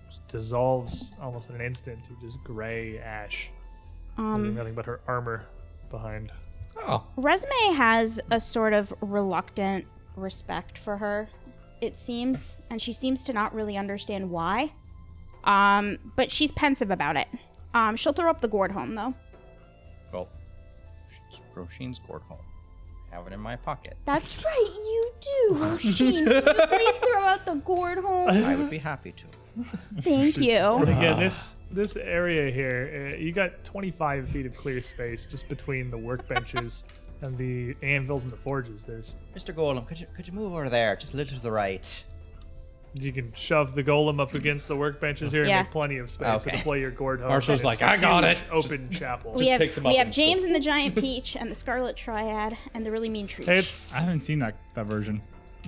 just dissolves almost in an instant to just gray ash. Leaving nothing but her armor behind. Oh, Resume has a sort of reluctant respect for her, it seems, and she seems to not really understand why. But she's pensive about it. She'll throw up the gourd home though. Well, Roshin's gourd home. Have it in my pocket. That's right, you do, Roshin. Can you please throw out the gourd home? I would be happy to. Thank you. Again, this area here, you got 25 feet of clear space just between the workbenches and the anvils and the forges. There's Mr. Golem, could you move over there? Just a little to the right. you can shove the golem up against the workbenches here Yeah. and make plenty of space to Okay. deploy your gourd home. Marshall's in like, this "I got huge it." Open chapel. We have, picks him we up have and James and the Giant Peach and the Scarlet Triad and the really mean tree. It's I haven't seen that version.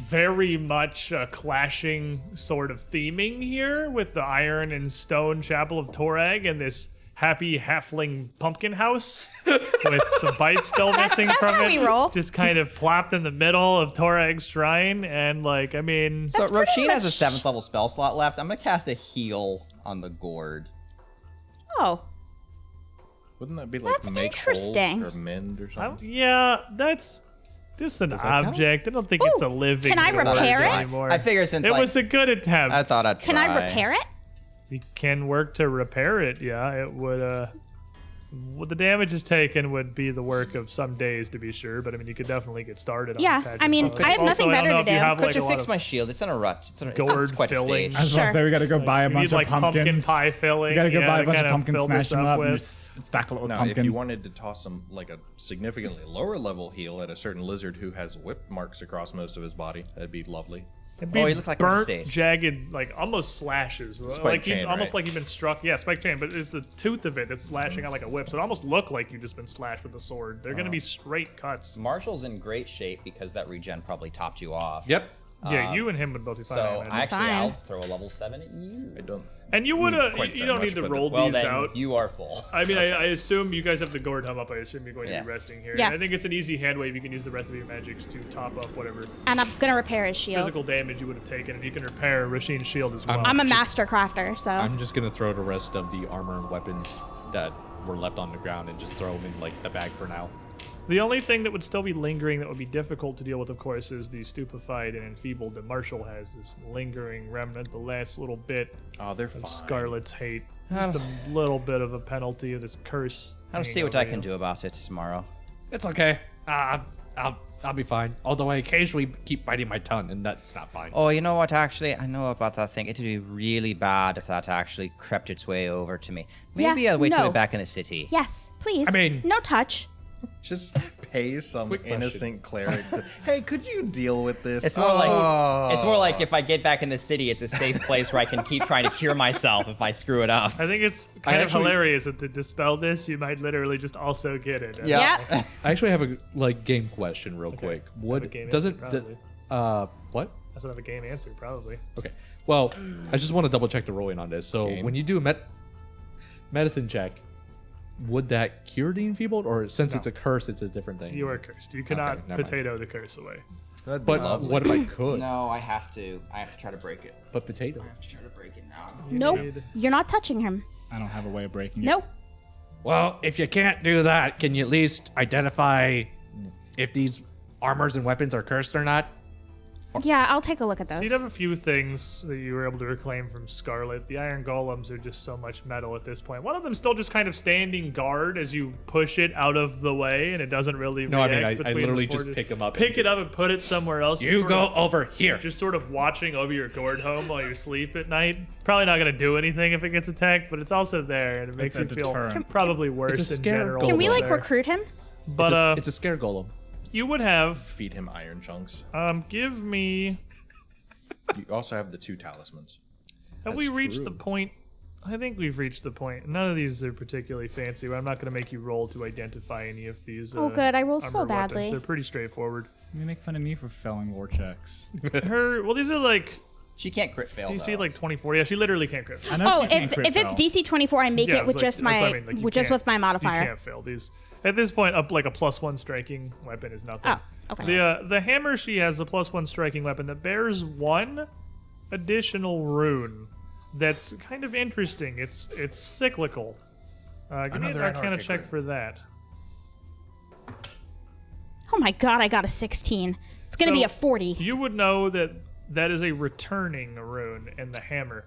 very much a clashing sort of theming here with the iron and stone chapel of Torag and this happy halfling pumpkin house with some bites still missing that's from how it. we roll. Just kind of plopped in the middle of Torag's shrine. And like, I mean, So That's pretty Roshin has a much- 7th level spell slot left. I'm gonna cast a heal on the gourd. Oh, Wouldn't that be like That's make interesting. whole or mend or something? yeah, that's This is an Does that count? object. I don't think it's a Ooh, living can I thing repair it? anymore. I figure since it like, was a good attempt. I thought I'd try. Can I repair it? You can work to repair it. Yeah, it would. What the damage is taken would be the work of some days, to be sure. But I mean, you could definitely get started. On Yeah, patching I mean, stuff. I have Also, nothing I don't better know to if you do. have, Could like, you a lot fix of my shield? It's in a rut. It's gourd quite a filling. stage. I was about to Sure. say we gotta go buy a you bunch need, like of pumpkins. pumpkin pie filling. We gotta go yeah, buy a to bunch kind of pumpkins, fill smash this them up up, and with. just spackle it with Now, pumpkin. if you wanted to toss some like a significantly lower level heal at a certain lizard who has whip marks across most of his body, that'd be lovely. It'd be Oh, you look like we're on burnt, stage. jagged, like almost slashes. Spike chain, almost right? like you've been struck. Yeah, spike chain, but it's the tooth of it that's lashing out like a whip. So it almost look like you've just been slashed with a sword. They're gonna be straight cuts. Marshall's in great shape because that regen probably topped you off. Yep. Yeah, you and him would both be fine. I So imagine. actually, Fine. I'll throw a level 7 at you. I don't. And you would quite you that don't much, need to but- roll Well, these then out. you are full. I mean, I assume you guys have the gourd hum up. I assume you're going to Yeah. be resting here. Yeah. And I think it's an easy hand wave. You can use the rest of your magics to top up whatever And I'm gonna repair his shield. physical damage you would have taken, and you can repair Rashin's shield as well. I'm a master crafter, so I'm just gonna throw the rest of the armor and weapons that were left on the ground and just throw them in like the bag for now. The only thing that would still be lingering that would be difficult to deal with, of course, is the stupefied and enfeebled that Marshall has. This lingering remnant, the last little bit Oh, they're of fine. Scarlett's hate. Just a little bit of a penalty of this curse. I'll hanging see what over I can you. do about it tomorrow. It's okay. I'll be fine. Although I occasionally keep biting my tongue, and that's not fine. Oh, you know what? Actually, I know about that thing. It'd be really bad if that actually crept its way over to me. Maybe Yeah, I'll wait till no. we're back in the city. yes, please. I mean- no touch. Just pay some Quick question. innocent cleric. Hey, could you deal with this? It's more like if I get back in the city, it's a safe place where I can keep trying to cure myself if I screw it up. I think it's kind of actually- hilarious that to dispel this, you might literally just also get it. Yeah. Yep. I actually have a like game question real quick. Have a What game doesn't answer, the, probably. what? I still have a game answer, probably. Okay. Well, I just want to double check the rolling on this. So Game. when you do a medicine check, would that cure the enfeebled, or since it's a curse, it's a different thing? You are cursed. You cannot never mind. potato the curse away. That'd be But lovely. what if I could? No, I have to. I have to try to break it. But potato. I have to try to break it now. Nope. need- You're not touching him. I don't have a way of breaking it. Nope. Well, if you can't do that, can you at least identify if these armors and weapons are cursed or not? Yeah, I'll take a look at So those. you'd have a few things that you were able to reclaim from Scarlet. The iron golems are just so much metal at this point. One of them still just kind of standing guard as you push it out of the way, and it doesn't really No, I react mean, I between the literally just forges. pick them up Pick and it up and put it somewhere else. just You sort go of- over here. Just sort of watching over your gourd home while you sleep at night. Probably not going to do anything if it gets attacked, but it's also there, and it makes a you feel deterrent. probably worse It's a in scare general. Can we golem like there. recruit him? But It's a scare golem. you would have Feed him iron chunks. give me. You also have the 2 talismans. Have we reached the point? I think we've reached the point. None of these are particularly fancy, but I'm not going to make you roll to identify any of these. Oh, good. I rolled so armor weapons. badly. They're pretty straightforward. You make fun of me for failing war checks. Well, these are like She can't crit fail. DC though. like 24. Yeah, she literally can't crit. I know Oh, she can't if crit it's fail. DC 24, I make Yeah, it with like, just that's what I my mean, like, you with just can't- with my You modifier. can't fail these. At this point, up like a +1 striking weapon is nothing. Oh, okay. The hammer she has a +1 striking weapon that bears 1 additional rune. That's kind of interesting. It's cyclical. Give me Another an Arcana anarchic check rune. for that. Oh my god, I got a 16. It's gonna be So, a 40. You would know that that is a returning rune in the hammer,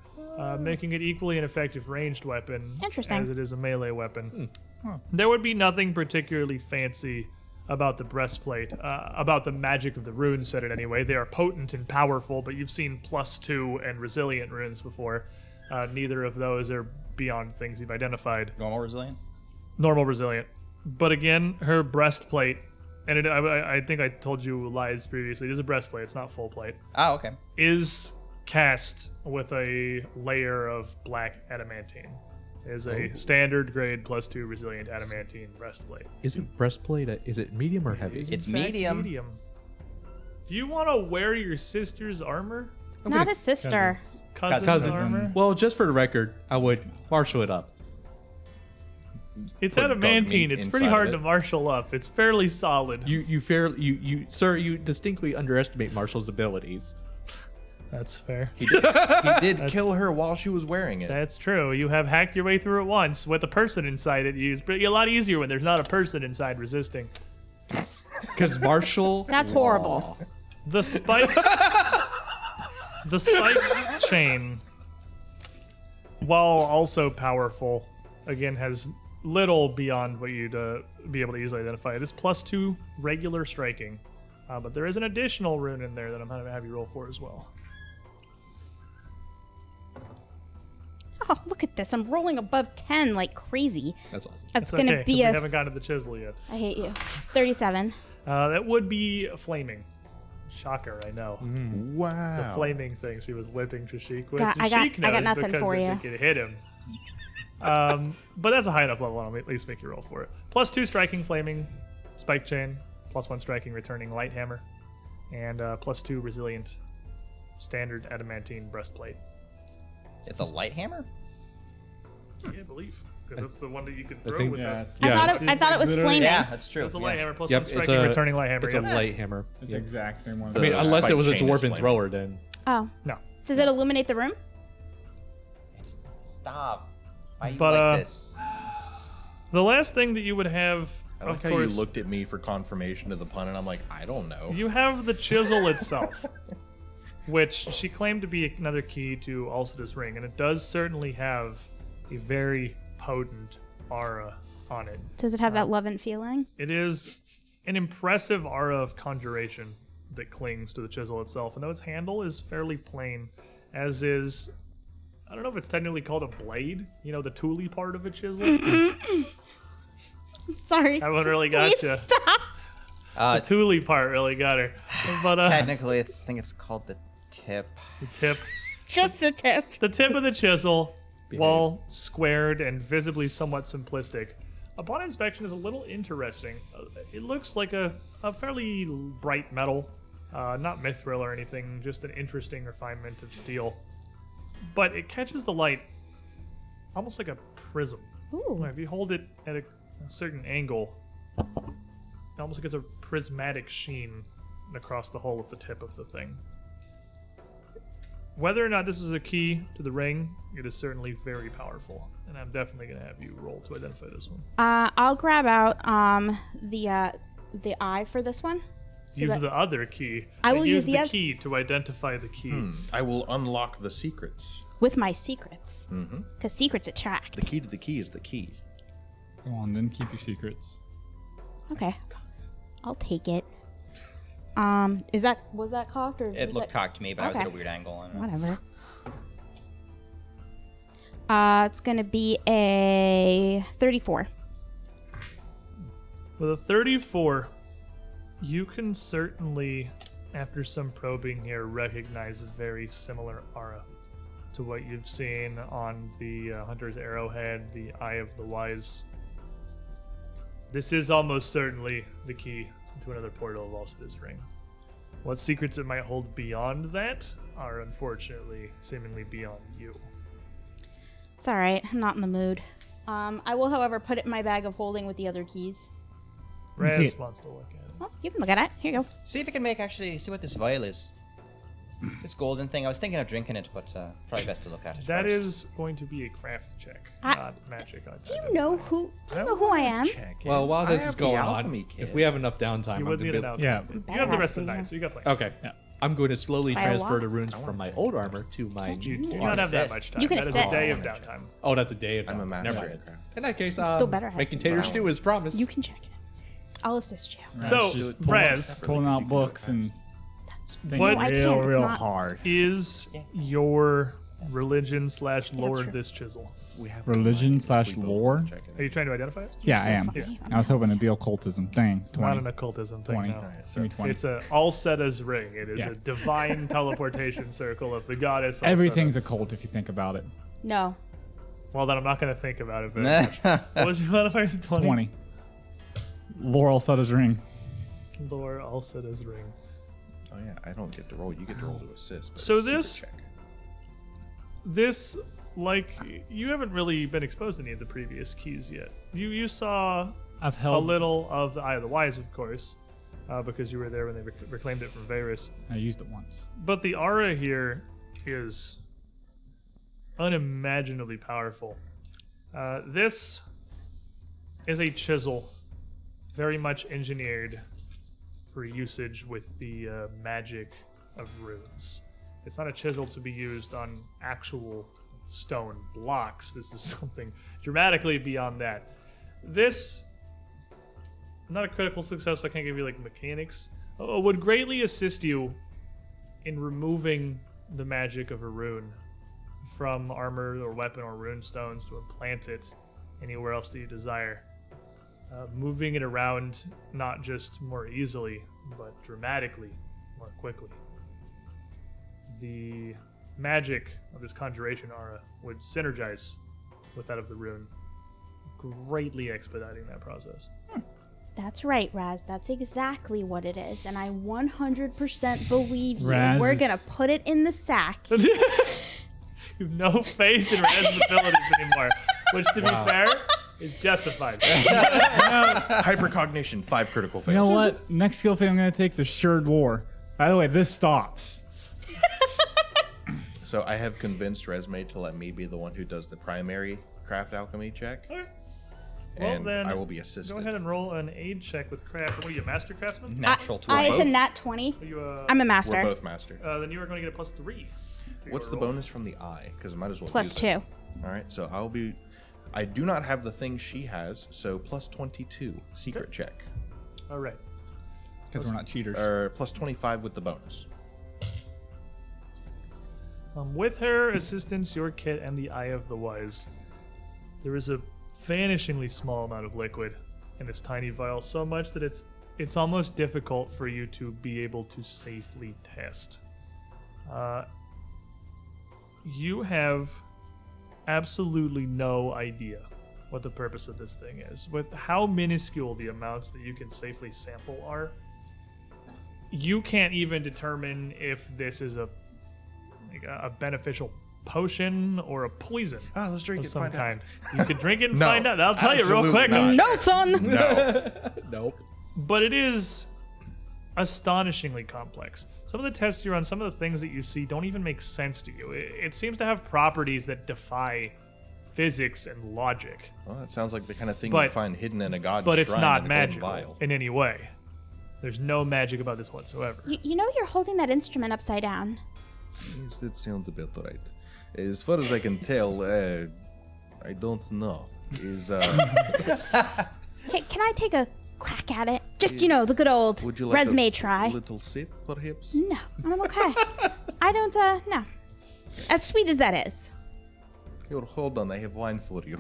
making it equally an effective ranged weapon Interesting. as it is a melee weapon. There would be nothing particularly fancy about the breastplate, about the magic of the runes set it anyway. They are potent and powerful, but you've seen +2 and resilient runes before. Neither of those are beyond things you've identified. Normal resilient. Normal resilient. But again, her breastplate, and I think I told you lies previously, it is a breastplate, it's not full plate, Oh, okay. is cast with a layer of black adamantine. It is a standard grade +2 resilient adamantine breastplate. Isn't breastplate? Is it medium or heavy? It's In fact, medium. Do you want to wear your sister's armor? Not a sister. Cousin's Cousin. armor? Well, just for the record, I would marshal it up. It's Put dog adamantine. meat It's pretty inside hard of to it. marshal up. It's fairly solid. Sir, you distinctly underestimate Marshall's abilities. That's fair. He did kill her while she was wearing it. That's true. You have hacked your way through it once with a person inside it. It's a lot easier when there's not a person inside resisting. Because martial. That's horrible. The spiked chain, while also powerful, again has little beyond what you'd be able to easily identify. It is +2 regular striking, but there is an additional rune in there that I'm going to have you roll for as well. Oh, look at this. I'm rolling above 10 like crazy. That's awesome. That's It's going to okay, 'cause be we a... haven't gotten to the chisel yet. I hate you. 37. That would be flaming. Shocker, I know. Wow. The flaming thing she was whipping Trishik with. God, I got Trishik knows nothing because for you. It could hit him. But that's a high enough level. I'll at least make you roll for it. +2 striking, flaming, spike chain. +1 striking, returning light hammer, and +2 resilient, standard adamantine breastplate. It's a light hammer? Yeah, I believe. Because that's the one that you can throw think- with that. I thought it was Literally- flaming. Yeah, that's true. It's a light Yeah. hammer +1 Yep, striking, returning light hammer. It's Yep. a light hammer. It's the exact same one. I mean, The unless it spike was a chain is dwarven flaming. thrower, then. Oh. No. Does it illuminate the room? Stop. Why are you But, like this? The last thing that you would have, I like of how course, you looked at me for confirmation of the pun, and I'm like, I don't know. you have the chisel itself, which she claimed to be another key to Ulcida's ring, and it does certainly have a very potent aura on it. Does it have that love and feeling? It is an impressive aura of conjuration that clings to the chisel itself, and though its handle is fairly plain, as is, I don't know if it's technically called a blade, you know, the tooly part of a chisel. Sorry. That one really got Please you. stop. The tooly part really got her. But Technically, I think it's called the tip. the tip. Just the tip. The tip of the chisel, while squared and visibly somewhat simplistic, upon inspection is a little interesting. It looks like a fairly bright metal, not mithril or anything, just an interesting refinement of steel. But it catches the light almost like a prism. Ooh. If you hold it at a certain angle, it almost like it's a prismatic sheen across the whole of the tip of the thing. Whether or not this is a key to the ring, it is certainly very powerful, and I'm definitely going to have you roll to identify this one. I'll grab out the eye for this one. So Use that- the other key. I and will use use the the oth- key to identify the key. I will unlock the secrets. with my secrets. Mm-hmm. Because secrets attract. The key to the key is the key. Go on, then keep your secrets. Okay. I'll take it. Was that cocked or It was looked that... cocked to me, but I was at a Okay. weird angle on it. Whatever. It's gonna be a 34. With a 34, you can certainly, after some probing here, recognize a very similar aura to what you've seen on the Hunter's Arrowhead, the Eye of the Wise. This is almost certainly the key to another portal of Ulcida's ring. What secrets it might hold beyond that are unfortunately seemingly beyond you. It's all right. I'm not in the mood. I will, however, put it in my bag of holding with the other keys. me see Raz it. wants to look at it. Oh, you can look at it. Here you go. See if you can see what this vial is. This golden thing. I was thinking of drinking it, but probably best to look at it. That first. is going to be a craft check, I- not magic. Do you know who? Do you know who I am? Check it. Well, while I this is have the going on, alchemy kit. if we have enough downtime, You I'm would gonna need be- an Yeah. alchemy. You Better have the have rest to, of the yeah. night, so you got plenty. Okay. Yeah. I'm going to slowly By a transfer lot. the runes from my old armor to my You new do armor. not have that assist. much time. You can That is a assist. day of downtime. Oh, that's a day of I'm a downtime. master Never at mind. craft. In that case, still better have making it. tater stew as promised. You can check it. I'll assist you. So, Just Raz, pulling out books and thinking What- No, I real, can't. It's real not- hard. is your religion / lore true. this chisel? We have Religion we both / lore? check it. Are you trying to identify it? Yeah, I am. funny. I was hoping it'd be occultism. Dang, It's not 20. an occultism thing, 20. no. Alright, so Give me 20. It's a Ulcida's ring. It is Yeah. a divine teleportation circle of the goddess. Ulcida. Everything's occult if you think about it. No. Well, then I'm not going to think about it very much. What was your modifier? 20? 20. Laurel Sutter's ring. Lore Ulcida's ring. Oh yeah, I don't get to roll. You get to roll to assist. But So it's a secret this- check. This, like, you haven't really been exposed to any of the previous keys yet. You saw I've a held. little of the Eye of the Wise, of course, because you were there when they reclaimed it from Varys. I used it once. But the aura here is unimaginably powerful. This is a chisel, very much engineered for usage with the magic of runes. It's not a chisel to be used on actual stone blocks. This is something dramatically beyond that. This, not a critical success, so I can't give you like mechanics, would greatly assist you in removing the magic of a rune from armor or weapon or rune stones to implant it anywhere else that you desire. Moving it around not just more easily, but dramatically more quickly. The magic of this conjuration aura would synergize with that of the rune, greatly expediting that process. That's right, Raz. That's exactly what it is. And I 100% believe you. Raz We're is- going to put it in the sack. You have no faith in Raz's abilities anymore, which, to be fair, is justified. Hypercognition, 5 critical fails. You know what? Next skill thing I'm going to take is Assured Lore. By the way, this stops. So I have convinced Resme to let me be the one who does the primary craft alchemy check, Okay. Well, and then, I will be assisted. Go ahead and roll an aid check with craft. What are you, a master craftsman? Natural 20. It's a both? nat 20. Are you, I'm a We're master. both master. then you are going to get a +3. to What's your the roll. bonus from the eye? Because I might as well Plus use 2. it. All right, so I do not have the thing she has, so +22 secret check, All right. Because we're not cheaters. or +25 with the bonus. With her assistance, your kit, and the Eye of the Wise, there is a vanishingly small amount of liquid in this tiny vial, so much that it's almost difficult for you to be able to safely test. You have absolutely no idea what the purpose of this thing is. With how minuscule the amounts that you can safely sample are, you can't even determine if this is a beneficial potion or a poison Let's drink of it. some Find kind. You could drink it and No, find out. I'll tell you real absolutely quick. not. No, son! No. Nope. But it is astonishingly complex. Some of the tests you run, some of the things that you see don't even make sense to you. It seems to have properties that defy physics and logic, Well, that sounds like the kind of thing But- you find hidden in a god but it's shrine not in a golden magical vial. in any way. There's no magic about this whatsoever. You know you're holding that instrument upside down. Yes, that sounds about right. As far as I can tell, I don't know. Hey, can I take a crack at it? Just, the good old Would you like resume a try. little sip, perhaps? No, I'm okay. I don't, no. As sweet as that is. Here, hold on. I have wine for you.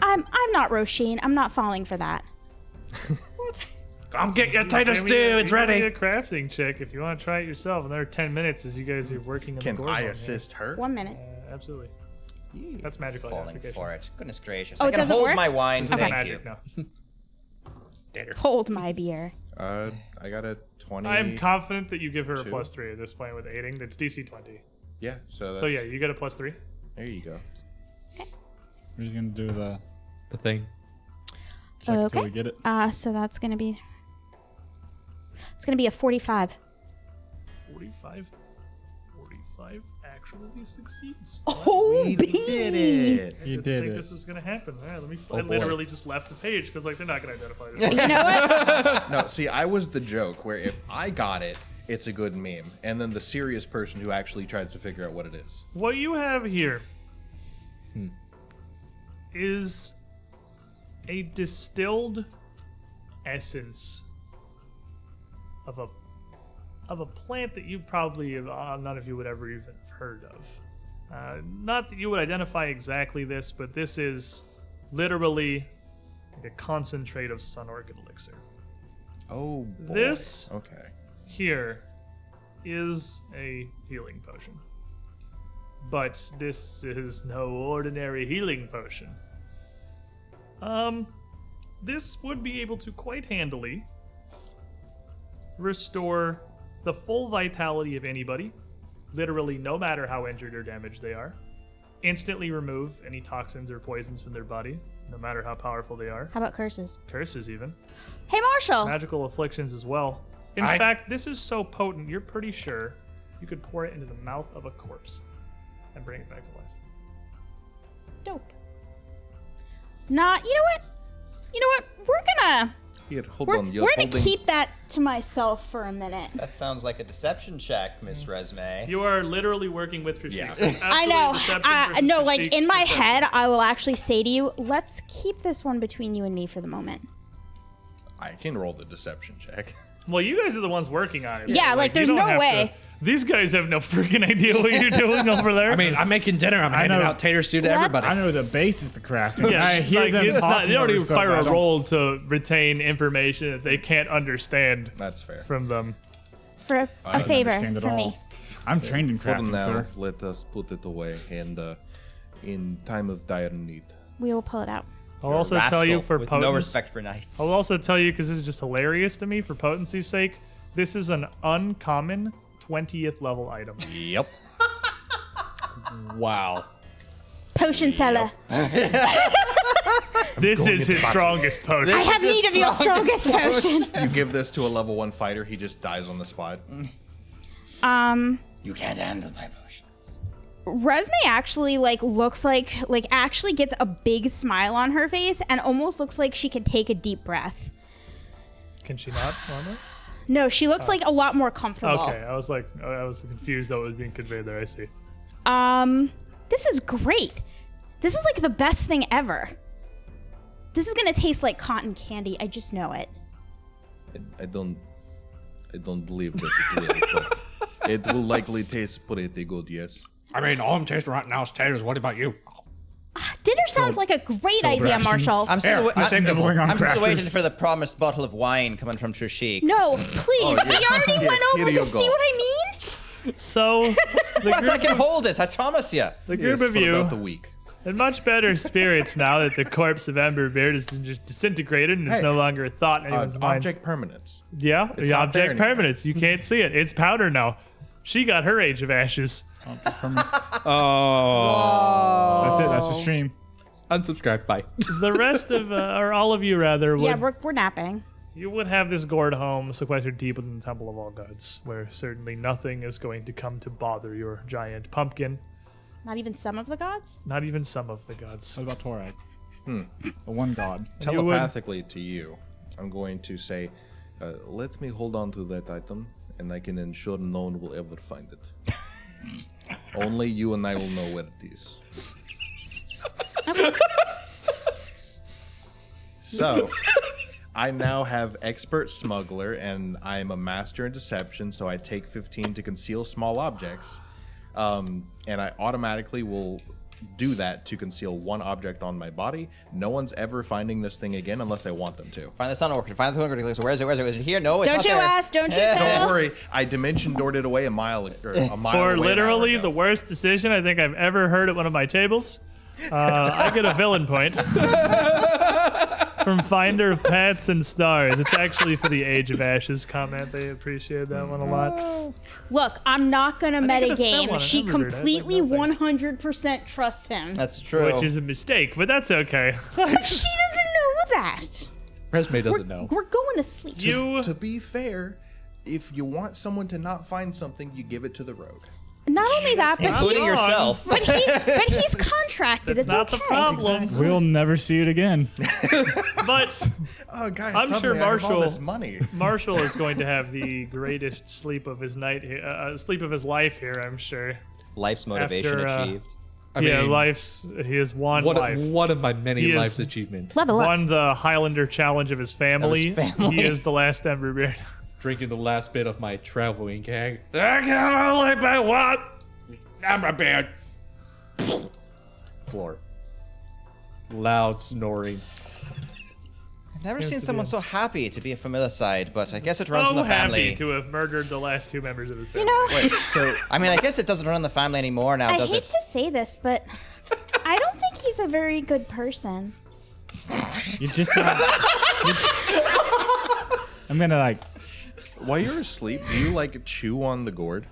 I'm not Roisin. I'm not falling for that. Come get your tater Maybe- stew. It's maybe ready. A crafting check if you want to try it yourself. Another 10 minutes as you guys are working on Can the I Gorgon here. assist her? 1 minute. Absolutely. That's magical Falling identification. for it. Goodness gracious. Oh, I it can doesn't hold work? my wine. This is Thank magic you. now. Hold my beer. I got a 20. I'm confident that you give her a Two. +3 at this point with aiding. That's DC 20. Yeah, so that's... So yeah, you get a +3. There you go. We're just going to do the The thing. check until Okay. we get it. So that's gonna be. It's gonna be a 45. 45. 45 actually succeeds. Oh, We did it! I You didn't did think it. this was gonna happen. All right, let me. Oh, I boy. literally just left the page because they're not gonna identify this. You know what? No, see, I was the joke where if I got it, it's a good meme. And then the serious person who actually tries to figure out what it is. What you have here is a distilled essence of a plant that you probably none of you would ever even have heard of. Not that you would identify exactly this, but this is literally like a concentrate of sun orchid elixir. Oh, boy. This Okay. here is a healing potion. But this is no ordinary healing potion. This would be able to quite handily restore the full vitality of anybody, literally no matter how injured or damaged they are. Instantly remove any toxins or poisons from their body, no matter how powerful they are. How about curses? Curses even. Hey, Marshall. Magical afflictions as well. In fact, this is so potent, you're pretty sure you could pour it into the mouth of a corpse and bring it back to life. Dope. Not. You know what? You know what? Here, hold We're on. You're gonna holding. keep that to myself for a minute. That sounds like a deception check, Miss Resme. You are literally working with Trishik. Yeah. So it's I absolutely know. deception versus No, like Trishik's in my perception. head, I will actually say to you, let's keep this one between you and me for the moment. I can roll the deception check. Well, you guys are the ones working on it. Yeah, so, like, you there's don't no have way. These guys have no freaking idea what you're doing over there. I mean, I'm making dinner. I'm handing know. out tater stew to Let's- everybody. I know the basis of crafting. yeah, I hear like, them it's not, talking you don't over even stuff, fire but I a don't- roll to retain information that they can't understand That's fair. from them. For a I favor understand it for all. me. I'm trained in For crafting, now, sir. let us put it away, and in time of dire need. We will pull it out. I'll also tell you for with potency. no respect for knights. I'll also tell you because this is just hilarious to me for potency's sake. This is an uncommon 20th level item. Yep. Wow. Potion seller. This is his strongest potion. I have need of your strongest potion. You give this to a level 1 fighter, he just dies on the spot. You can't handle my potions. Resme actually looks like actually gets a big smile on her face and almost looks like she could take a deep breath. Can she not? Normal? No, she looks like a lot more comfortable. Okay, I was confused that was being conveyed there. I see. This is great. This is like the best thing ever. This is gonna taste like cotton candy. I just know it. I don't believe that it will, but it will likely taste pretty good, yes. I mean, all I'm tasting right now is taters. What about you? Dinner sounds like a great idea, rations. Marshall. I'm still, Here, I'm, Nibbling on I'm still crackers. waiting for the promised bottle of wine coming from Trishik. No, please. We already Yes, went here over you this. go. See what I mean? So the What? I group, can hold it. I promise you. the Yes, group of for you about the week. in much better spirits now that the corpse of Emberbeard is just disintegrated and is Hey, no longer a thought in anyone's minds. Object permanence. Yeah, It's the not there object anymore. permanence. You can't see it. It's powder now. She got her Age of Ashes. Oh. That's it. That's the stream. Unsubscribe. Bye. The rest of, or all of you rather, would, Yeah, we're napping. you would have this gourd home sequestered deep within the Temple of All Gods, where certainly nothing is going to come to bother your giant pumpkin. Not even some of the gods? Not even some of the gods. What about Torag? The one god. You would- Telepathically to you, I'm going to say, let me hold on to that item, and I can ensure no one will ever find it. Only you and I will know where it is. So, I now have expert smuggler, and I'm a master in deception, so I take 15 to conceal small objects. And I automatically will do that to conceal one object on my body. No one's ever finding this thing again unless I want them to. Find the sun orchid. Find the sun orchid. So where is it? Where is it? Is it here? No, it's Don't not you there. ask, don't you Yeah. tell. Don't worry, I dimension doored it away a mile away. For an hour literally ago. the worst decision I think I've ever heard at one of my tables. I get a villain point from Finder of Paths and Stars. It's actually for the Age of Ashes comment. They appreciate that one a lot. Look, I'm not gonna I get a spell metagame. on it, She Emberbeard. I like completely nothing. 100% trusts him. That's true. Which is a mistake, but that's okay. She doesn't know that. Resme doesn't know. We're going to sleep. You To be fair, if you want someone to not find something, you give it to the rogue. Not only that, but Including he, yourself. but he's contracted. That's It's not okay. the problem. We'll never see it again. But Oh, guys, I'm sure suddenly I have all Marshall- this money. Marshall is going to have the greatest sleep of his night, sleep of his life here. I'm sure. Life's motivation After, achieved. I Yeah, mean, life's. He has won life. one of my many He is- life's achievements. Level up. Won the Highlander challenge of his family. family. He is the last Emberbeard. Drinking the last bit of my traveling keg. I can only be one. Emberbeard. Floor. Loud snoring. I've never Seems seen to someone be so happy to be a familicide, but I guess it runs in So the family. happy to have murdered the last two members of his family. You know, Wait, so I mean, I guess it doesn't run in the family anymore now, I does hate it? to say this, but I don't think he's a very good person. You just not. I'm gonna like. while you're asleep, do you like chew on the gourd?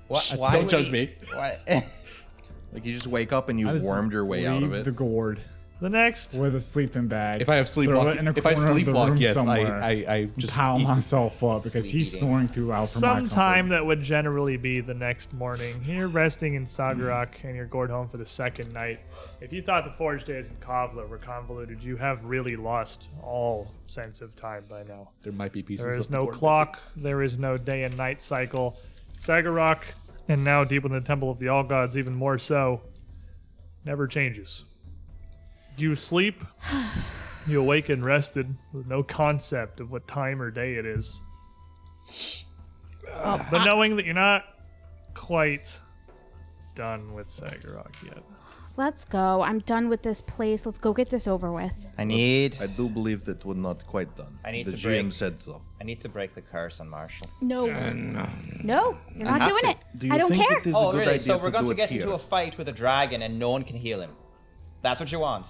Why Don't would judge he- me. Why? Like you just wake up and you I just wormed your way out of leave it? The gourd. The next. with a sleeping bag. If I have throw it in a sleepwalk, if I corner of the sleepwalk, room yes, somewhere, I just pile eat. myself up because Sleep he's eating. snoring too loud for my Sometime comfort. that would generally be the next morning. You're resting in Sagarok and you're gored home for the second night. If you thought the Forge days in Kovlar were convoluted, you have really lost all sense of time by now. There might be pieces. There is of the no board clock. There is no day and night cycle. Sagarok, and now deep in the Temple of the All Gods, even more so, never changes. You sleep, you awaken rested with no concept of what time or day it is. But knowing that you're not quite done with Sagarok yet. Let's go. I'm done with this place. Let's go get this over with. I do believe that we're not quite done. I need the to GM break- said so. I need to break the curse on Marshall. No. No, you're not have doing to. it. Do you I don't think care. it is a Oh, good really? idea So we're to going do to get it into here? a fight with a dragon and no one can heal him. That's what you want.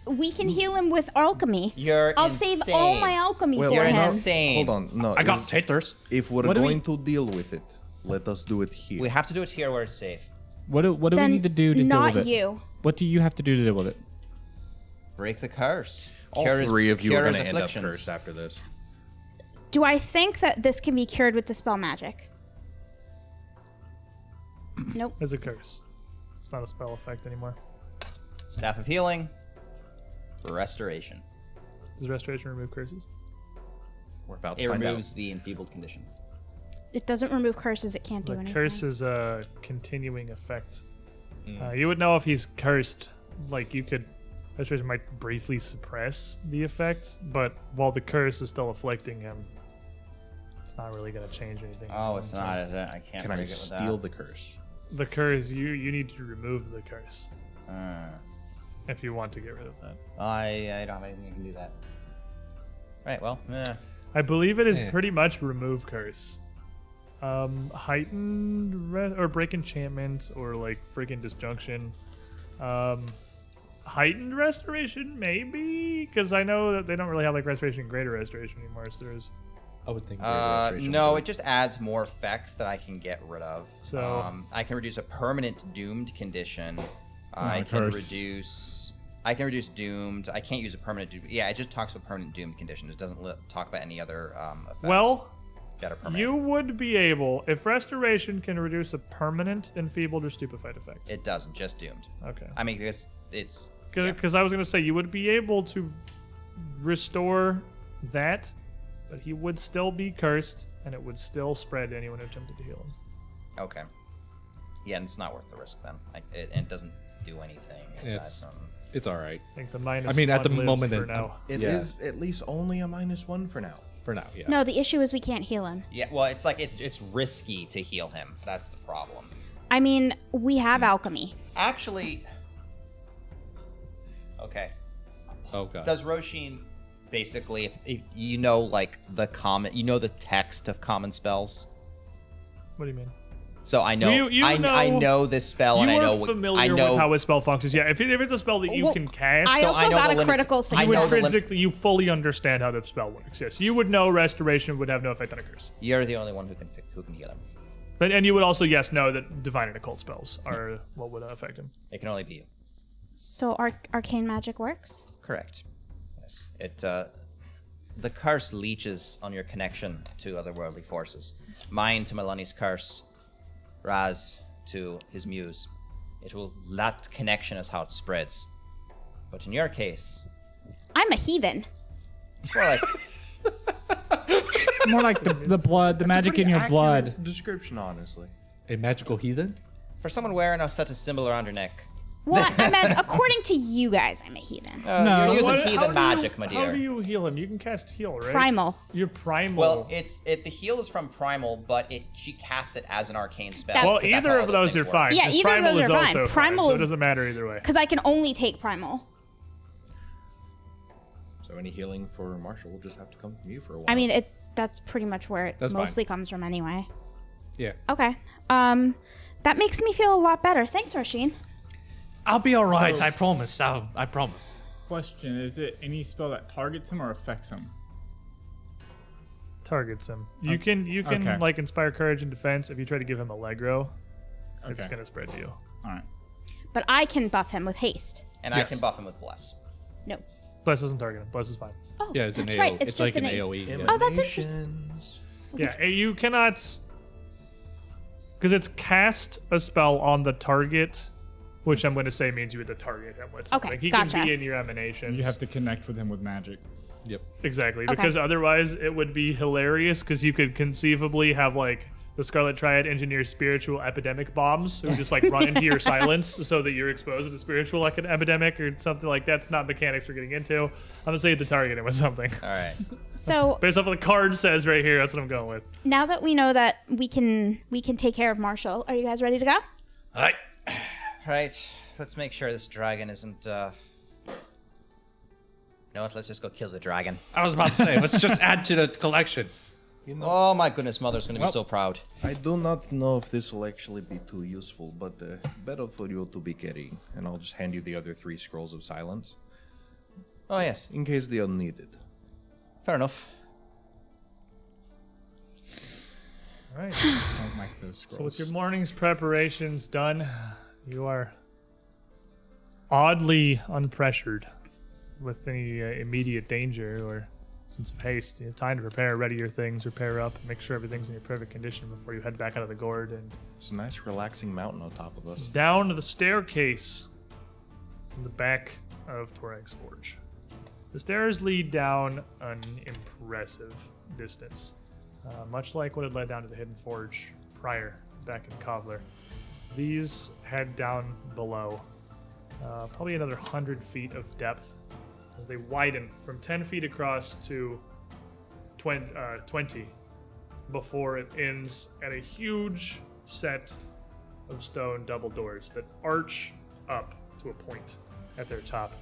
We can heal him with alchemy. You're I'll save all insane. my alchemy Well, for You're him. insane. Hold on, no. I got is- taters. If we're What do we- going to deal with it, let us do it here. We have to do it here where it's safe. What do we Then need to do to deal not with it? you. What do you have to do to deal with it? Break the curse. All Cure his- three of you are cure going his to end up afflictions. cursed after this. Do I think that this can be cured with Dispel Magic? Nope. It's a curse. It's not a spell effect anymore. Staff of healing. Restoration. Does Restoration remove curses? We're about It to find out. removes the enfeebled condition. It doesn't remove curses. It can't do The anything. curse is a continuing effect. You would know if he's cursed. Like, you could... Restoration might briefly suppress the effect, but while the curse is still afflicting him, it's not really going to change anything. Oh, it's not, is it? I can't Can I break it with steal the curse? The curse, you need to remove the curse that. if you want to get rid of that. I don't have anything that can do that. Right, well, I believe it is Yeah. pretty much remove curse. Heightened or break enchantment or like freaking disjunction. Heightened restoration maybe, because I know that they don't really have like restoration and greater restoration anymore. So there's I would think. restoration no, would- it just adds more effects that I can get rid of. So- I can reduce a permanent doomed condition. I Not a can curse. reduce doomed. I can't use a permanent doomed. Yeah, it just talks about permanent doomed conditions. It doesn't talk about any other effects well. that are permanent. You would be able, if restoration can reduce a permanent, enfeebled, or stupefied effect. It doesn't, just doomed. Okay. I mean, because it's Because I was going to say, you would be able to restore that, but he would still be cursed, and it would still spread to anyone who attempted to heal him. okay. Yeah, and it's not worth the risk then. It doesn't do anything. It's- Aside from, It's all right I think the minus I mean, at one the lives moment, for it- now. It Yeah. is at least only a -1 for now. for now. Yeah. No, the issue is we can't heal him. yeah, well, it's like it's risky to heal him. That's the problem. I mean, we have alchemy. Actually, okay. Oh god. Does Roshin basically, if you know, like the the text of common spells? What do you mean? So I know, You I know- know this spell, You and I are know what familiar I know. with how a spell functions. Yeah, if it's a spell that you Well, can cast, I So also I know got the a limits- critical I success. you know the lim- intrinsically, you fully understand how the spell works. Yes, you would know restoration would have no effect on a curse. You're the only one who can heal him. But and you would also know that divine and occult spells are what would affect him. It can only be you. So arcane magic works? Correct. Yes. It the curse leeches on your connection to otherworldly forces. Mine to Melani's curse, Raz to his muse. It will that connection is how it spreads. But in your case, I'm a heathen. it's more like More like the blood, the That's a magic in pretty your accurate blood. description, honestly. A magical heathen? for someone wearing such a symbol around your neck. Well, I meant according to you guys, I'm a heathen. No. You're using What- how heathen do magic, you, my How dear. do you heal him? You can cast heal, right? Primal. You're primal. Well, the heal is from primal, but she casts it as an arcane spell. Well, because that's either how of all those things are work. fine. Yeah, 'cause either of primal those is are fine. also Primal so it is- doesn't matter either way. Because I can only take primal. So any healing for Marshall will just have to come from you for a while. I mean, that's pretty much where it That's fine. mostly comes from anyway. Yeah. Okay. That makes me feel a lot better. Thanks, Roshin. I'll be all right. I promise. I promise. Question: is it any spell that targets him or affects him? Targets him. You can okay. like inspire courage and defense if you try to give him Allegro. It's Okay. gonna spread to you. All right. but I can buff him with haste. And I can buff him with bless. No. Bless doesn't target him. Bless is fine. Oh, Yeah, it's an that's AoE. right. It's just like an A- AoE. Yeah. Oh, that's interesting. Emanations. Yeah, you cannot, because it's cast a spell on the target, which I'm going to say means you had to target him with something. Okay, He gotcha. can be in your emanations. You have to connect with him with magic. Yep. Exactly, Okay. because otherwise it would be hilarious because you could conceivably have like the Scarlet Triad engineer spiritual epidemic bombs who just like run into your silence so that you're exposed to the spiritual like an epidemic or something like that's not mechanics we're getting into. I'm gonna say the target him with something. All right. So Based off what the card says right here, that's what I'm going with. now that we know that we can take care of Marshall, are you guys ready to go? All right. Let's make sure this dragon isn't. You know what? Let's just go kill the dragon. I was about to say, let's just add to the collection. You know, Oh my goodness, Mother's gonna be so proud. I do not know if this will actually be too useful, but better for you to be carrying. And I'll just hand you the other 3 scrolls of silence Oh yes, in case they are needed. fair enough. All right. I don't like those scrolls. So with your morning's preparations done, you are oddly unpressured with any immediate danger or sense of haste. You have time to prepare, ready your things, repair up, make sure everything's in your perfect condition before you head back out of the gourd and It's a nice relaxing mountain on top of us. down to the staircase in the back of Torag's Forge. The stairs lead down an impressive distance, much like what had led down to the Hidden Forge prior, back in Kovlar. These head down below, probably another 100 feet of depth as they widen from 10 feet across to 20 before it ends at a huge set of stone double doors that arch up to a point at their top.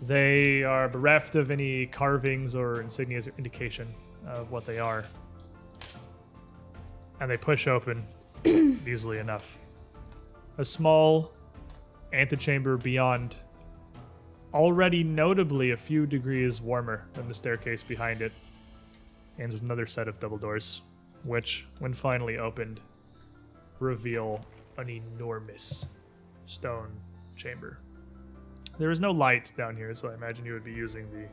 They are bereft of any carvings or insignias or indication of what they are. And they push open easily enough. A small antechamber beyond, already notably a few degrees warmer than the staircase behind it, ends with another set of double doors, which, when finally opened, reveal an enormous stone chamber. There is no light down here, so I imagine you would be using the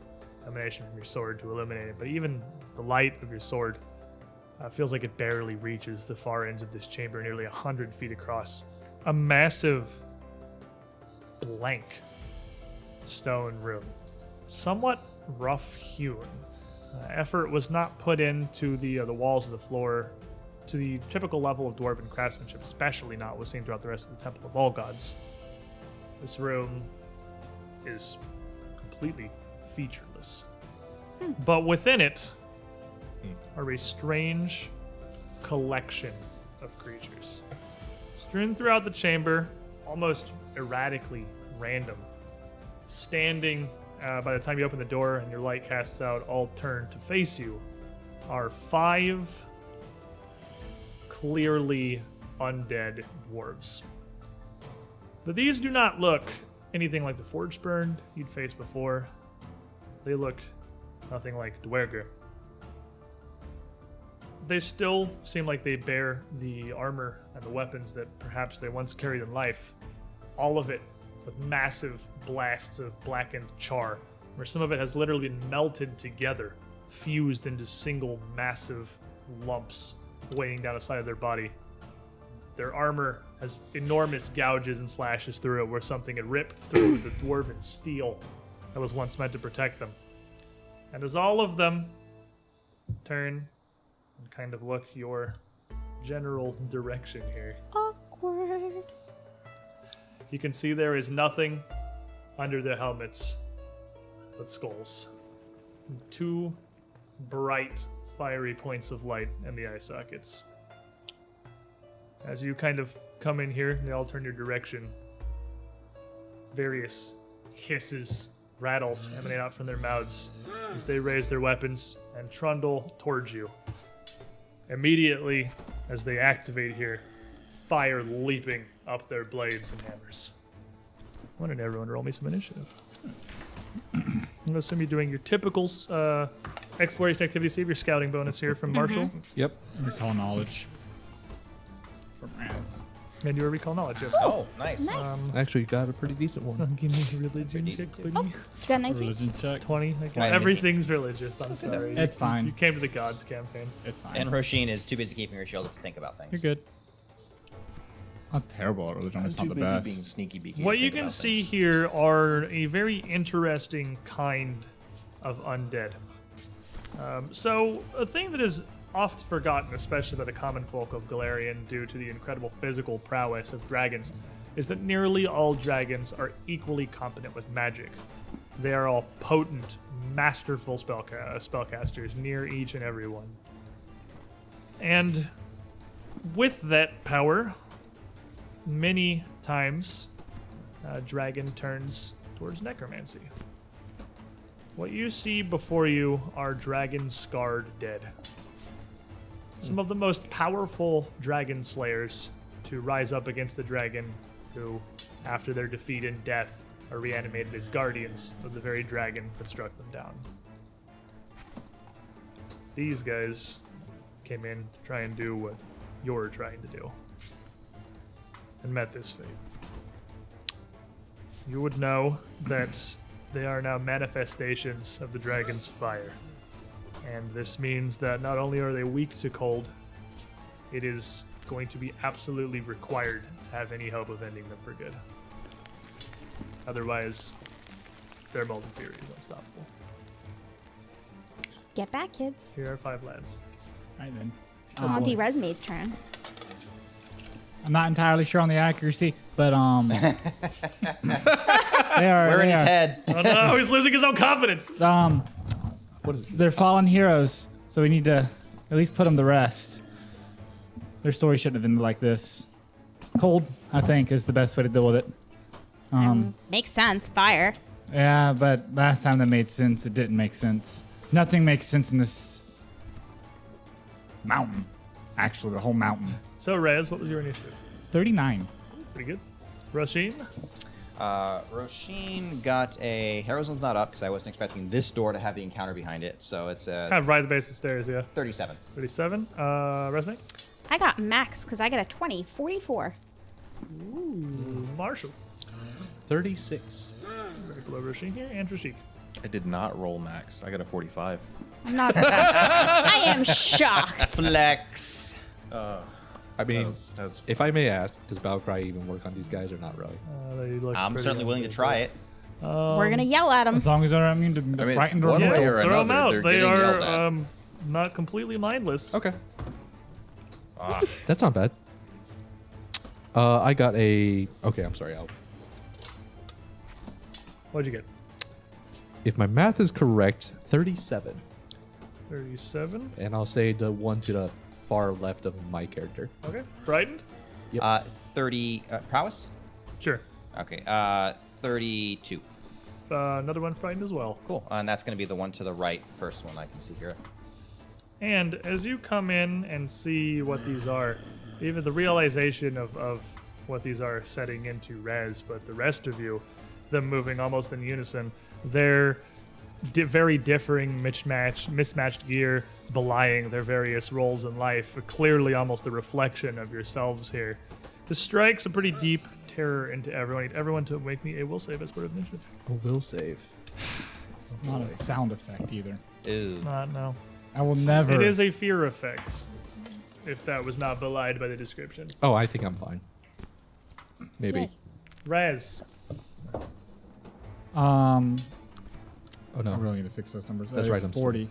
emanation from your sword to illuminate it, but even the light of your sword feels like it barely reaches the far ends of this chamber, nearly 100 feet across. A massive blank stone room, somewhat rough hewn. Effort was not put into the walls of the floor to the typical level of dwarven craftsmanship, especially not what was seen throughout the rest of the Temple of All Gods. This room is completely featureless. But within it are a strange collection of creatures. Strewn throughout the chamber, almost erratically random. Standing, by the time you open the door and your light casts out, all turn to face you, are 5 clearly undead dwarves. But these do not look anything like the Forge Burned you'd faced before. They look nothing like Dwerger. They still seem like they bear the armor and the weapons that perhaps they once carried in life. All of it with massive blasts of blackened char, where some of it has literally been melted together, fused into single massive lumps weighing down the side of their body. Their armor has enormous gouges and slashes through it where something had ripped through the dwarven steel that was once meant to protect them. And as all of them turn and kind of look your general direction here, Awkward. you can see there is nothing under their helmets but skulls. 2 bright, fiery points of light in the eye sockets. As you kind of come in here, they all turn your direction. Various hisses, rattles emanate out from their mouths as they raise their weapons and trundle towards you. Immediately, as they activate here, fire leaping up their blades and hammers. I wanted everyone to roll me some initiative. I'm going to assume you're doing your typical exploration activity. Save your scouting bonus here from Marshall. Yep. Recall knowledge from Raz. And you recall knowledge, yes. Oh, nice. Nice. Actually, got a pretty decent one. Give me a religion decent check, too. please. You got a 19? Religion check. 20. Mine Everything's religious. I'm sorry. It's fine. You came to the gods campaign. It's fine. And Roshin is too busy keeping her shield to think about things. You're good. Not terrible at religion. I'm It's too not the busy best. being sneaky beaky. What to you think can about see things. here are a very interesting kind of undead. So, a thing that is oft forgotten, especially by the common folk of Galarian, due to the incredible physical prowess of dragons, is that nearly all dragons are equally competent with magic. They are all potent, masterful spellcasters, near each and every one. And with that power, many times, a dragon turns towards necromancy. What you see before you are dragon-scarred dead. Some of the most powerful dragon slayers to rise up against the dragon who, after their defeat in death, are reanimated as guardians of the very dragon that struck them down. These guys came in to try and do what you're trying to do, and met this fate. You would know that they are now manifestations of the dragon's fire. And this means that not only are they weak to cold, it is going to be absolutely required to have any hope of ending them for good. Otherwise, their molten fury is unstoppable. Get back, kids. Here are 5 lads. All right then. Auntie Resume's turn. I'm not entirely sure on the accuracy, but they are. We're in they his are- head. Oh no, he's losing his own confidence! What is They're fallen heroes, so we need to at least put them to rest. Their story shouldn't have been like this. Cold, I think, is the best way to deal with it. Makes sense. Fire. Yeah, but last time that made sense, it didn't make sense. Nothing makes sense in this mountain. Actually, the whole mountain. So, Rez, what was your initiative? 39. Pretty good. Rasheen? Roshin got a Heroism's not up because I wasn't expecting this door to have the encounter behind it, so it's a Kind of right at the base of the stairs, yeah. 37. 37. Resume? I got max because I got a 20. 44. Marshall. 36. Very below Rasheen here. And Rashik. I did not roll max. I got a 45. I'm not. I am shocked. Flex. I mean, That was if I may ask, does Battlecry even work on these guys or not really? They look I'm pretty certainly willing to try it. We're gonna yell at him. As long as they're immune to I mean, frightened or one Yeah, way or throw them another, out. they're They getting yelled are at. not completely mindless. Okay. Ah, That's not bad. I got a. Okay, I'm sorry. What'd you get? If my math is correct, 37. 37. And I'll say the one to the far left of my character. Okay. Frightened? 30 prowess. Sure. Okay. 32. Another one frightened as well. Cool. And that's going to be the one to the right, first one I can see here. And as you come in and see what these are, even the realization of what these are setting into Rez, but the rest of you, them moving almost in unison, they're very differing, mismatched gear, belying their various roles in life, clearly almost a reflection of yourselves here. This strikes a pretty deep terror into everyone. I need everyone to make me a will save as part of initiative. A will save. It's not a sound effect either. Ew. No. I will never. It is a fear effect, if that was not belied by the description. Oh, I think I'm fine. Maybe. Yay. Rez. Oh no. I really need to fix those numbers. That's right, I'm 40.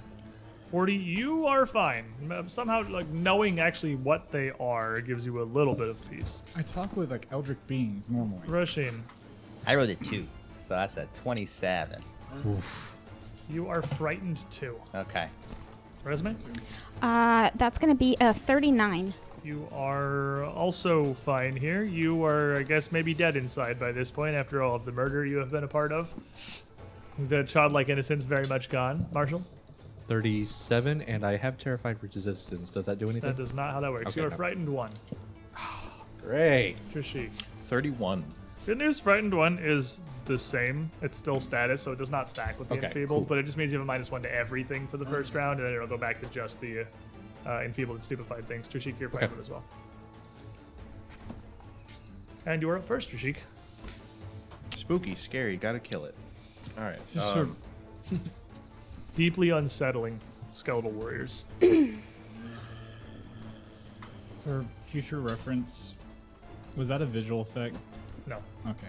40, you are fine. Somehow, like, knowing actually what they are gives you a little bit of peace. I talk with like eldritch beings normally. Roshin, I rolled a 2, so that's a 27. you are frightened too. Okay. Resume, That's gonna be a 39. you are also fine here. You are, I guess, maybe dead inside by this point after all of the murder you have been a part of. The childlike innocence very much gone. Marshall, 37, and I have terrified resistance. Does that do anything? that does not how that works. Okay, you are no. frightened 1. Great. Trishik. 31. Good news, frightened 1 is the same. It's still status, so it does not stack with the Okay, enfeebled, cool. but it just means you have a -1 to everything for the first round, and then it'll go back to just the enfeebled and stupefied things. Trishik, you're frightened as well. And you're up first, Trishik. Spooky, scary, gotta kill it. All right. Just sort of- Deeply unsettling skeletal warriors. For future reference, was that a visual effect? No. Okay.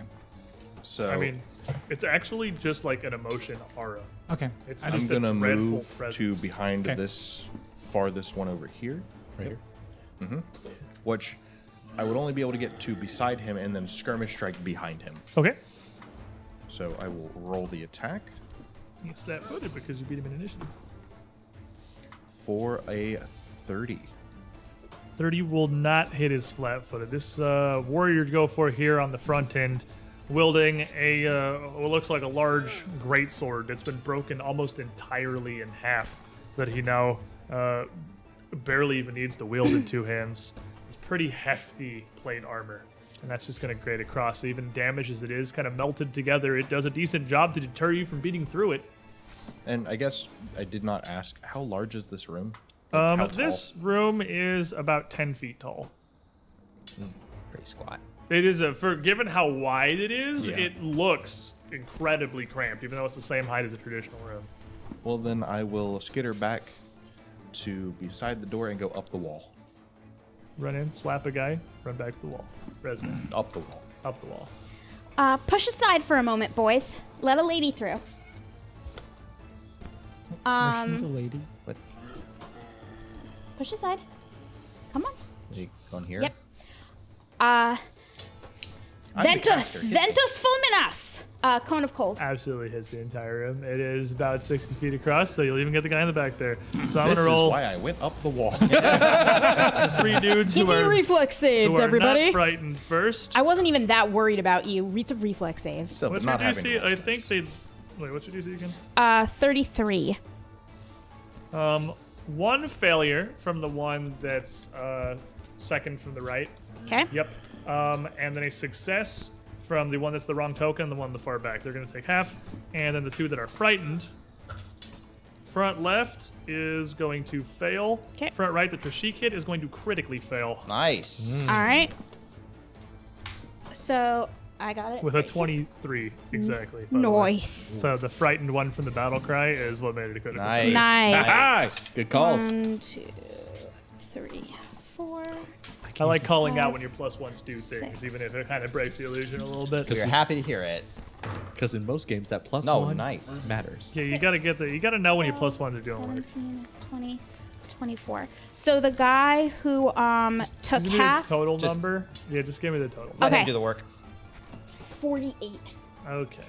So I mean, it's actually just like an emotion aura. Okay. It's I'm just a gonna dreadful move presence. to behind Okay. this farthest one over here, Right here. which I would only be able to get to beside him and then skirmish strike behind him. Okay. So I will roll the attack He's flat-footed because you beat him in initiative. for a 30. 30 will not hit his flat-footed. This warrior to go for here on the front end, wielding a what looks like a large greatsword that's been broken almost entirely in half, that he now barely even needs to wield in two hands. It's pretty hefty plate armor, and that's just going to grade across. Even damage as it is kind of melted together, it does a decent job to deter you from beating through it. And I guess I did not ask, how large is this room? How tall? This room is about 10 feet tall. Pretty squat. It is for given how wide it is, Yeah. it looks incredibly cramped, even though it's the same height as a traditional room. Well, then I will skitter back to beside the door and go up the wall. Run in, slap a guy, run back to the wall. Resman, Up the wall. up the wall. Push aside for a moment, boys. Let a lady through. She's a lady. What? Push aside. Come on. Is he going here? Yep. I'm the Ventus! caster. Ventus fulminas! Cone of cold. Absolutely hits the entire room. It is about 60 feet across, so you'll even get the guy in the back there. So I'm This gonna is roll why I went up the wall. 3 dudes Give who me are, reflex saves, who are everybody. not frightened first. I wasn't even that worried about you. Reads of reflex saves. So, What's but your not having DC? to I roll think stats. they. Wait, what's your DC again? 33. One failure from the one that's second from the right. Okay. Yep. And then a success from the one that's the wrong token and the one in the far back. They're going to take half. And then the two that are frightened. Front left is going to fail. 'Kay. Front right, the Trishik hit, is going to critically fail Nice. All right. So I got it. with a right here. 23 exactly. by the way. Nice. So the frightened one from the battle cry is what made it a critical. Nice. Nice. Ah, good calls. 1, 2, 3, 4. I like calling out Five, when your plus ones do things, 6. even if it kind of breaks the illusion a little bit. We're happy to hear it. Because in most games, that plus No, one nice. matters. Yeah, you gotta get the. You gotta know when your plus ones are doing work. 17, 20, 24. So the guy who took Give me the half, total Just- number. Yeah, just give me the total. Let Okay. him do the work. 48. Okay.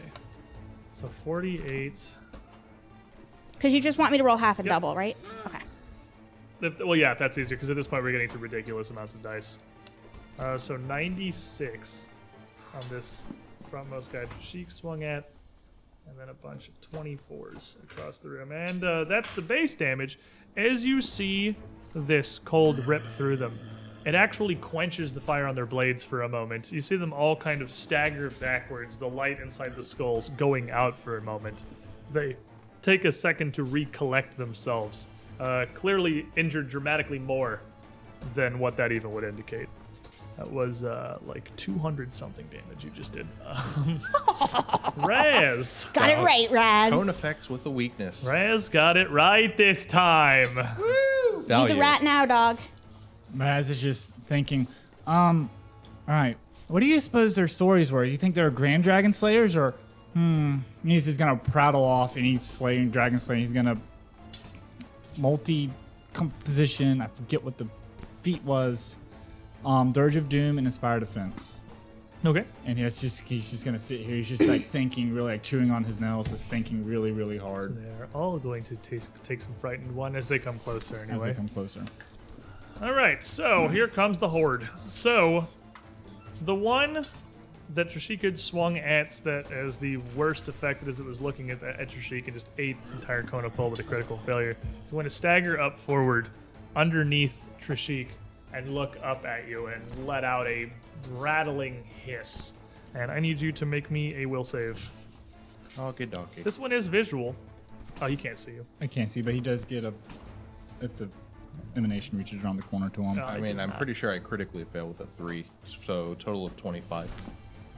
So 48. Because you just want me to roll half and Yep. double, right? Okay. Well, yeah, that's easier because at this point we're getting to ridiculous amounts of dice. So 96 on this frontmost guy Sheik swung at, and then a bunch of 24s across the room. And that's the base damage. As you see this cold rip through them, it actually quenches the fire on their blades for a moment. You see them all kind of stagger backwards, the light inside the skulls going out for a moment. They take a second to recollect themselves, clearly injured dramatically more than what that even would indicate. That was like 200 something damage you just did. Raz! Got it right, Raz. Cone effects with a weakness. Raz got it right this time. Be the Value. rat now, dog. Maz is just thinking, all right, what do you suppose their stories were? You think they're Grand Dragon Slayers or, he's just gonna prattle off and he's slaying Dragon Slayer. He's gonna multi-composition, I forget what the feat was, Dirge of Doom and Inspired Defense. Okay. And he's just gonna sit here. He's just like thinking, really like chewing on his nails, just thinking really, really hard They're all going to take some frightened one as they come closer as anyway. they come closer. All right, so here comes the horde. So, the one that Trishik swung at that as the worst affected as it was looking at Trishik and just ate its entire cone of pull with a critical failure. So going to stagger up forward underneath Trishik and look up at you and let out a rattling hiss. And I need you to make me a will save. Donkey donkey. This one is visual. Oh, he can't see you. I can't see, but he does get a. If the emanation reaches around the corner to him. No. I It mean, does I'm not. pretty sure I critically fail with a 3, so total of 25.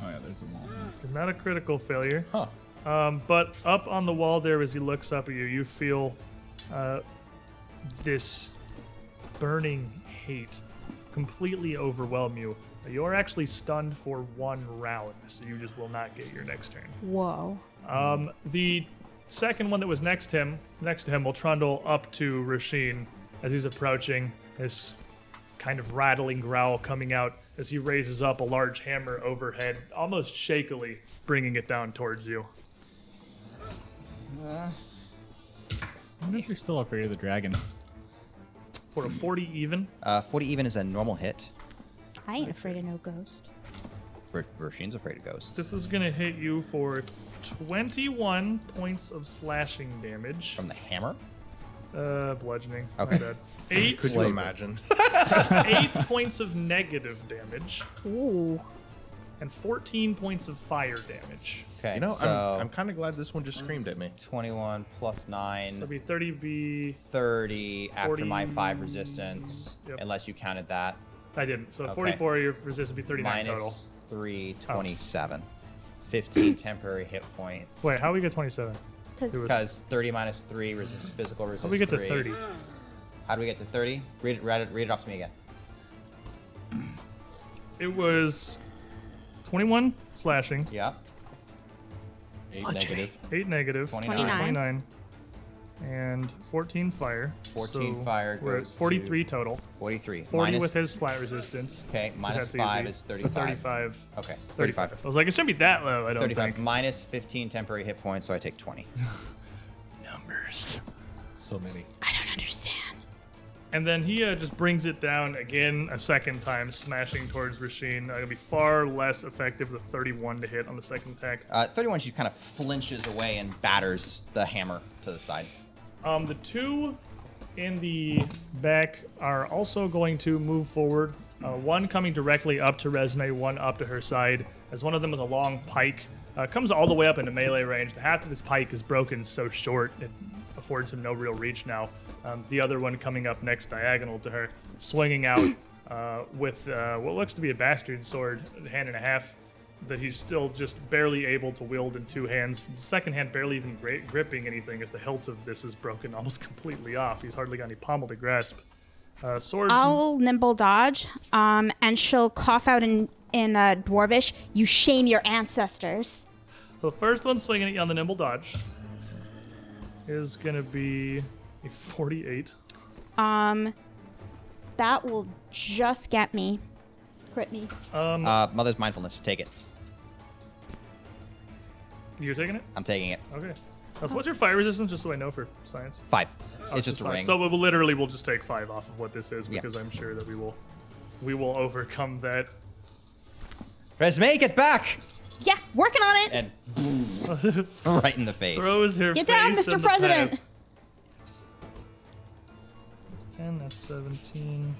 Oh yeah, there's a wall. Not a critical failure. Huh. But up on the wall there, as he looks up at you, you feel this burning hate completely overwhelm you. You're actually stunned for 1 round, so you just will not get your next turn. Whoa. The second one that was next to him will trundle up to Rasheen as he's approaching, this kind of rattling growl coming out as he raises up a large hammer overhead, almost shakily, bringing it down towards you. I wonder if you're still afraid of the dragon. For a 40 even. 40 even is a normal hit. I ain't afraid of no ghost. Roshin's afraid of ghosts. This is going to hit you for 21 points of slashing damage. From the hammer? Bludgeoning. Okay. My bad. 8, Could you imagine? 8 points of negative damage Ooh. and 14 points of fire damage. Okay, You know, so I'm kind of glad this one just screamed at me. 21 plus 9, So it'd be 30 be 30 after my 40 5 resistance, Yep. unless you counted that. I didn't. So Okay. 44, your resistance would be 39 Minus total. 3, 27. 15 temporary hit points. Wait, how do we get 27? Because Because 30 minus 3 physical resistance. How do we get to 3. 30? How do we get to 30? Read it off to me again. It was 21 slashing, Yeah. 8 negative. 8 negative, 29. 29, and 14 fire. 14 So fire we're goes at 43 total. 43. 40 Minus- with his flat resistance. Okay, minus That's 5 easy. is So 35. 35. Okay, 35. 35. I was like, it shouldn't be that low, I don't 35 think. minus 15 temporary hit points, so I take 20. Numbers. So many. I don't understand. And then he just brings it down again a second time, smashing towards Rasheen. Gonna be far less effective with 31 to hit on the second attack. 31, she kind of flinches away and batters the hammer to the side. The two in the back are also going to move forward. One coming directly up to Resme, one up to her side, as one of them with a long pike comes all the way up into melee range. The half of his pike is broken so short it affords him no real reach now. The other one coming up next diagonal to her, swinging out with what looks to be a bastard sword, hand and a half, that he's still just barely able to wield in 2 hands. The second hand barely even gripping anything, as the hilt of this is broken almost completely off. He's hardly got any pommel to grasp. Swords. I'll nimble dodge, and she'll cough out in Dwarvish, "You shame your ancestors." The first one swinging at you on the nimble dodge is going to be a 48. That will just get me. Crit me. Mother's Mindfulness, take it. You're taking it? I'm taking it. Okay. So what's your fire resistance, just so I know for science? 5. Oh, It's just a 5. ring. So we'll just take 5 off of what this is, Yeah. because I'm sure that we will overcome that. Resme, get back! Yeah, working on it. And right in the face. Throws her Get down, face Mr. in the President. path. That's 10, that's 17.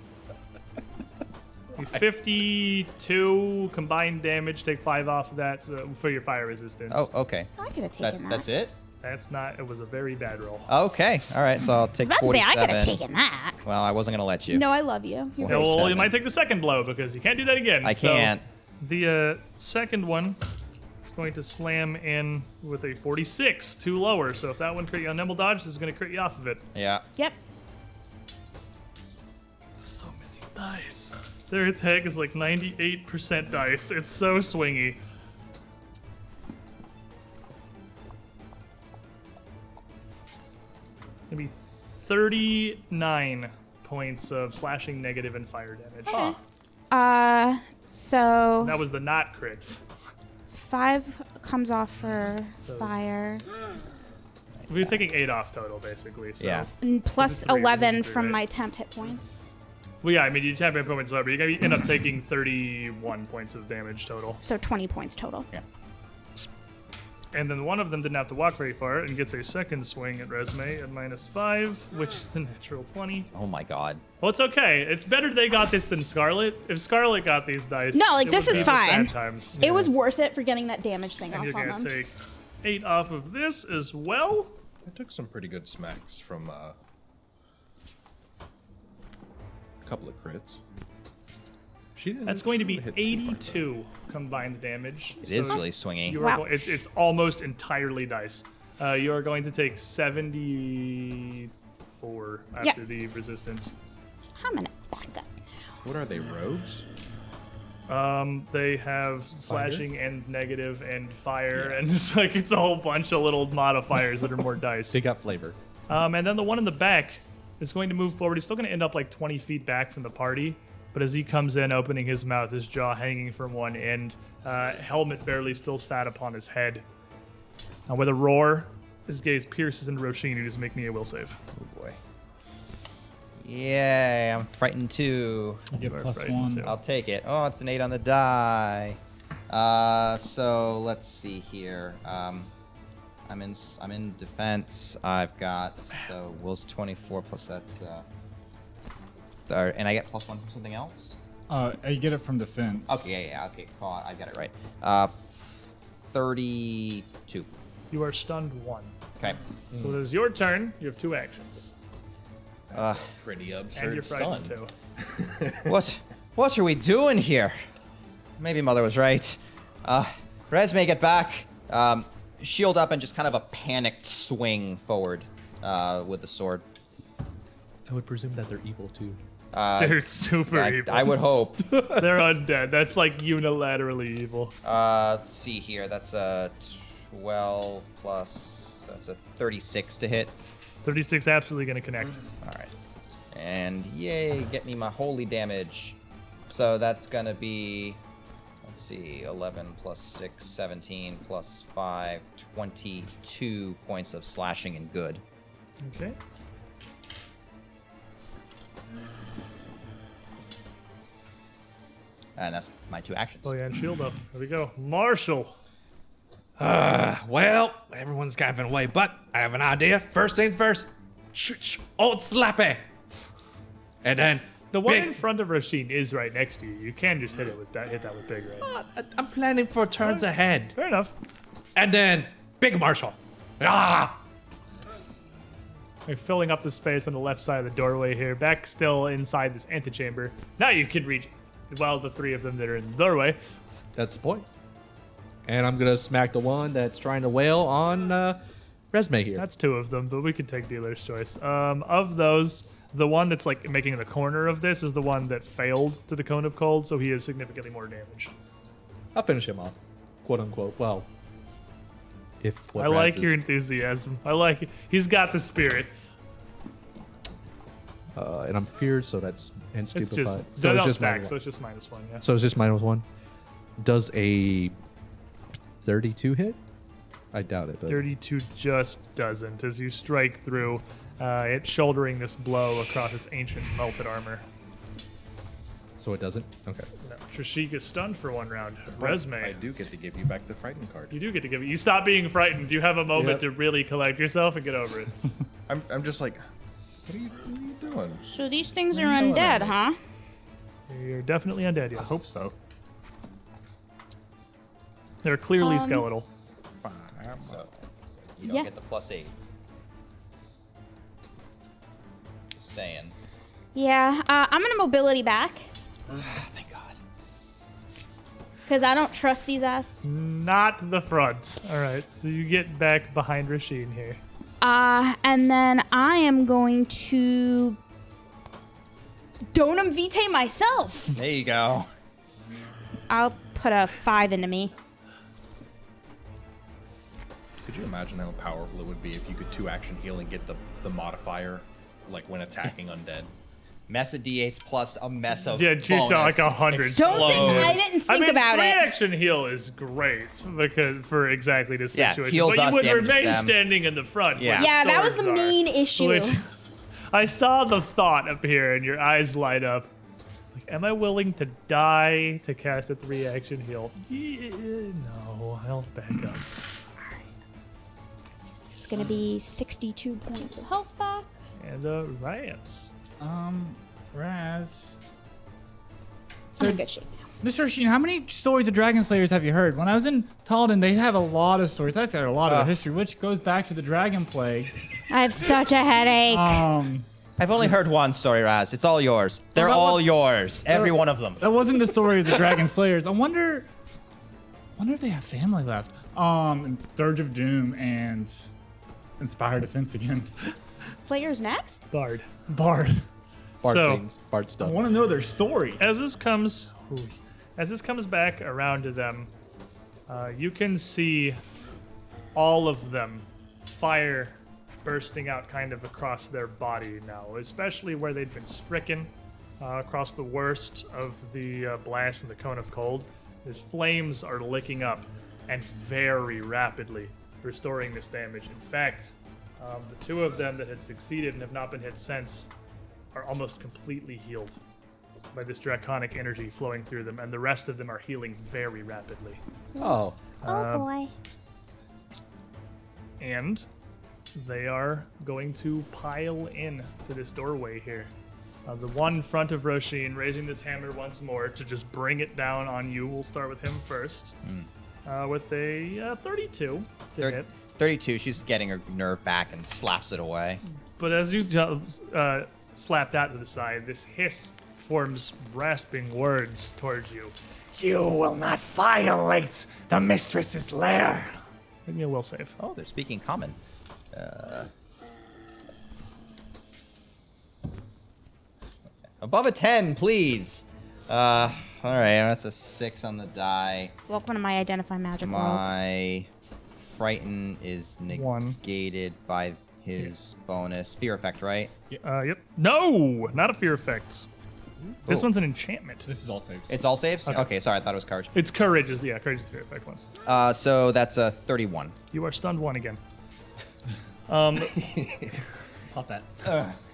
52 combined damage, take 5 off of that for your fire resistance. Oh, okay. I could have taken that. That's it? That's not, it was a very bad roll. Okay. All right, so I'll I take was about to say, 47. I could have taken that. Well, I wasn't going to let you. No, I love you. You're Yeah, well, 47. you might take the second blow, because you can't do that again. I So can't. the second one is going to slam in with a 46, 2 lower. So if that one crit you on nimble dodge, this is going to crit you off of it. Yeah. Yep. So many dice. Their attack is like 98% dice. It's so swingy. Maybe 39 points of slashing negative and fire damage. So That was the not crit. 5 comes off for So- fire, We're taking 8 off total, basically. So. Yeah. and plus This is 3, 11 this is 3, from right? my temp hit points. Well, yeah, I mean, you tap in points whatever. You end up taking 31 points of damage total. So 20 points total. Yeah. And then one of them didn't have to walk very far and gets a second swing at Resume at -5, which is a natural 20. Oh, my God. Well, it's okay. It's better they got this than Scarlett. If Scarlett got these dice, No, like, it this would is be the sad fine. Times. It was worth it for getting that damage thing And off you're on gonna them. take 8 off of this as well. I took some pretty good smacks from couple of crits. She didn't. That's going to be Hit 82 combined damage. It is really swingy. You are it's almost entirely dice. You are going to take 74 after the resistance. I'm gonna back up. What are they, rogues? They have slashing and negative and fire, and it's a whole bunch of little modifiers that are more dice. They got flavor. And then the one in the back is going to move forward. He's still going to end up like 20 feet back from the party. But as he comes in, opening his mouth, his jaw hanging from one end, helmet barely still sat upon his head. With a roar, his gaze pierces into Roshin, who just make me a will save. Oh boy. Yay, I'm frightened too. You get You are plus frightened 1. too. I'll take it. Oh, it's an 8 on the die. So let's see here. I'm in defense. I've got Will's 24 plus that's and I get plus 1 from something else. You get it from defense. Okay, yeah, okay, cool. I got it right. 32. You are stunned 1. Okay. So it is your turn. You have 2 actions. Pretty And absurd you're frightened stun. too. What are we doing here? Maybe Mother was right. Resme, get back. Shield up and just kind of a panicked swing forward with the sword. I would presume that they're evil too. They're super evil. I would hope. They're undead. That's like unilaterally evil. Let's see here. That's a 12 plus. That's a 36 to hit. 36 absolutely going to connect. All right. And yay, get me my holy damage. So that's going to be, let's see, 11 plus 6, 17 plus 5, 22 points of slashing and good. Okay. And that's my 2 actions. Oh yeah, and shield up. There we go. Marshall. Well, everyone's kind of been away, but I have an idea. First things first. Old Slappy. And then The one big- in front of Roshin is right next to you. You can just hit that with big red. I'm planning for turns ahead. Fair enough. And then Big Marshall. Ah! You're filling up the space on the left side of the doorway here. Back still inside this antechamber. Now you can reach, well, the 3 of them that are in the doorway. That's the point. And I'm gonna smack the one that's trying to wail on Resme here. That's 2 of them, but we can take dealer's choice. Of those, the one that's like making the corner of this is the one that failed to the Cone of Cold, so he is significantly more damaged. I'll finish him off, quote unquote. Well, if what I like Raz your is- enthusiasm. I like it. He's got the spirit. and I'm feared, so that's and It's stupefied. just So they it's don't just stack, minus so one. it's just -1. Yeah. So it's just -1. Does a 32 hit? I doubt it. But 32 just doesn't as you strike through it, shouldering this blow across its ancient melted armor. So it doesn't? Okay. No, Trishik is stunned for 1 round. But Resume. I do get to give you back the frightened card. You do get to give it. You stop being frightened. You have a moment Yep. to really collect yourself and get over it. I'm just like, what are you doing? So these things are undead, huh? You're definitely undead, I yes. hope so. They're clearly skeletal. So you don't Yeah. get the +8. Just saying. Yeah, I'm gonna mobility back Thank God. because I don't trust these asses. Not the front. All right, so you get back behind Rasheen here. And then I am going to Donum Vitae myself. There you go. I'll put a 5 into me. Could you imagine how powerful it would be if you could 2-action heal and get the modifier, like when attacking undead? Mess of D8s plus a mess of Yeah, juice to like bonus. 100. Don't think I didn't think I mean, about it. 3-action heal is great because for exactly this Yeah, situation. heals but us, you would damages remain them. standing in the front. Yeah. where Yeah, that was swords the are, main issue. Which I saw the thought appear and your eyes light up. Like, am I willing to die to cast a 3-action heal? Yeah, no, I'll back up. It's gonna be 62 points of health back. And Rams. Raz. I'm in So, good shape now. Mr. Sheen, how many stories of Dragon Slayers have you heard? When I was in Talden, they have a lot of stories. That's a lot of history, which goes back to the Dragon Plague. I have such a headache. I've only heard one story, Raz. It's all yours. They're that all one- yours. Every one of them. That wasn't the story of the Dragon Slayers. I wonder if they have family left. And Dirge of Doom and Inspire Defense again. Slayer's next? Bard. Bard. Bard So- things, Bard I stuff. want to know their story. As this comes back around to them, you can see all of them, fire bursting out kind of across their body now, especially where they'd been stricken across the worst of the blast from the cone of cold. These flames are licking up and very rapidly restoring this damage. In fact, the two of them that had succeeded and have not been hit since are almost completely healed by this draconic energy flowing through them, and the rest of them are healing very rapidly. Oh, Oh boy. And they are going to pile in to this doorway here. The one in front of Roshin raising this hammer once more to just bring it down on you. We'll start with him first. With a 32 to hit. 32. She's getting her nerve back and slaps it away. But as you slap that to the side, this hiss forms rasping words towards you. You will not violate the mistress's lair. Give me a will save. Oh, they're speaking common. Above a 10, please. All right, that's a 6 on the die. Welcome to my Identify Magic world. My frighten is One. negated by his bonus. Fear effect, right? Yep. No, not a fear effect. This Oh. one's an enchantment. This is all saves. It's all saves? Okay, sorry, I thought it was courage. It's courage is courage is the fear effect ones. So that's a 31. You are stunned one again. Stop that.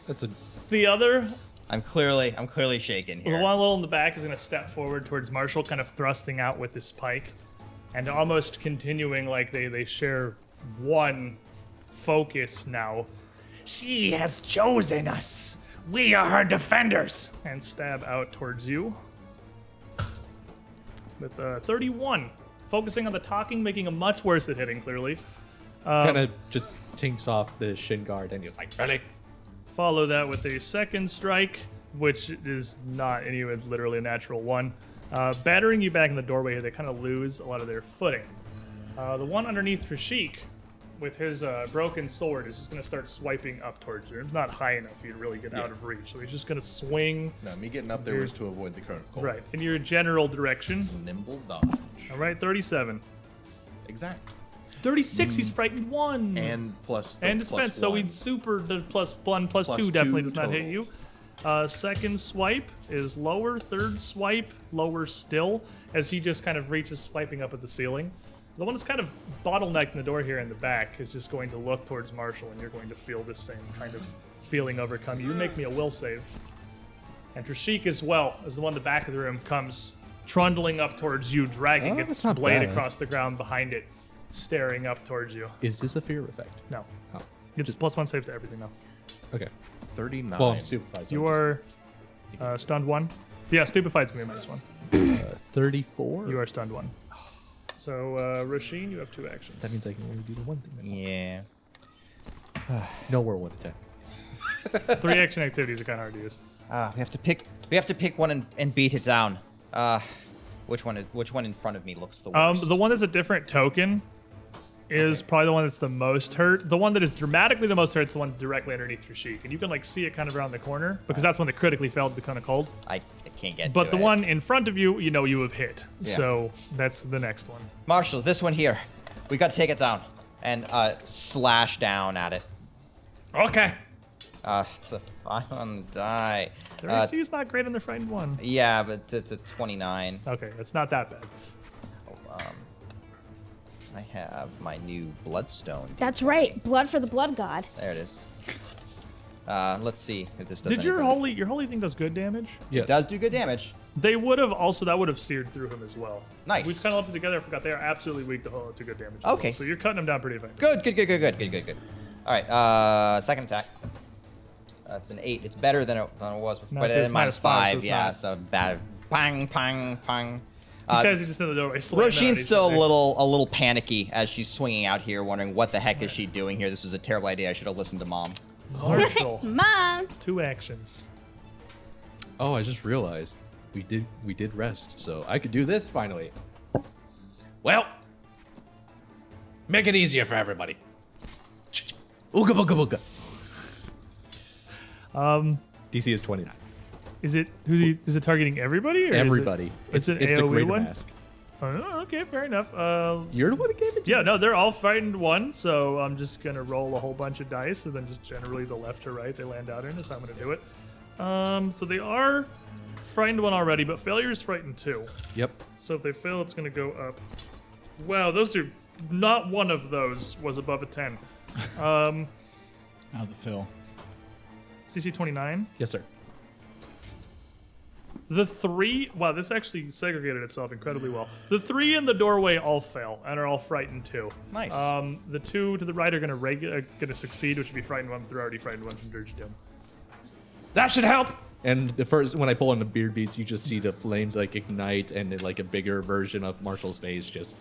that's a The other, I'm clearly shaken the here. one little in the back is going to step forward towards Marshall, kind of thrusting out with this pike, and almost continuing like they share one focus now, She has chosen us. We are her defenders. and stab out towards you with 31, focusing on the talking, making him much worse at hitting. Clearly, kind of just tinks off the shin guard, and he's like, "Ready?" follow that with a second strike, which is not anyway literally a natural one. Battering you back in the doorway here, they kind of lose a lot of their footing. The one underneath Rashik, with his broken sword, is just going to start swiping up towards you. It's not high enough for you to really get out of reach, so he's just going to swing No, me getting up there was to avoid the current cold. right in your general direction. Nimble dodge. All right, 37. Exact. 36, he's frightened 1. And plus the And plus dispense, so one. he'd super the plus 1, plus Plus 2 definitely two does not hit total. you. Second swipe is lower. Third swipe, lower still, as he just kind of reaches swiping up at the ceiling. The one that's kind of bottlenecked in the door here in the back is just going to look towards Marshall, and you're going to feel this same kind of feeling overcome you. Make me a will save. And Trishik as well, as the one in the back of the room comes trundling up towards you, dragging Oh, its that's not blade bad. across the ground behind it, staring up towards you. Is this a fear effect? No. Oh, It's plus 1 save to everything now. okay. 39. Well, I'm stupefied. So You I'm are stunned 1. Yeah, stupefied's gonna be -1. just, 34. You are stunned 1. So, Rasheen, you have 2 actions. That means I can only do the one thing. Then. Yeah. Nowhere with attack. 3 action activities are kind of hard to use. We have to pick one and beat it down. Which one in front of me looks the worst? The one that's a different token is probably the one that's the most hurt. The one that is dramatically the most hurt is the one directly underneath your sheik, and you can like see it kind of around the corner because that's one that critically failed the kind of cold. I can't get But to the it. one in front of you, you know you have hit. Yeah. So that's the next one. Marshall, this one here. We got to take it down and slash down at it. Okay. It's a 5 on the die. Their AC is not great on the frightened one. Yeah, but it's a 29. Okay, it's not that bad. I have my new bloodstone. That's right. Blood for the blood god. There it is. Let's see if this does Did your anything. holy thing does good damage? Yeah. It does do good damage. They would have also that would have seared through him as well. Nice. We kind of lumped it together. I forgot they are absolutely weak to good damage. as Okay. well. So you're cutting them down pretty effectively. Good. All right. Second attack. It's an 8. It's better than it was before. No, But it's it's minus -5, so 5. it's Yeah. not. So bad. Pang, pang, pang. Because you just in the doorway. slamming on Roshin's each still other. a little panicky as she's swinging out here, wondering what the heck is she doing here. This is a terrible idea. I should have listened to mom. Marshall. Mom. 2 actions. Oh, I just realized we did rest, so I could do this finally. Well, make it easier for everybody. Ooga booga booga. DC is 29. Is it targeting everybody? Or Everybody. It's an the AoE greater one? mask. Oh, okay, fair enough. You're the one that gave it to Yeah, me. no, they're all frightened 1, so I'm just gonna roll a whole bunch of dice, and then just generally the left to right they land out in is how I'm gonna do it. So they are frightened 1 already, but failure is frightened 2. Yep. So if they fail, it's gonna go up. Wow, those are not one of those was above a 10. How's it feel? CC 29. Yes, sir. The 3, wow, this actually segregated itself incredibly well. The 3 in the doorway all fail and are all frightened 2. Nice. The 2 to the right are gonna succeed, which would be frightened 1. They're already frightened 1 from Dirge Doom. That should help. And the first, when I pull on the beard beads, you just see the flames like ignite, and then, like a bigger version of Marshall's face just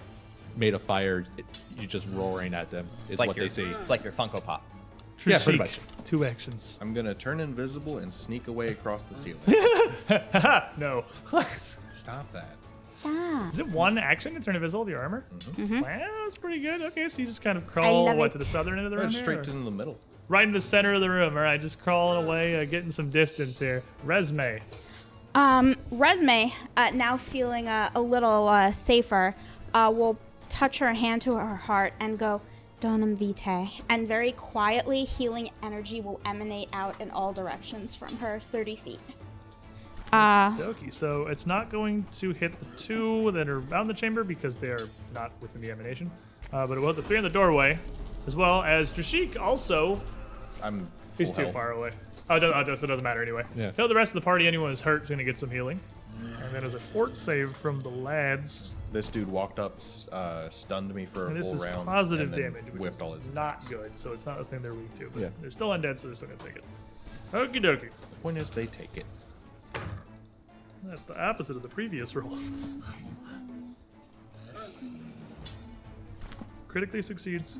made of fire. You just roaring at them is what they see. It's like your Funko Pop. Yeah, pretty Trishik, much. 2 actions. I'm gonna turn invisible and sneak away across the ceiling. No. Stop that. Stop. Is it 1 action to turn invisible with your armor? Mm-hmm. Wow, that's pretty good. Okay, so you just kind of crawl love to it. the southern end of the room Right, here, straight or- to the middle. right in the center of the room. All right, just crawling away, getting some distance here. Resme. Resme, now feeling a little safer, will touch her hand to her heart and go, Donum Vitae. And very quietly, healing energy will emanate out in all directions from her 30 feet. Doki. So it's not going to hit the 2 that are around the chamber because they are not within the emanation. But it will the 3 in the doorway, as well as Trishik also. I'm He's full too health. far away. Oh, it doesn't matter anyway. Yeah. Tell the rest of the party anyone who's hurt is going to get some healing. And then as a fort save from the lads. This dude walked up, stunned me for a And this full is round, positive and then damage, which whipped is all his not attacks. good. So it's not a thing they're weak to. But Yeah. they're still undead, so they're still going to take it. Okie dokie. The point is, they take it. That's the opposite of the previous roll. Critically succeeds.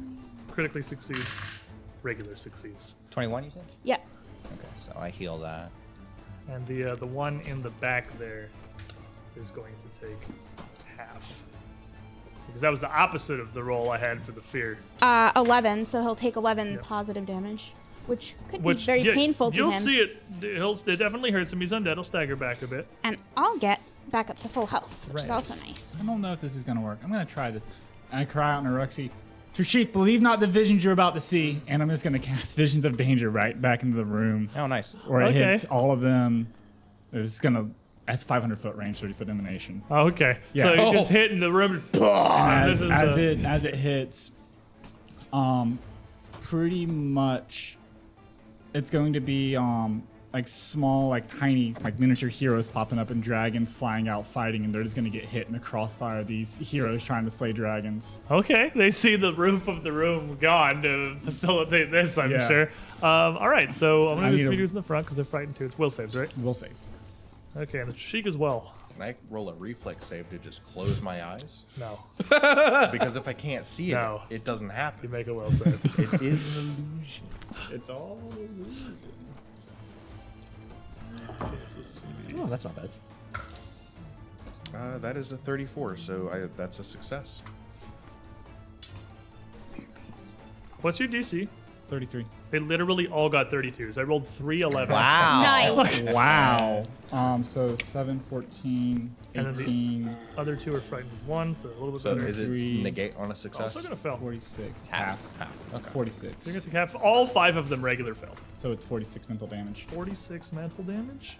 Critically succeeds. Regular succeeds. 21, you said? Yeah. Okay, so I heal that. And the one in the back there is going to take half. Because that was the opposite of the roll I had for the fear. 11, so he'll take 11 Yeah. positive damage, which could Which be very yeah, painful to you'll him. see it. It definitely hurts him. He's undead. He'll stagger back a bit. And I'll get back up to full health, which is Right. also nice. I don't know if this is gonna work. I'm gonna try this. And I cry out in Aruxi, Trishik, believe not the visions you're about to see. And I'm just gonna cast Visions of Danger right back into the room Oh, nice. where it Okay. hits all of them. It's gonna. That's 500-foot range, 30-foot emanation. Oh, okay. Yeah. So you Oh. just hit in the room. And This is as it hits, pretty much, it's going to be like small, like tiny, like miniature heroes popping up and dragons flying out fighting, and they're just gonna get hit in the crossfire of these heroes trying to slay dragons. Okay, they see the roof of the room gone to facilitate this, I'm Yeah. sure. All right, so I'm I going to need do 3 a- dudes in the front because they're frightened too. It's will saves, right? We'll save. Okay, and the Sheik as well. Can I roll a reflex save to just close my eyes? No, Because if I can't see it, No. it doesn't you happen. make a will save. It is an illusion. It's all illusion. Okay, so this is gonna be- Oh, that's not bad. That is a 34, so that's a success. What's your DC? 33. They literally all got 32s. I rolled 3 11s. Wow. Nice. Wow. So 7, 14, And then the 18, Other 2 are frightened ones. They're a little bit So better. is it Three. negate on a success? Also going to fail. 46. Half. That's 46. You're going to take half. All 5 of them regular failed. So it's 46 mental damage. 46 mental damage.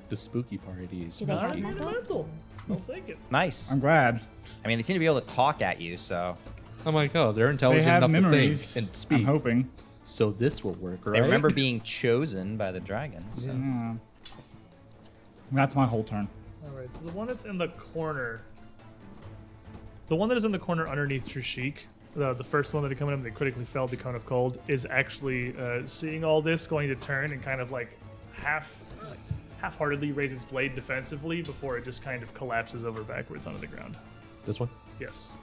The spooky party is Do they have spooky. mental? Mental. I'll take it. Nice. I'm glad. I mean, they seem to be able to talk at you, so I'm like, oh, they're They intelligent have enough memories. to think and speak. I'm hoping. So this will work, right? they remember being chosen by the dragon. So. Yeah. That's my whole turn. All right, so the one that's in the corner, the one that is in the corner underneath Trishik, the first one that had come in, they critically failed the Cone of Cold, is actually seeing all this, going to turn and kind of like half-heartedly raise its blade defensively before it just kind of collapses over backwards onto the ground. This one? Yes.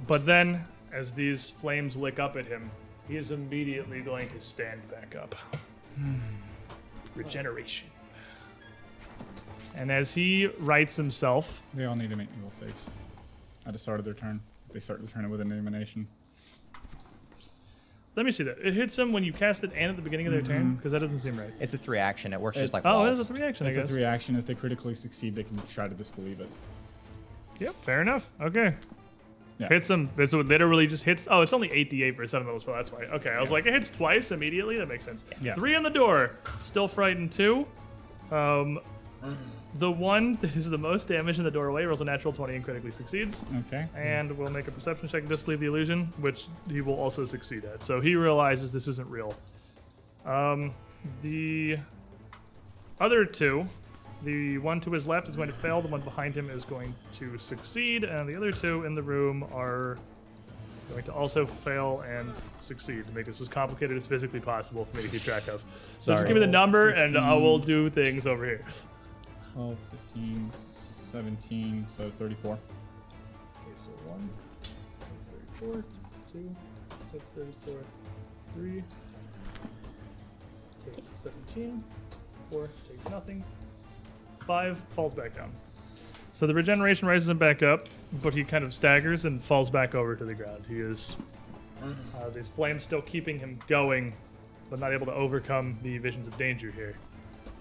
But then, as these flames lick up at him, He is immediately going to stand back up. Regeneration. And as he rights himself, They all need to make will saves at the start of their turn. They start the turn with an elimination. let me see that. It hits them when you cast it and at the beginning of their turn? Because that doesn't seem right. It's a 3 action. It works just like Oh, it walls. is a 3 action, I It's a guess. 3 action. If they critically succeed, they can try to disbelieve it. Yep, fair enough. Okay. Yeah. Hits them. This would literally just hits. Oh, it's only 8d8 for a 7 level spell. That's why. Okay, I was like, it hits twice immediately. That makes sense. Yeah. 3 on the door. Still frightened 2. The one that is the most damage in the doorway rolls a natural 20 and critically succeeds. Okay. And we'll make a perception check and disbelieve the illusion, which he will also succeed at. So he realizes this isn't real. The other 2, the one to his left is going to fail, the one behind him is going to succeed, and the other 2 in the room are going to also fail and succeed to make this as complicated as physically possible for me to keep track of. So just give me the number, and I will do things over here. 12, 15, 17, so 34. Okay, so 1 takes 34, 2 takes 34, 3 takes 17, 4 takes nothing, 5 falls back down. So the regeneration raises him back up, but he kind of staggers and falls back over to the ground. He is, these flames still keeping him going, but not able to overcome the visions of danger here.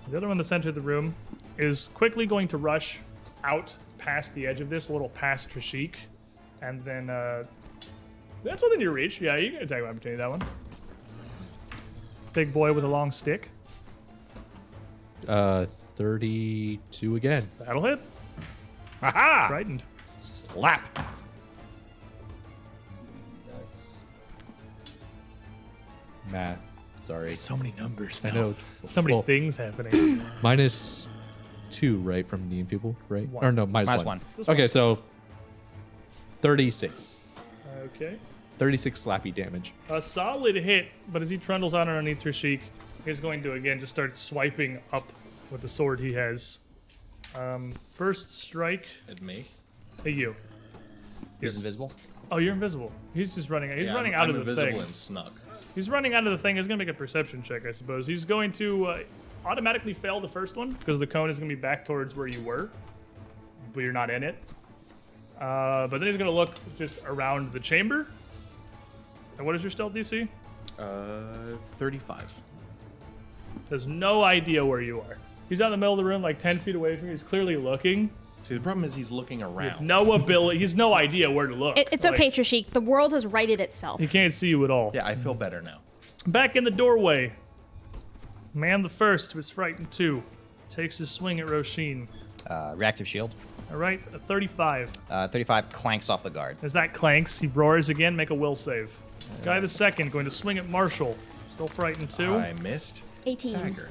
The other one in the center of the room is quickly going to rush out past the edge of this, a little past Trishik, and then that's within your reach. Yeah, you can attack of opportunity, that one. Big boy with a long stick. 32 again. That'll hit. Aha! Frightened. Slap. Matt, sorry. So many numbers. I know. So many Well, things happening. minus 2, right, from the people, right? One. Or no, minus Minus 1. one. Okay, so 36. Okay. 36 slappy damage. A solid hit, but as he trundles on underneath Trishik, he's going to again just start swiping up with the sword he has. First strike At me. at you. He's invisible. Oh, you're invisible. He's just running. He's Yeah, running I'm out of the invisible thing. and snuck. He's running out of the thing. He's going to make a perception check, I suppose. He's going to automatically fail the first one because the cone is going to be back towards where you were, but you're not in it. But then he's going to look just around the chamber. And what is your stealth DC? 35. Has no idea where you are. He's out in the middle of the room, like 10 feet away from you. He's clearly looking. See, the problem is he's looking With around. no ability. He's no idea where to look. It's Like, okay, Trishik. The world has righted itself. He can't see you at all. Yeah, I feel better now. Back in the doorway. Man the first, who is frightened 2, takes his swing at Roshin. Reactive shield. All right, a 35. 35 clanks off the guard. As that clanks, he roars again. Make a will save. Guy the second going to swing at Marshall. Still frightened 2. I missed. 18. Stagger.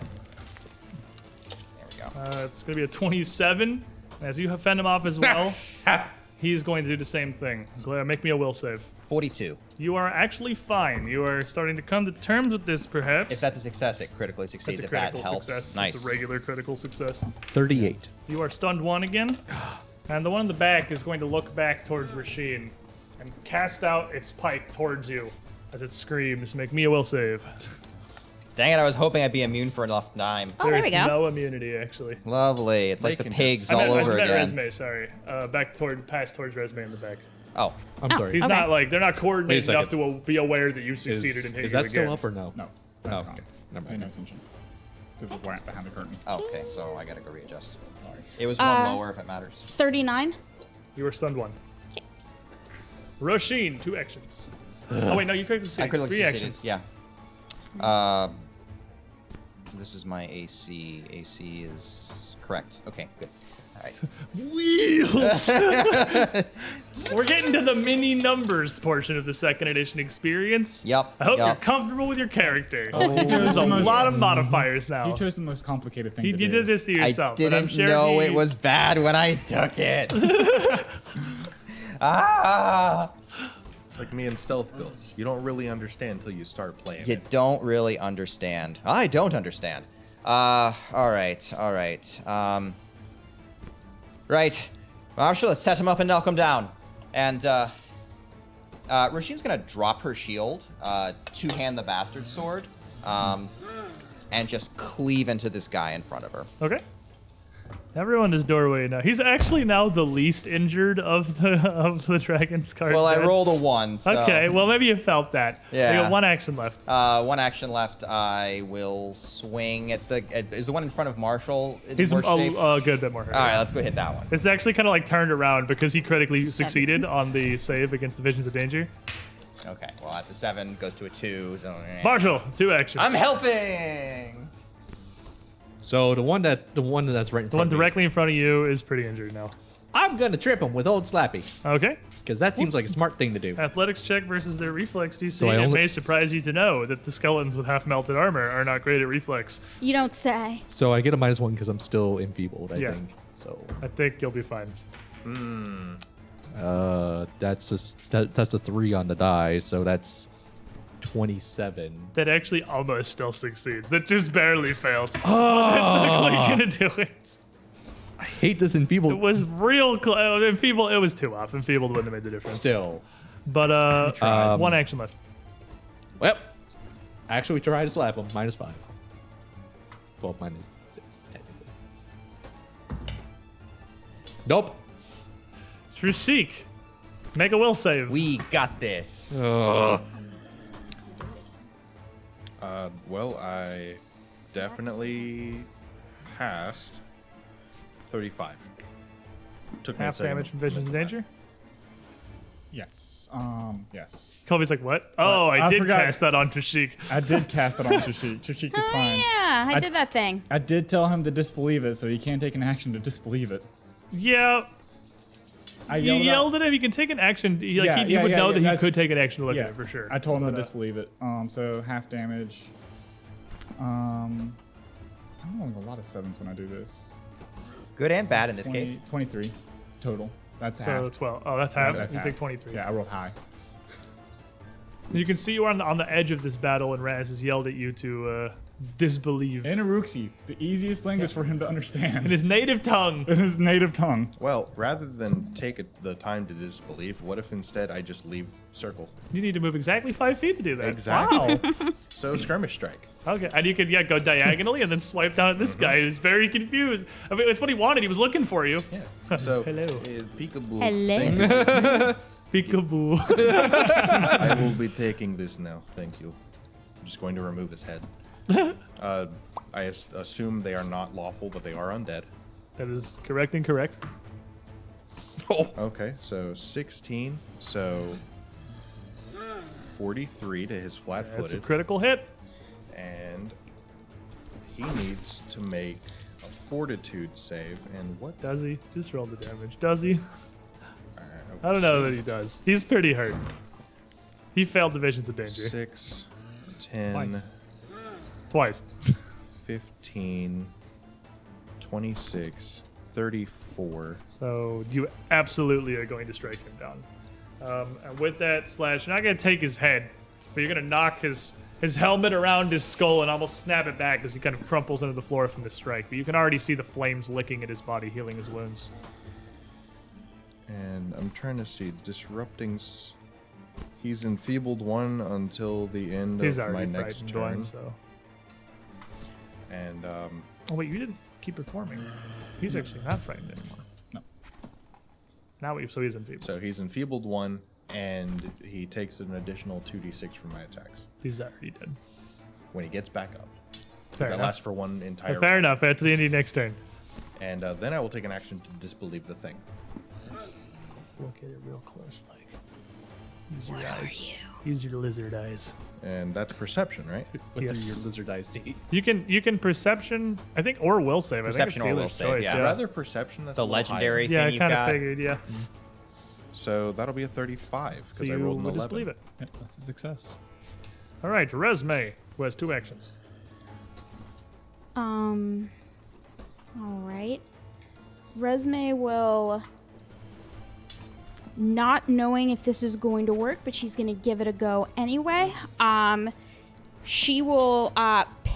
There we go. It's going to be a 27. As you fend him off as well, he's going to do the same thing. Make me a will save. 42. You are actually fine. You are starting to come to terms with this, perhaps. If that's a success, it critically succeeds. That's a If that critical helps, success. nice. It's a regular critical success. 38. You are stunned 1 again. And the one in the back is going to look back towards Rasheen and cast out its pike towards you as it screams. Make me a will save. Dang it! I was hoping I'd be immune for enough time. Oh, there we go. No immunity, actually. Lovely. It's like They the can pigs just- all I over meant again. Resme, sorry. Past towards Resme in the back. Oh, I'm sorry. He's Okay. not like, they're not coordinated Wait a enough to be aware that you succeeded in hitting Is that you still again. up or no? No, that's Oh, gone. okay. Never Pay mind. no attention. To the blank behind the curtain. okay. So I gotta go readjust. Sorry. It was one lower if it matters. 39. You are stunned 1. Roshin, 2 actions. Oh wait, no, you critically I succeeded. critically 3 succeeded. actions. Yeah. This is my AC. AC is correct. Okay, good. All right. Wheels. We're getting to the mini numbers portion of the second edition experience. Yep, I hope yep. you're comfortable with your character. Oh. There's a the most- lot of modifiers now. You chose the most complicated thing You to do. did this to I yourself. but I'm didn't sure know he- it was bad when I took it. Ah! It's like me and stealth builds. You don't really understand until you start playing You it. don't really understand. I don't understand. All right, all right. Right. Marshall, let's set him up and knock him down. And, Roshin's gonna drop her shield, two-hand the bastard sword, and just cleave into this guy in front of her. Okay. Everyone is doorway now. He's actually now the least injured of the dragon's cards. Well, I rolled a 1, so... Okay, well, maybe you felt that. Yeah. You got one action left. One action left. I will swing at the... is the one in front of Marshall in He's worse shape? a good bit more hurt. All right, let's go hit that one. It's actually kind of like turned around because he critically succeeded on the save against the Visions of Danger. Okay, well, that's a 7, goes to a 2, so... Marshall, 2 actions. I'm helping! So the one that's right in The one front of me, directly in front of you is pretty injured now. I'm gonna trip him with old Slappy Okay. because that seems like a smart thing to do. Athletics check versus their reflex DC. So I It only- may surprise you to know that the skeletons with half melted armor are not great at reflex. You don't say. So I get a -1 because I'm still enfeebled. I Yeah. think. So I think you'll be fine. that's a 3 on the die. So that's 27. That actually almost still succeeds. That just barely fails. Oh. That's not quite gonna do it. I hate this enfeebled. It was real close. Enfeebled, it was 2 off. Enfeebled wouldn't have made the difference. Still. But one action left. Well, actually, we try to slap him. -5. Well, -6 technically. Nope. Trishik, make a will save. We got this. Well, I definitely passed 35. Took me a Half second damage to from Visions make of that. Danger. Yes. Yes. Colby's like, what? Oh, I I did forgot. cast that on Trishik. I did cast it on Trishik. Trishik is Oh, fine. yeah, I did that thing. I did tell him to disbelieve it, so he can't take an action to disbelieve it. Yeah, I you yelled, yelled at him. You can take an action. He would know that he that's- could take an action to look yeah, at it for sure. I told him to But, disbelieve it. So half damage. I'm rolling a lot of 7s when I do this. Good and bad in this 20 case. 23 total. That's So half. 12. Oh, that's half. That's You half. take 23. Yeah, I rolled high. You can see you are on the edge of this battle, and Raz has yelled at you to disbelieve In Aruxi, the easiest language for him to understand. in his native tongue. In his native tongue. Well, rather than take the time to disbelieve, what if instead I just leave circle? You need to move exactly 5 feet to do that. Exactly. Wow. So skirmish strike. Okay, and you could go diagonally and then swipe down at this guy who's very confused. I mean, it's what he wanted. He was looking for you. Yeah. So Hello. peekaboo. Hello. Thank you. Peekaboo. I will be taking this now. Thank you. I'm just going to remove his head. I assume they are not lawful, but they are undead. That is correct and correct. Okay, so 16. So 43 to his That's a flat-footed. critical hit. And he needs to make a fortitude save. And what? Does he? Just roll the damage. Does he? Alright, I don't know that he does. He's pretty hurt. He failed the Visions of Danger. 6, 10, Twice. 15, 26, 34. So you absolutely are going to strike him down. And with that slash, you're not going to take his head, but you're going to knock his helmet around his skull and almost snap it back as he kind of crumples into the floor from the strike. But you can already see the flames licking at his body, healing his wounds. And I'm trying to see, disrupting. He's enfeebled 1 until the end He's of my already next frightened turn. one, so. And Oh wait, you didn't keep performing. He's actually not frightened anymore. No. Now so he's enfeebled. so he's enfeebled 1, and he takes an additional 2d6 from my attacks He's already dead. when he gets back up. Fair That enough. lasts for one entire Fair round. enough. After the end of your next turn. And then I will take an action to disbelieve the thing. Look at it real close, like. Use your eyes. Use your lizard eyes. And that's perception, right? With Yes. your lizard eyes to eat. You can perception, I think, or will save. Perception I think or it's will Dealer's save, choice. yeah. Yeah, Rather perception. That's The a little legendary higher. yeah, I thing you've kind of got. figured. Yeah. So that'll be a 35 So because I you rolled an will 11. disbelieve it. Yep, that's a success. All right, Resme, who has 2 actions. All right. Resme will, not knowing if this is going to work, but she's going to give it a go anyway. She will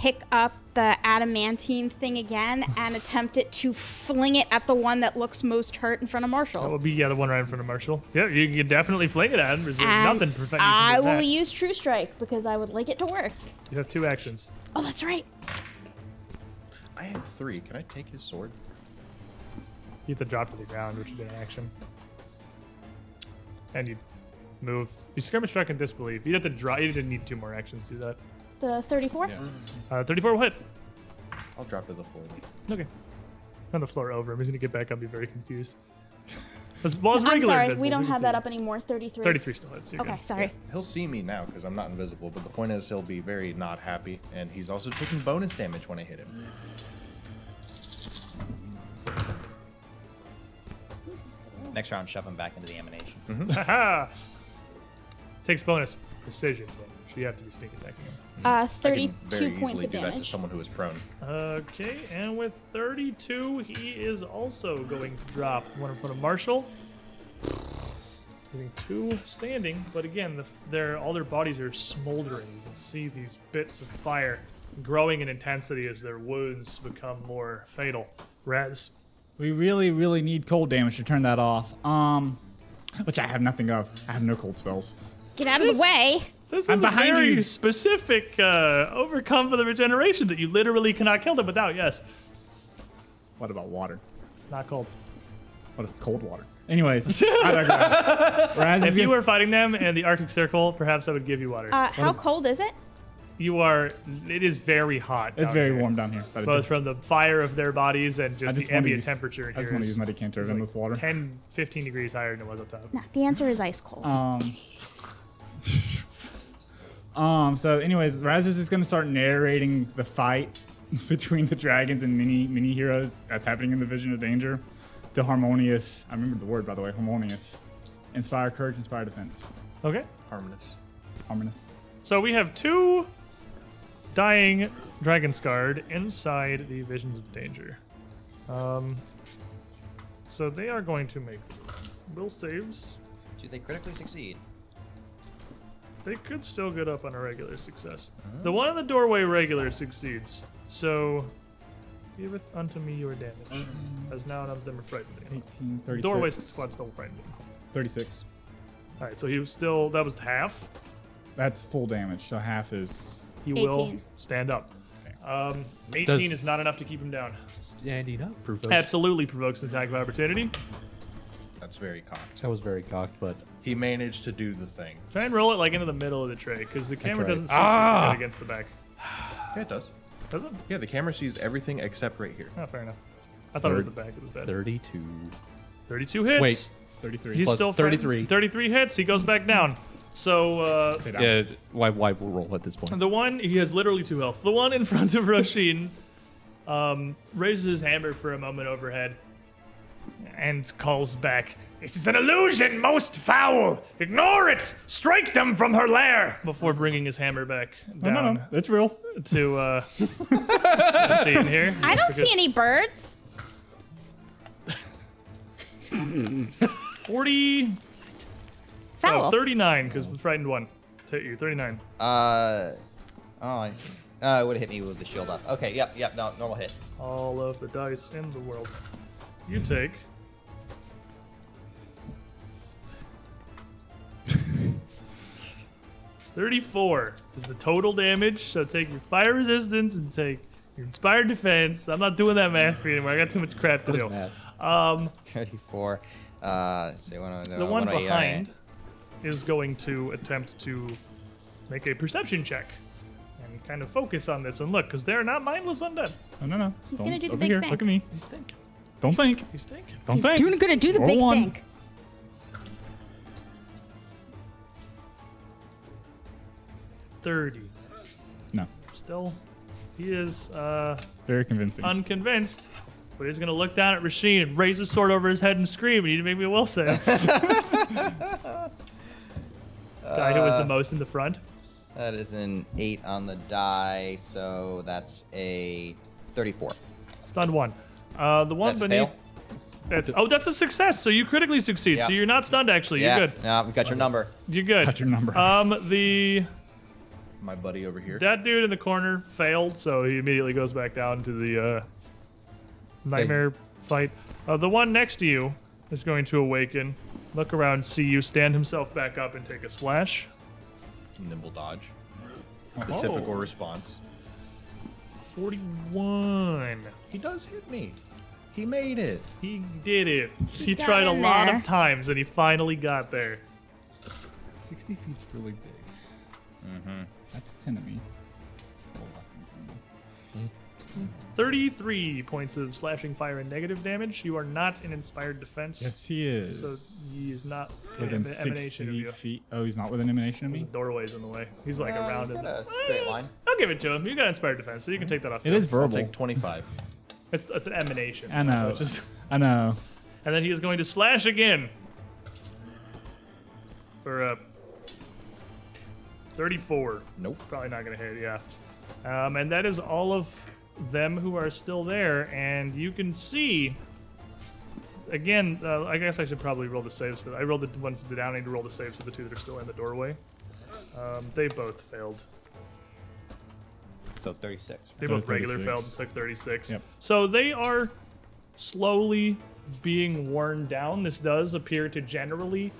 pick up the adamantine thing again and attempt it to fling it at the one that looks most hurt in front of That Marshall. would be the one right in front of Marshall. Yeah, you can definitely fling it at him. There's And nothing preventing you I from doing will that. use True Strike because I would like it to work. You have 2 actions. Oh, that's right. I have 3. Can I take his sword? You have to drop to the ground, which would be an action. And you moved. You skirmish struck in disbelief. You'd have to drop. You didn't need 2 more actions to do that. The 34? 34 will hit. I'll drop to the floor. Then. Okay. On the floor over him. He's going to get back up and be very confused. Well, it's I'm regular sorry, invisible, we so don't you can have see that it. up anymore. 33. 33 still hits. You're Okay, good. sorry. He'll see me now because I'm not invisible, but the point is he'll be very not happy, and he's also taking bonus damage when I hit him. Next round, shove him back into the emanation. Haha! Takes bonus precision damage. You have to be sneak attacking him. I 32 can very points easily of do that to damage. someone who is prone. Okay, and with 32, he is also going to drop the one in front of Marshall. Leaving 2 standing, but again, all their bodies are smoldering. You can see these bits of fire growing in intensity as their wounds become more fatal. Raz, We really, really need cold damage to turn that off. Which I have nothing of. I have no cold spells. Get out of the way. this I'm is a behind very you. specific overcome for the regeneration that you literally cannot kill them without. Yes, What about water? not cold. What if it's cold water? Anyways, I digress. Raz If is you just- were fighting them in the Arctic Circle, perhaps I would give you water. How cold is it? It is very hot. it's down very here, warm down here. But both from the fire of their bodies and just the wanna ambient use- temperature in I just here want to is use my decanter in this water. 10, 15 degrees higher than it was up top. No, the answer is ice cold. So anyways, Raz is just gonna start narrating the fight between the dragons and mini heroes that's happening in the Vision of Danger. The harmonious, I remember the word by the way, harmonious. Inspire courage, inspire defense. Okay, Harmonious. Harmonious. so we have 2 dying dragon scarred inside the Visions of Danger. So they are going to make will saves. Do they critically succeed? They could still get up on a regular success. The one in the doorway regular succeeds. So giveth unto me your damage. As now none of them are frightened anymore. 18, 36. Doorway squad still frightened him. 36. All right, so he was still, that was half. That's full damage, so half is... He will 18. stand up. 18 Does- is not enough to keep him down. Standing up provokes. Absolutely provokes an attack of opportunity. That's very cocked. That was very cocked, but He managed to do the thing. Try and roll it like into the middle of the tray, because the camera tried. doesn't see super good against the back. Yeah, it does. Does it? Yeah, the camera sees everything except right here. Oh, fair enough. I thought it was the back that was bad. 32. 32 hits. Wait, 33. He's plus still 33. 33 hits. He goes back down. So Sit down. Yeah, why roll at this point? the one, he has literally 2 health. The one in front of Rasheen raises his hammer for a moment overhead and calls back, This is an illusion, most foul. Ignore it. Strike them from her lair. before bringing his hammer back No, down no, it's real. to Rasheen here. I don't see any birds. 40, Foul. 39, because the frightened one. Hit you, 39. It would have hit me with the shield up. Okay, yep, no, normal hit. All of the dice in the world. You take 34 is the total damage. So take your fire resistance and take your inspired defense. I'm not doing that math for you anymore. I got too much crap to What is do. math? 34. The one behind is going to attempt to make a perception check and kind of focus on this and look, because they're not mindless undead. No. He's Don't- gonna do the over big here. thing. Look at me. He's thinking. Don't think. He's thinking. Don't He's think. gonna do the Roll big one. thing. $30. No. Still, he is It's very convincing. unconvinced, but he's gonna look down at Rasheen and raise his sword over his head and scream. And you make me a will save. Guy who was the most in the front. That is an 8 on the die, so that's a 34. Stunned one. The one That's a beneath. fail? That's a success. So you critically succeed. Yeah. So you're not stunned. Actually, Yeah, you're good. no, we got your number. You're good. Got your number. The my buddy over here. That dude in the corner failed, so he immediately goes back down to the nightmare fight. The one next to you is going to awaken, look around, see you, stand himself back up, and take a slash. Nimble dodge. The typical response. 41. He does hit me. He made it. He did it. He got tried a in lot there. of times, and he finally got there. 60 feet's really big. Mm-hmm. That's 10 of me. A little less than 10. 33 points of slashing fire and negative damage. You are not in inspired defense. Yes, he is. So he is not within emanation of 60 you. feet. Oh, he's not within emanation of The me? doorway's in the way. He's like around it. Got a straight line. I'll give it to him. You got inspired defense, so you can take that off. It too. is I'll verbal. take 25. It's an emanation. I know. Which is- I know. and then he is going to slash again. For 34. Nope. Probably not going to hit, yeah. And that is all of them who are still there. And you can see, again, I guess I should probably roll the saves for that. I rolled the one for the down. I need to roll the saves for the two that are still in the doorway. They both failed. So 36. They both regular 36. failed and took 36. Yep. So they are slowly being worn down. This does appear to generally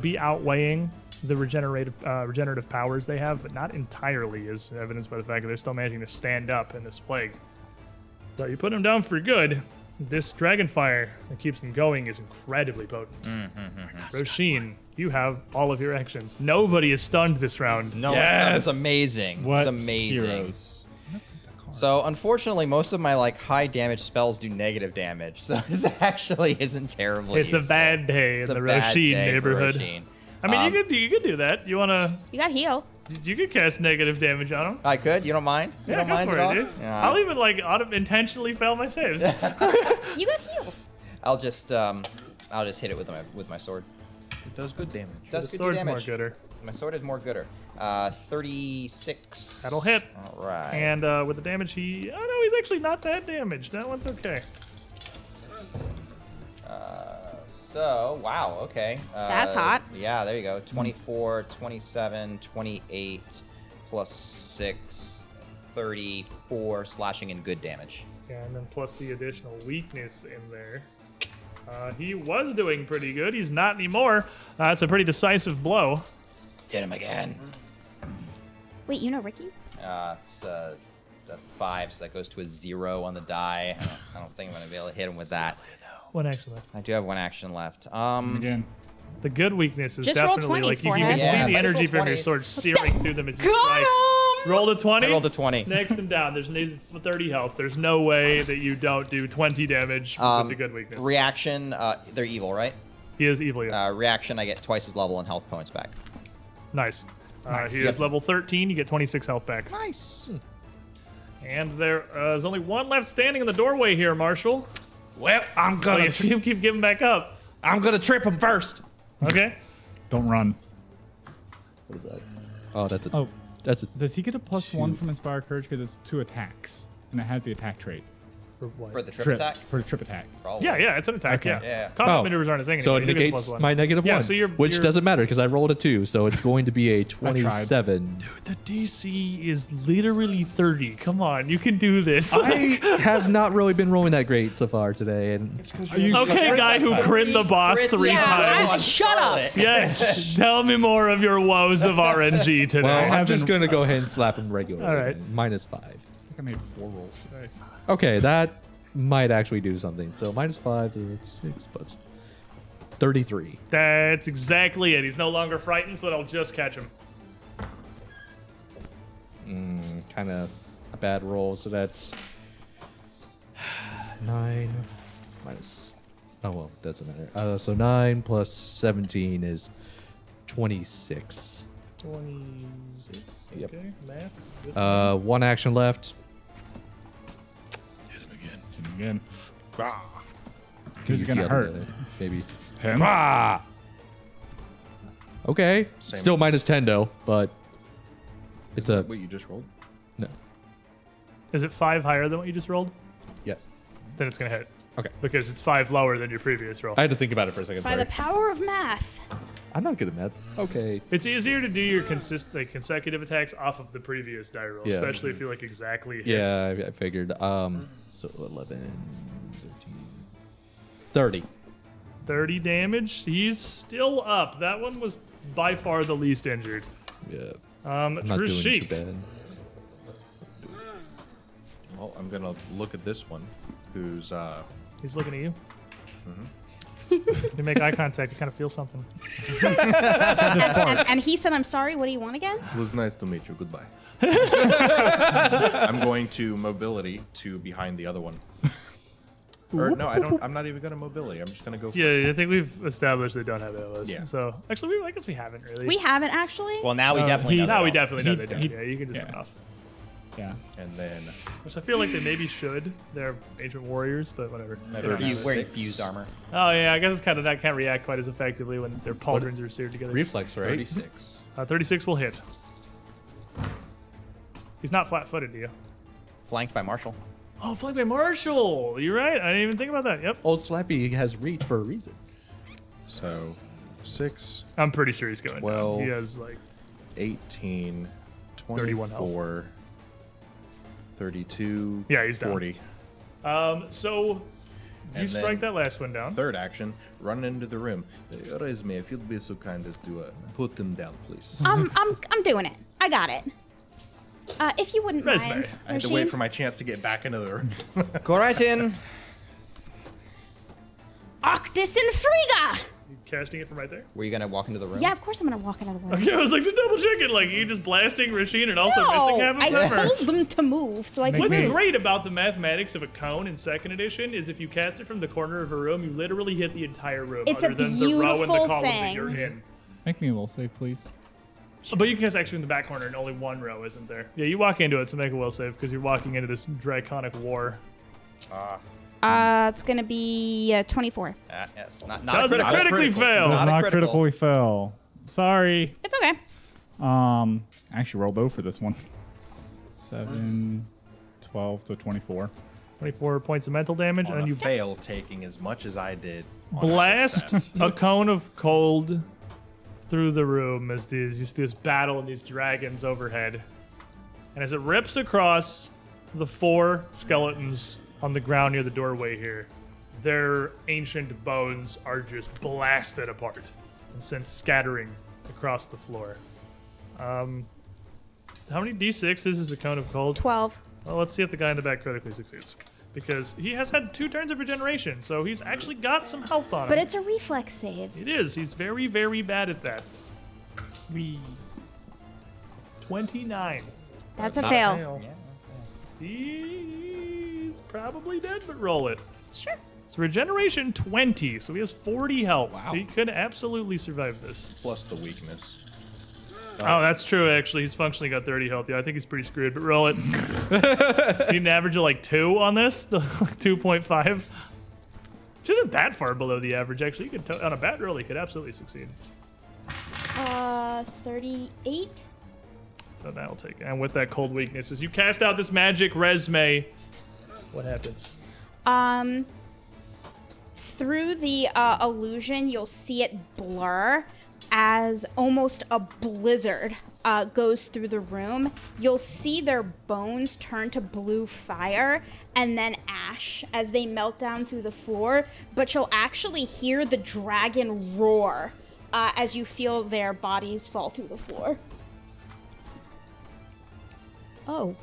be outweighing the regenerative powers they have, but not entirely, as evidenced by the fact that they're still managing to stand up in this plague. So you put them down for good. This dragonfire that keeps them going is incredibly potent. Roshin, you have all of your actions. Nobody is stunned this round. No, Yes! it's amazing. What It's amazing. heroes? So unfortunately, most of my like high damage spells do negative damage. So this actually isn't terribly. It's a useful. bad day It's in a the bad Roshin day for neighborhood. Roshin. I mean, you could do that. You wanna? You got heal. You could cast negative damage on him. I could. You don't mind? You Yeah, don't go mind for at all? it, dude. Yeah. I'll even like intentionally fail my saves. You got heal. I'll just hit it with my sword. It does good damage. Does The good sword's more damage. gooder. My sword is more gooder. 36. That'll hit. All right. And with the damage, oh no, he's actually not that damaged. That one's okay. So, wow, okay. That's hot. Yeah, there you go. 24, 27, 28, plus 6, 34 slashing and good damage. Yeah, and then plus the additional weakness in there. He was doing pretty good. He's not anymore. It's a pretty decisive blow. Hit him again. Wait, you know Ricky? It's a 5, so that goes to a 0 on the die. I don't think I'm going to be able to hit him with that. One action left. I do have one action left. Again. The good weakness is Just roll definitely 20s like you for can him. see Yeah, the might as energy well from your 20s. sword searing through them as you Got strike. him! Roll a 20. I rolled a 20. Next him down. He's 30 health. There's no way that you don't do 20 damage with the good weakness. Reaction, they're evil, right? He is evil. Yeah. Reaction, I get twice his level and health points back. Nice. Nice. He is level 13. You get 26 health back. Nice. And there is only one left standing in the doorway here, Marshall. Well, I'm Oh, gonna you see him keep giving back up. trip him first. Okay. Don't run. What is that? Oh, that's a. Oh, That's a. does he get a +1 Shoot. from Inspire Courage because it's 2 attacks and it has the attack trait? For the trip attack? For the trip attack. Probably. Yeah, it's an attack. Okay. Yeah. Yeah. Combat Oh. maneuvers aren't a thing So anymore. it You get negates +1. my negative Yeah, one, so which you're- doesn't matter because I rolled a 2, so it's going to be a 27. The DC is literally 30. Come on, you can do this. I have not really been rolling that great so far today, and Okay, guy who crit the boss crits 3 you times. on Shut up. Scarlet. Yes, tell me more of your woes of RNG today. well, I'm just haven't- going to go ahead and slap him regularly. All right. -5. I think I made 4 rolls today. Okay, that might actually do something. So -5 is 6 plus 33. That's exactly it. He's no longer frightened, so it'll just catch him. Kind of a bad roll. So that's 9 minus. Oh well, doesn't matter. So 9 plus 17 is 26. 26. Yep. Okay, math. One action left. Again. Who's Who's gonna hurt? Maybe. Him? Ah! Okay. Same. Still -10 though, but it's a Wait, you just rolled? no. Is it 5 higher than what you just rolled? Yes. Then it's going to hit. Okay. Because it's 5 lower than your previous roll. I had to think about it for a second. By Sorry. the power of math. I'm not good at math. Okay. It's easier to do your consecutive attacks off of the previous die roll, Yeah. especially if you like exactly hit. Yeah, I figured. So 11, 13, 30. 30 damage. He's still up. That one was by far the least injured. Yeah. I'm not doing too Trishik. bad. Well, I'm gonna look at this one, who's He's looking at you. Mm-hmm. You make eye contact, you kind of feel something. And he said, I'm sorry, what do you want again? It was nice to meet you. Goodbye. I'm going to mobility to behind the other one. Or no, I don't. I'm not even going to mobility. I'm just going to go. For Yeah, I think we've established they don't have AOS. Yeah. So actually, I guess we haven't really. We haven't actually. Well, now we definitely know. Now they we don't. definitely know they don't. he- Yeah, you can just run off. Yeah. And then Which I feel like they maybe should. They're ancient warriors, but whatever. He's wearing 36. fused armor. Oh yeah, I guess it's kind of that can't react quite as effectively when their pauldrons are seared together. Reflex, right? 36. 36 will hit. He's not flat-footed, do you? Flanked by Marshall. Oh, flanked by Marshall. You're right. I didn't even think about that. Yep. Old Slappy has reach for a reason. So 6, I'm pretty sure he's going. Well- down. He has like 18, 31 health. 24, 32, Yeah, he's down. 40. So you And strike then that last one down. Third action, run into the room. Resme, if you'd be so kind as to put him down, please. I'm doing it. I got it. If you wouldn't Resme. mind, I had to wait Rasheen. for my chance to get back into the room. Go right in. Octus and Frigga. You casting it from right there. Were you gonna walk into the room? Yeah, of course I'm gonna walk into the room. Okay, I was like just double checking. Like you just blasting Rasheen and also missing half of I them. or- told them to move so I could What's move. great about the mathematics of a cone in second edition is if you cast it from the corner of a room, you literally hit the entire room, It's a other than the row and the beautiful column that thing. you're in. Make me a will save, please. But you can cast actually in the back corner, and only one row isn't there. Yeah, you walk into it, so make a will save because you're walking into this draconic war. It's gonna be 24. Yes. Not a Doesn't critical. critically fail. Does Not a not critical. critically fail. Sorry. It's okay. Actually rolled low for this one. 7, 12 to 24. 24 points of mental damage, On and a then you fail, taking as much as I did. on a blast success. a cone of cold through the room as you see this battle and these dragons overhead. And as it rips across the 4 skeletons on the ground near the doorway here, their ancient bones are just blasted apart and sent scattering across the floor. How many d6s is a cone of cold? 12. Well, let's see if the guy in the back critically succeeds. Because he has had 2 turns of regeneration, so he's actually got some health on him. But it's a reflex save. It is. He's very, very bad at that. 29. That's a Not fail. He's probably dead, but roll it. Sure. It's regeneration 20, so he has 40 health. Wow. He could absolutely survive this. Plus the weakness. Oh, that's true, actually. He's functionally got 30 health. Yeah, I think he's pretty screwed, but roll it. You need an average of like 2 on this, 2.5. Which isn't that far below the average, actually. You could on a bat roll, he could absolutely succeed. 38. So that'll take it. And with that cold weakness, as you cast out this magic resume, what happens? Through the illusion, you'll see it blur as almost a blizzard goes through the room. You'll see their bones turn to blue fire and then ash as they melt down through the floor, but you'll actually hear the dragon roar as you feel their bodies fall through the floor. Oh.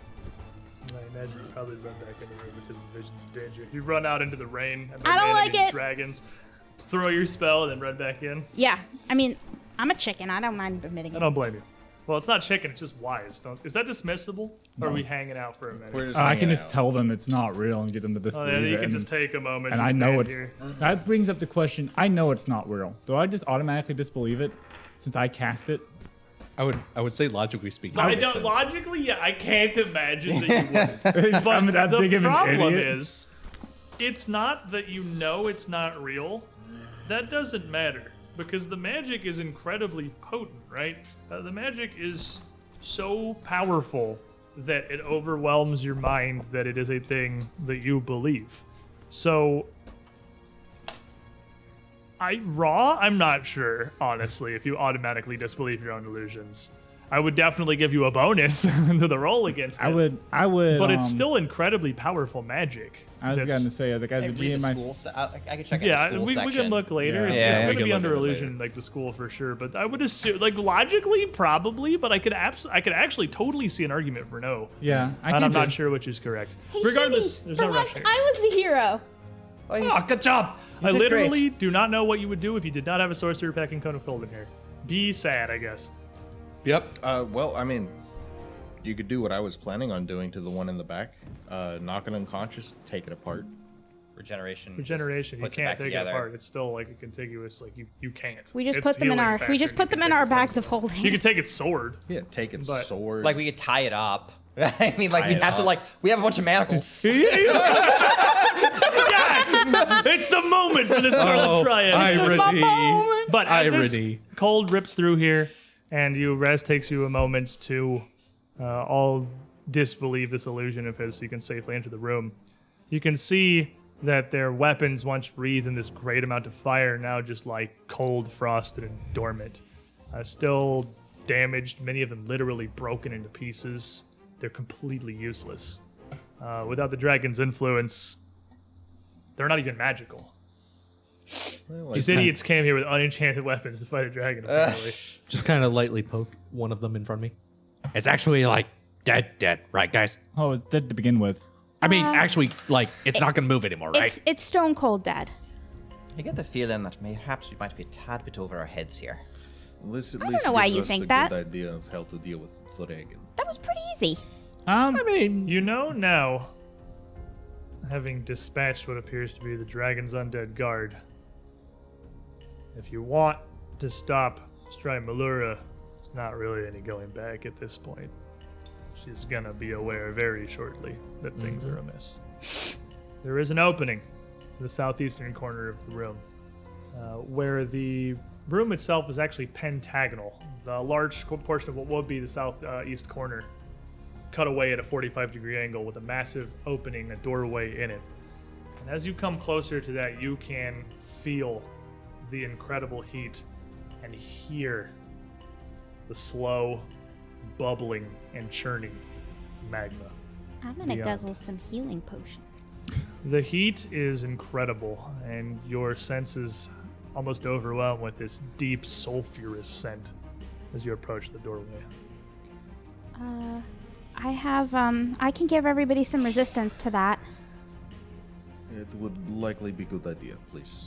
I imagine you probably run back in the room because the vision's of danger. You run out into the rain and I don't like these it. dragons. Throw your spell and then run back in. Yeah, I mean, I'm a chicken. I don't mind admitting I it. don't blame you. Well, it's not chicken, it's just wise. Is that dismissible? Or are we hanging out for a minute? We're just I can hanging just out. tell them it's not real and get them to Oh, disbelieve yeah, you it. can just take a moment and to I know stand it's here. that brings up the question. I know it's not real. Do I just automatically disbelieve it since I cast it? I would say logically speaking. I that makes don't, sense. logically, yeah, I can't imagine that you wouldn't. But I'm that the big of an problem idiot. is, it's not that you know it's not real. That doesn't matter because the magic is incredibly potent, right? The magic is so powerful that it overwhelms your mind that it is a thing that you believe. So I'm not sure, honestly, if you automatically disbelieve your own illusions. I would definitely give you a bonus to the roll against it. I would. But it's still incredibly powerful magic. I was going to say, as a Read the GM, school I could check out the Yeah, school we section. can look later. Yeah. It's Yeah, going we to can be look under at it illusion, later. like the school for sure. But I would assume, like logically, probably. But I could actually totally see an argument for no. yeah, I And can I'm too. not sure which is correct. Hey, Regardless, Shitty, there's for no once, rush here. I was the hero. Oh, good job. I did literally great. do not know what you would do if you did not have a sorcerer packing cone of cold in here. Be sad, I guess. Yep. Well, I mean, you could do what I was planning on doing to the one in the back. Knock it unconscious, take it apart. Regeneration. just Regeneration, you puts it can't back take together. it apart. It's still like a contiguous, like you can't. We just It's put them in healing our. We just faction, put you them can in take our its bags of tentacles. holding. You can take its sword. Yeah, take its But- sword. Like we could tie it up. I mean, like Tie we'd it have to up. like we have a bunch of manacles. Yes! It's the moment for the Scarlet Triad. This is my moment. But as this Irony. cold rips through here, and Raz takes you a moment to all disbelieve this illusion of his so you can safely enter the room. You can see that their weapons, once wreathed in this great amount of fire, now just like cold, frosted, and dormant. Still damaged, many of them literally broken into pieces. They're completely useless. Without the dragon's influence, they're not even magical. Well, These idiots came here with unenchanted weapons to fight a dragon, apparently. Just kind of lightly poke one of them in front of me. It's actually like dead, right, guys? Oh, it's dead to begin with. I mean, actually, like it's not gonna move anymore, right? It's stone cold dead. I get the feeling that perhaps we might be a tad bit over our heads here. This at I don't least know why gives you us think a that. good idea of how to deal with the dragon. That was pretty easy. I mean, You know now, having dispatched what appears to be the dragon's undead guard, if you want to stop Strymalura, there's not really any going back at this point. She's gonna be aware very shortly that things are amiss. There is an opening in the southeastern corner of the room, where the room itself is actually pentagonal. The large portion of what would be the southeast corner cut away at a 45-degree angle with a massive opening, a doorway in it. And as you come closer to that, you can feel the incredible heat and hear the slow bubbling and churning of magma. I'm gonna Beyond. guzzle some healing potion. The heat is incredible, and your senses almost overwhelmed with this deep sulfurous scent as you approach the doorway. I have I can give everybody some resistance to that. It would likely be a good idea, please.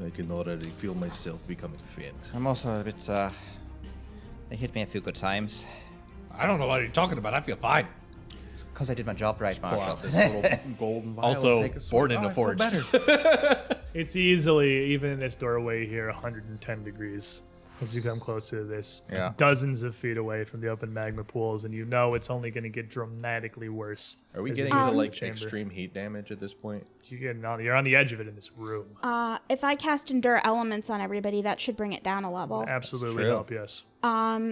I can already feel myself becoming faint. I'm also a bit they hit me a few good times. I don't know what you're talking about. I feel fine. It's because I did my job right, Pull Marshall. out this little golden vial Also, and take a sword. born in Oh, a I feel forge. better. It's easily, even in this doorway here, 110 degrees as you come closer to this. Yeah. Dozens of feet away from the open magma pools, and you know it's only going to get dramatically worse. Are we as you getting enter into the like chamber. extreme heat damage at this point? You're on the edge of it in this room. If I cast Endure Elements on everybody, that should bring it down a level. Absolutely true. help, yes.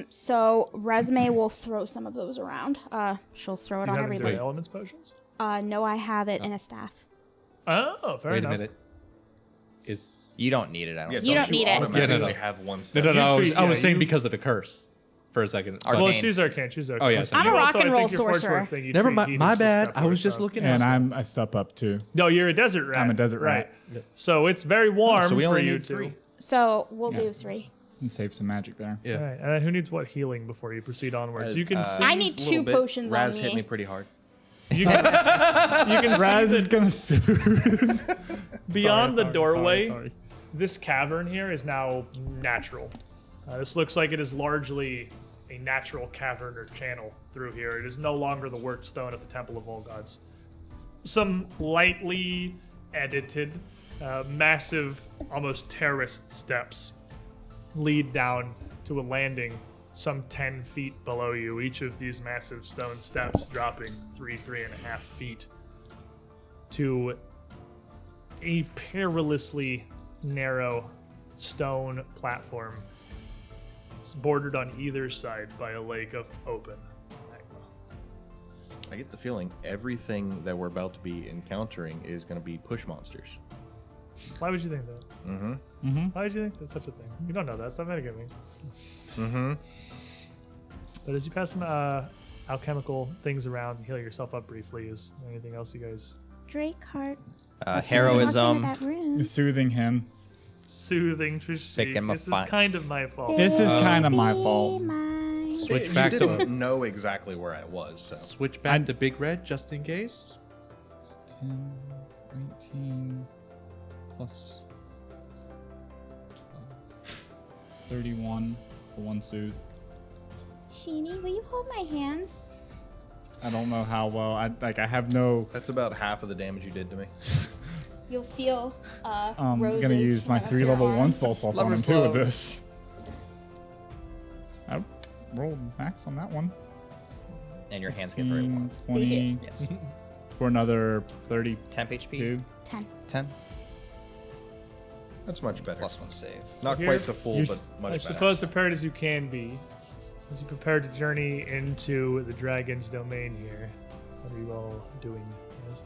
So Resume will throw some of those around. She'll throw it You on have everybody. Endure Elements potions? No, I have it in a staff. Oh, fair Wait enough. a minute. Is You don't need it, I don't Yeah, think. You don't need it. automatically Yeah, no. have one no, step. no, no. I was, treat- I was yeah, saying you- because of the curse for a second. Arcane. Well, she's arcane. She's arcane. Oh, yeah, so I'm You a rock also, and I roll think your Forge sorcerer. Work thing, you Never treat mind. heat My as a bad. step I was or just so. looking And at I step up too. No, you're a desert rat. I'm a desert rat. Right. So it's very warm so we for only you need two. 3. So we'll do 3. And save some magic there. Yeah. All right. And then who needs what healing before you proceed onwards? You can see. I need Little 2 bit. potions Raz on hit me me. pretty hard. You can, you can Raz see is that gonna soothe. beyond the doorway, Sorry. this cavern here is now natural. This looks like it is largely a natural cavern or channel through here. It is no longer the worked stone of the Temple of All Gods. Some lightly edited, massive, almost terraced steps lead down to a landing some 10 feet below you. Each of these massive stone steps dropping 3.5 feet to a perilously narrow stone platform. It's bordered on either side by a lake of open magma. I get the feeling everything that we're about to be encountering is going to be push monsters. Why would you think that? Why would you think that's such a thing? You don't know that. Stop mad at me. But as you pass some alchemical things around, heal yourself up briefly. Is there anything else you guys? Drake heart. Heroism. That room. Soothing him. Soothing Make him a This is fun- kind of my fault. This is kind of my fault. Switch You back didn't to know exactly where I was, so. switch back to Big Red just in case. 10, 19, plus 12, 31 for 1 soothe. Sheeny, will you hold my hands? I don't know how well. I have no. That's about half of the damage you did to me. You'll feel I'm roses gonna use my run up 3 your level 1 arms. spell slot on Lover him too with slow. this. I rolled max on that one. And your hands get very warm. 20 Yes. for another 32. Temp HP. 10. 10. That's much better. +1 save. Not Here, quite to full, you're but s- much I better. suppose prepared as you can be, as you prepare to journey into the dragon's domain here. What are you all doing? Yes?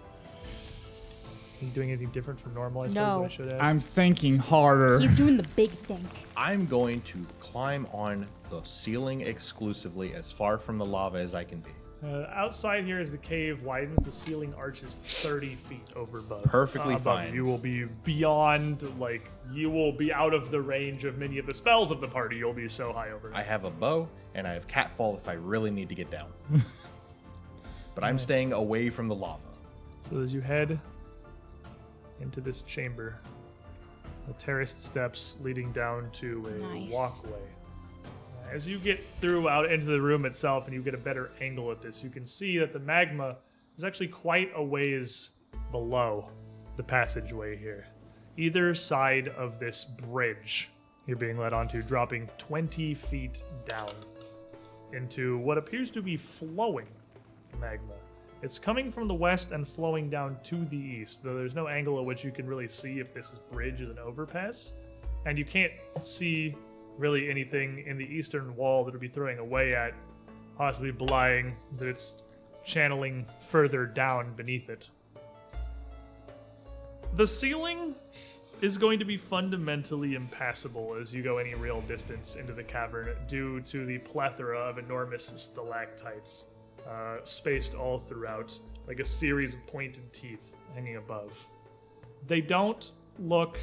Are you doing anything different from normal? I suppose No. what I should ask. I'm thinking harder. He's doing the big think. I'm going to climb on the ceiling exclusively as far from the lava as I can be. Outside here, as the cave widens, the ceiling arches 30 feet over above. Perfectly above fine. You will be beyond, you will be out of the range of many of the spells of the party. You'll be so high over. I have a bow, and I have catfall if I really need to get down. But I'm staying away from the lava. So as you head into this chamber, the terraced steps leading down to a Nice. walkway. As you get through out into the room itself and you get a better angle at this, you can see that the magma is actually quite a ways below the passageway here. Either side of this bridge you're being led onto, dropping 20 feet down into what appears to be flowing magma. It's coming from the west and flowing down to the east, though there's no angle at which you can really see if this bridge is an overpass. And you can't see really anything in the eastern wall that would be throwing away at, possibly belying that it's channeling further down beneath it. The ceiling is going to be fundamentally impassable as you go any real distance into the cavern due to the plethora of enormous stalactites spaced all throughout, like a series of pointed teeth hanging above. They don't look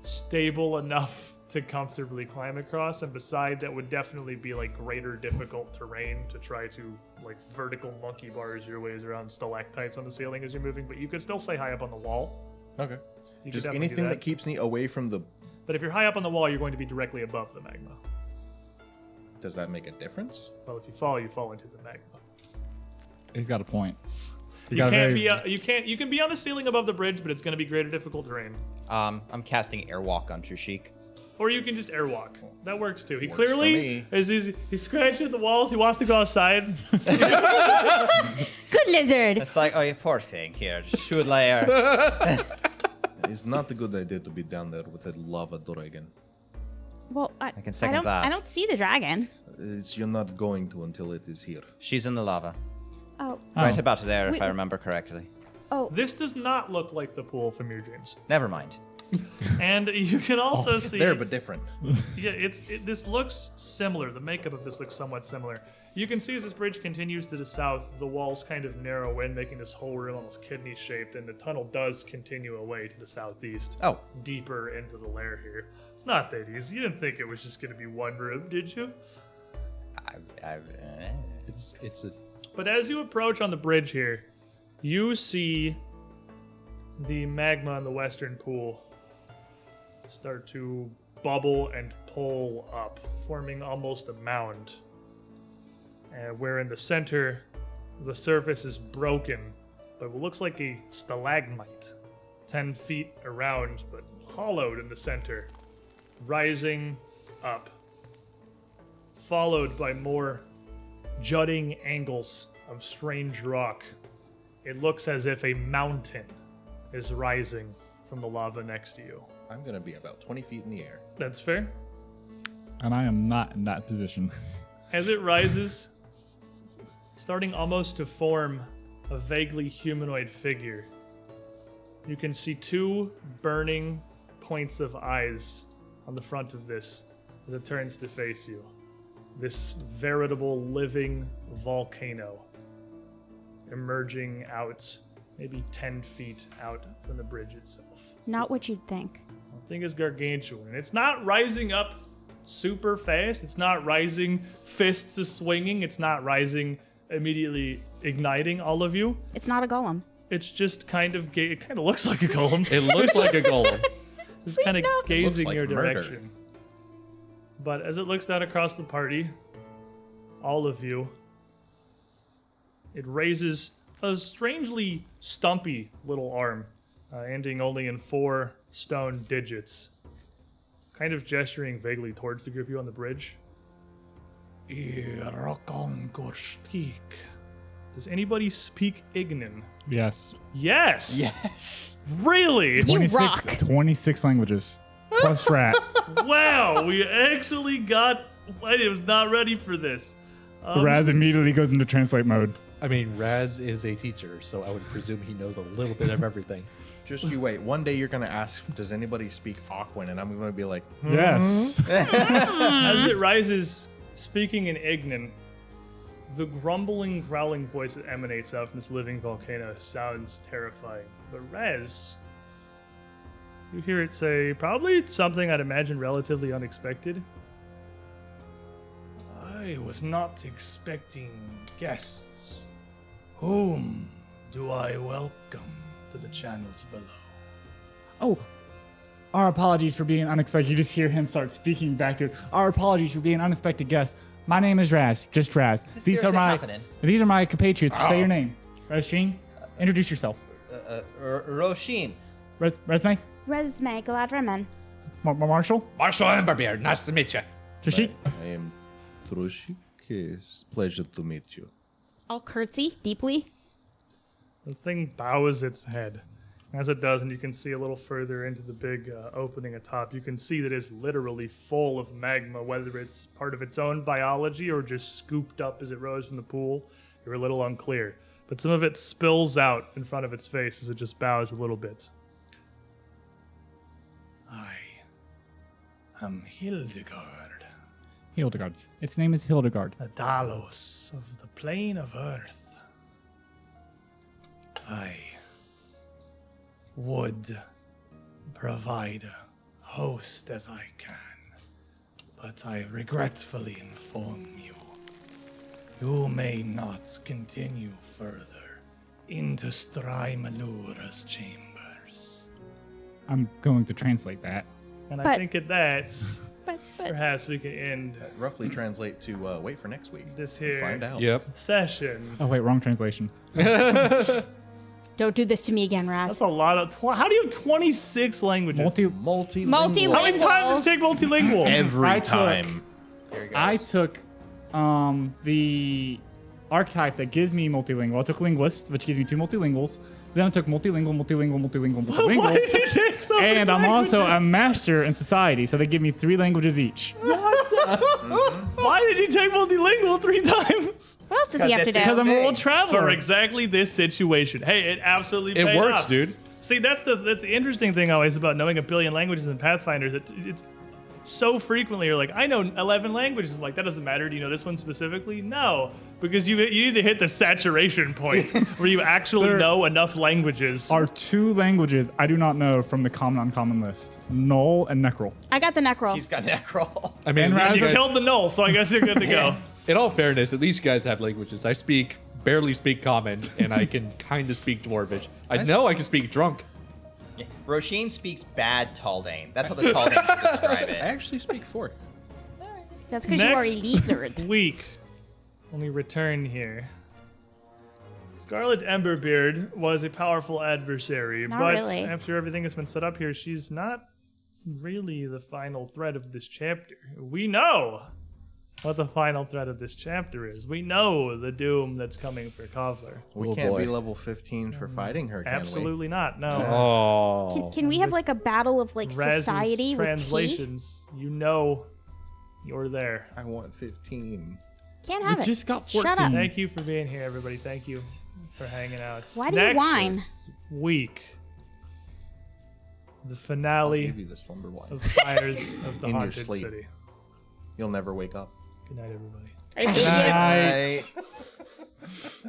stable enough to comfortably climb across, and beside that would definitely be like greater difficult terrain to try to like vertical monkey bars your ways around stalactites on the ceiling as you're moving, but you could still stay high up on the wall. Okay. You could Just definitely do anything that keeps me away from the... But if you're high up on the wall, you're going to be directly above the magma. Does that make a difference? Well, if you fall into the magma. He's got a point. You can't be you can be on the ceiling above the bridge, but it's going to be greater difficult terrain. I'm casting Airwalk on Trishik. Or you can just airwalk. That works too. He Works for clearly me. he's scratching at the walls. He wants to go outside. Good lizard. It's like, oh, you poor thing. Here, shoot layer. It's not a good idea to be down there with a lava dragon. Well, I can second don't, that. I don't see the dragon. You're not going to until it is here. She's in the lava. Oh, Right about there, if Wait. I remember correctly. oh. This does not look like the pool from your dreams. Never mind. And you can also see There, but different. Yeah, this looks similar. The makeup of this looks somewhat similar. You can see as this bridge continues to the south, the walls kind of narrow in, making this whole room almost kidney-shaped, and the tunnel does continue away to the southeast. Oh. Deeper into the lair here. It's not that easy. You didn't think it was just going to be one room, did you? It's a But as you approach on the bridge here, you see the magma in the western pool start to bubble and pull up, forming almost a mound. Where in the center, the surface is broken, but what looks like a stalagmite, 10 feet around, but hollowed in the center, rising up, followed by more jutting angles of strange rock. It looks as if a mountain is rising from the lava next to you. I'm going to be about 20 feet in the air. That's fair. And I am not in that position. As it rises, starting almost to form a vaguely humanoid figure, you can see two burning points of eyes on the front of this as it turns to face you. This veritable living volcano emerging out maybe 10 feet out from the bridge itself. Not what you'd think. The thing is gargantuan. It's not rising up super fast. It's not rising fists is swinging. It's not rising immediately igniting all of you. It's not a golem. It's just kind of it kind of looks like a golem. It looks like a golem. It's kind of no. gazing Looks like your murder. direction. But as it looks down across the party, all of you, it raises a strangely stumpy little arm, ending only in 4 stone digits, kind of gesturing vaguely towards the group of you on the bridge. Does anybody speak Ignan? Yes. Yes. Yes. Really? You rock. 26 languages. Plus rat. Wow, we actually got. I was not ready for this. Raz immediately goes into translate mode. I mean, Raz is a teacher, so I would presume he knows a little bit of everything. Just you wait. One day you're gonna ask, does anybody speak Aquan? And I'm gonna be like, Yes. As it rises, speaking in Ignan, the grumbling, growling voice that emanates out from this living volcano sounds terrifying. But Rez, you hear it say, probably something I'd imagine relatively unexpected. I was not expecting guests. Whom do I welcome to the channels below? Oh, our apologies for being unexpected. You just hear him start speaking back to it. Our apologies for being unexpected guests. My name is Raz, just Raz. this These are seriously my happening? these are my compatriots. Say your name. Razsheen, introduce yourself. Roshin. Resme, Resme Galadriman. Marshall, Marshall Emberbeard, nice to meet you. Trishik. I am Trushik. It's pleasure to meet you. I'll curtsy deeply. The thing bows its head. As it does, and you can see a little further into the big opening atop, you can see that it's literally full of magma, whether it's part of its own biology or just scooped up as it rose from the pool. You're a little unclear. But some of it spills out in front of its face as it just bows a little bit. I am Hildegard, Hildegard. Its name is Hildegard. the Dalos of the plane of Earth. I would provide a host as I can, but I regretfully inform you, you may not continue further into Strymalura's chambers. I'm going to translate that. And I But- think at that, But perhaps we can end Roughly translate to wait for next week. this here Find out. Yep. session. Oh wait, wrong translation. don't do this to me again, Raz. That's a lot of. How do you have 26 languages? Multilingual. Multilingual. How many times did you take multilingual? Every I took- time. Here he goes. I took the archetype that gives me multilingual. I took linguist, which gives me 2 multilinguals. Then I took multilingual. Why did you take so many And I'm also a languages? master in society, so they give me 3 languages each. Why did you take multilingual 3 times? What else does he have to it's do? Because I'm a world For traveler. exactly this situation. Hey, it absolutely It paid works, off. dude. See, that's the interesting thing always about knowing a billion languages in Pathfinder. Is it's so frequently you're like, I know 11 languages. I'm like, that doesn't matter. Do you know this one specifically? No, because you need to hit the saturation point where you actually There know enough languages. Are 2 languages I do not know from the common uncommon list: Null and Necrol. I got the necro. He's got Necrol. I mean, And Raz- You Okay. killed the null, so I guess you're good to go. in all fairness, at least you guys have languages. I barely speak Common, and I can kind of speak Dwarvish. I know I can speak Drunk. Yeah. Roshin speaks bad Taldane. That's how the Taldane should describe I it. actually speak 4. That's because you are a Next. lizard. Week, when we return here, Scarlett Emberbeard was a powerful adversary, Not but really. after everything has been set up here, she's not really the final thread of this chapter. We know what the final thread of this chapter is. We know the doom that's coming for Kovlar. We Oh, can't boy. be level 15 for fighting her, can Absolutely not. No. Oh. Can we have like a battle of like Raz's society with tea? translations. You know, you're there. we? I want 15. Can't have We it. just got Shut 14. up. Thank you for being here, everybody. Thank you for hanging out. Why do you Next whine? week, The I'll finale give you the slumber wine. of Fires of the In your Haunted sleep. City. You'll never wake up. Good night, everybody. Good night. Right.